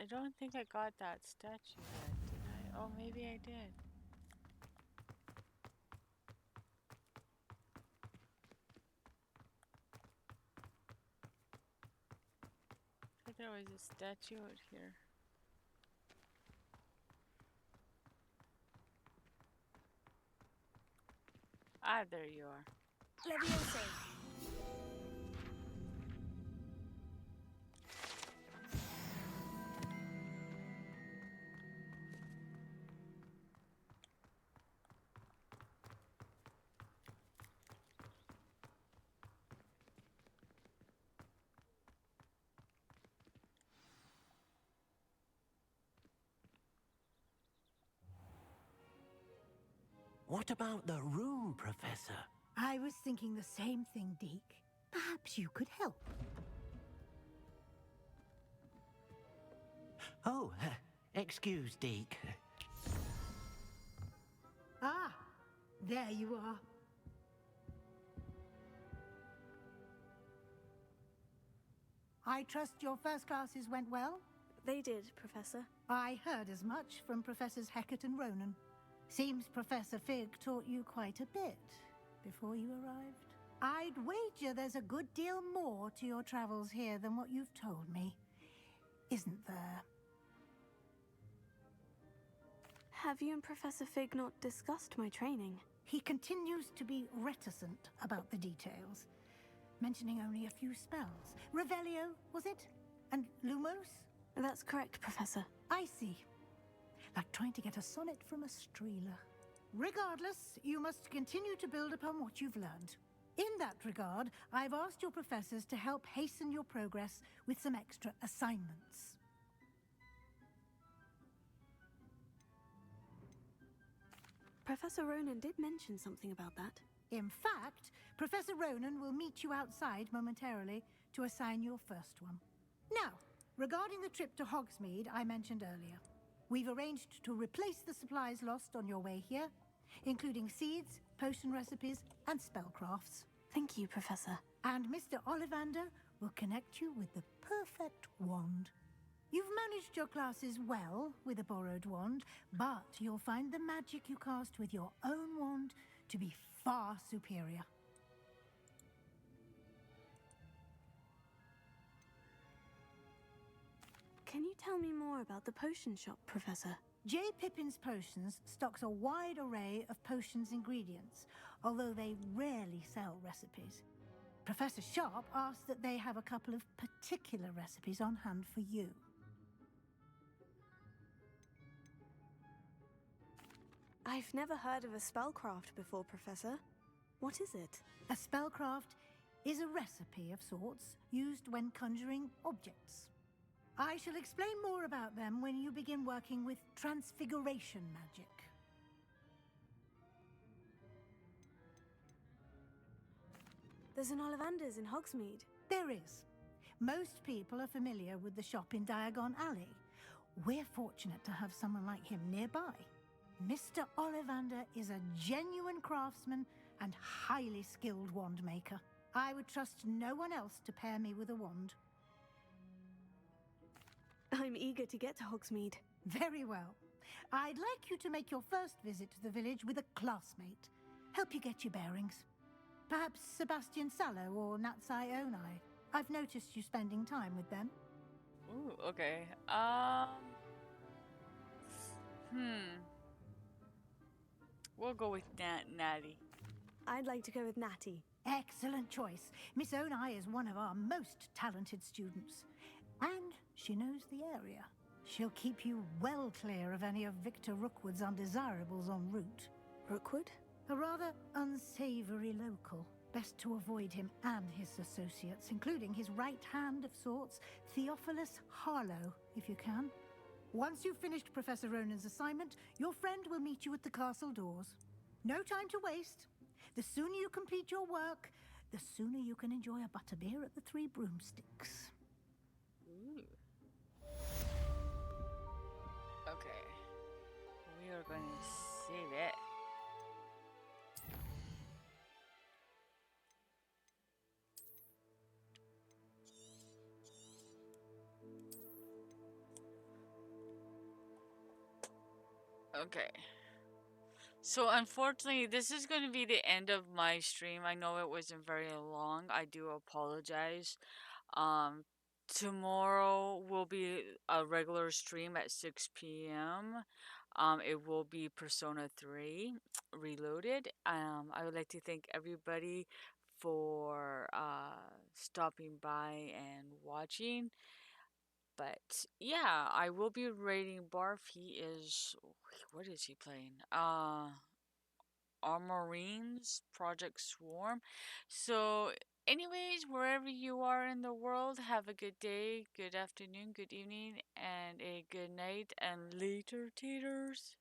I don't think I got that statue yet, did I? Oh, maybe I did. I thought there was a statue out here. Ah, there you are. Leviosa. What about the room, Professor? I was thinking the same thing, Deke. Perhaps you could help. Oh, excuse, Deke. Ah, there you are. I trust your first classes went well? They did, Professor. I heard as much from Professors Hecat and Ronan. Seems Professor Fig taught you quite a bit before you arrived. I'd wager there's a good deal more to your travels here than what you've told me. Isn't there? Have you and Professor Fig not discussed my training? He continues to be reticent about the details, mentioning only a few spells. Revelio, was it? And Lumos? That's correct, Professor. I see. Like trying to get a sonnet from a streeler. Regardless, you must continue to build upon what you've learned. In that regard, I've asked your professors to help hasten your progress with some extra assignments. Professor Ronan did mention something about that. In fact, Professor Ronan will meet you outside momentarily to assign your first one. Now, regarding the trip to Hogsmeade I mentioned earlier, we've arranged to replace the supplies lost on your way here, including seeds, potion recipes, and spellcrafts. Thank you, Professor. And Mr. Ollivander will connect you with the perfect wand. You've managed your classes well with a borrowed wand, but you'll find the magic you cast with your own wand to be far superior. Can you tell me more about the potion shop, Professor? J. Pippin's Potions stocks a wide array of potions ingredients, although they rarely sell recipes. Professor Sharp asks that they have a couple of particular recipes on hand for you. I've never heard of a spellcraft before, Professor. What is it? A spellcraft is a recipe of sorts used when conjuring objects. I shall explain more about them when you begin working with transfiguration magic. There's an Ollivander's in Hogsmeade. There is. Most people are familiar with the shop in Diagon Alley. We're fortunate to have someone like him nearby. Mr. Ollivander is a genuine craftsman and highly skilled wand maker. I would trust no one else to pair me with a wand. I'm eager to get to Hogsmeade. Very well. I'd like you to make your first visit to the village with a classmate. Help you get your bearings. Perhaps Sebastian Sallow or Natsai Onai. I've noticed you spending time with them. Ooh, okay. We'll go with Natty. I'd like to go with Natty. Excellent choice. Miss Onai is one of our most talented students. And she knows the area. She'll keep you well clear of any of Victor Rookwood's undesirables en route. Rookwood? A rather unsavory local. Best to avoid him and his associates, including his right hand of sorts, Theophilus Harlow, if you can. Once you've finished Professor Ronan's assignment, your friend will meet you at the castle doors. No time to waste. The sooner you complete your work, the sooner you can enjoy a butterbeer at the Three Broomsticks. Ooh. Okay. We are going to save it. Okay. So unfortunately, this is going to be the end of my stream. I know it wasn't very long. I do apologize. Um, Tomorrow will be a regular stream at 6 p.m. It will be Persona 3 Reloaded. I would like to thank everybody for stopping by and watching. But yeah, I will be rating Barf. He is, what is he playing? Armorines Project Swarm. So, anyways, wherever you are in the world, have a good day, good afternoon, good evening, and a good night, and later, taters.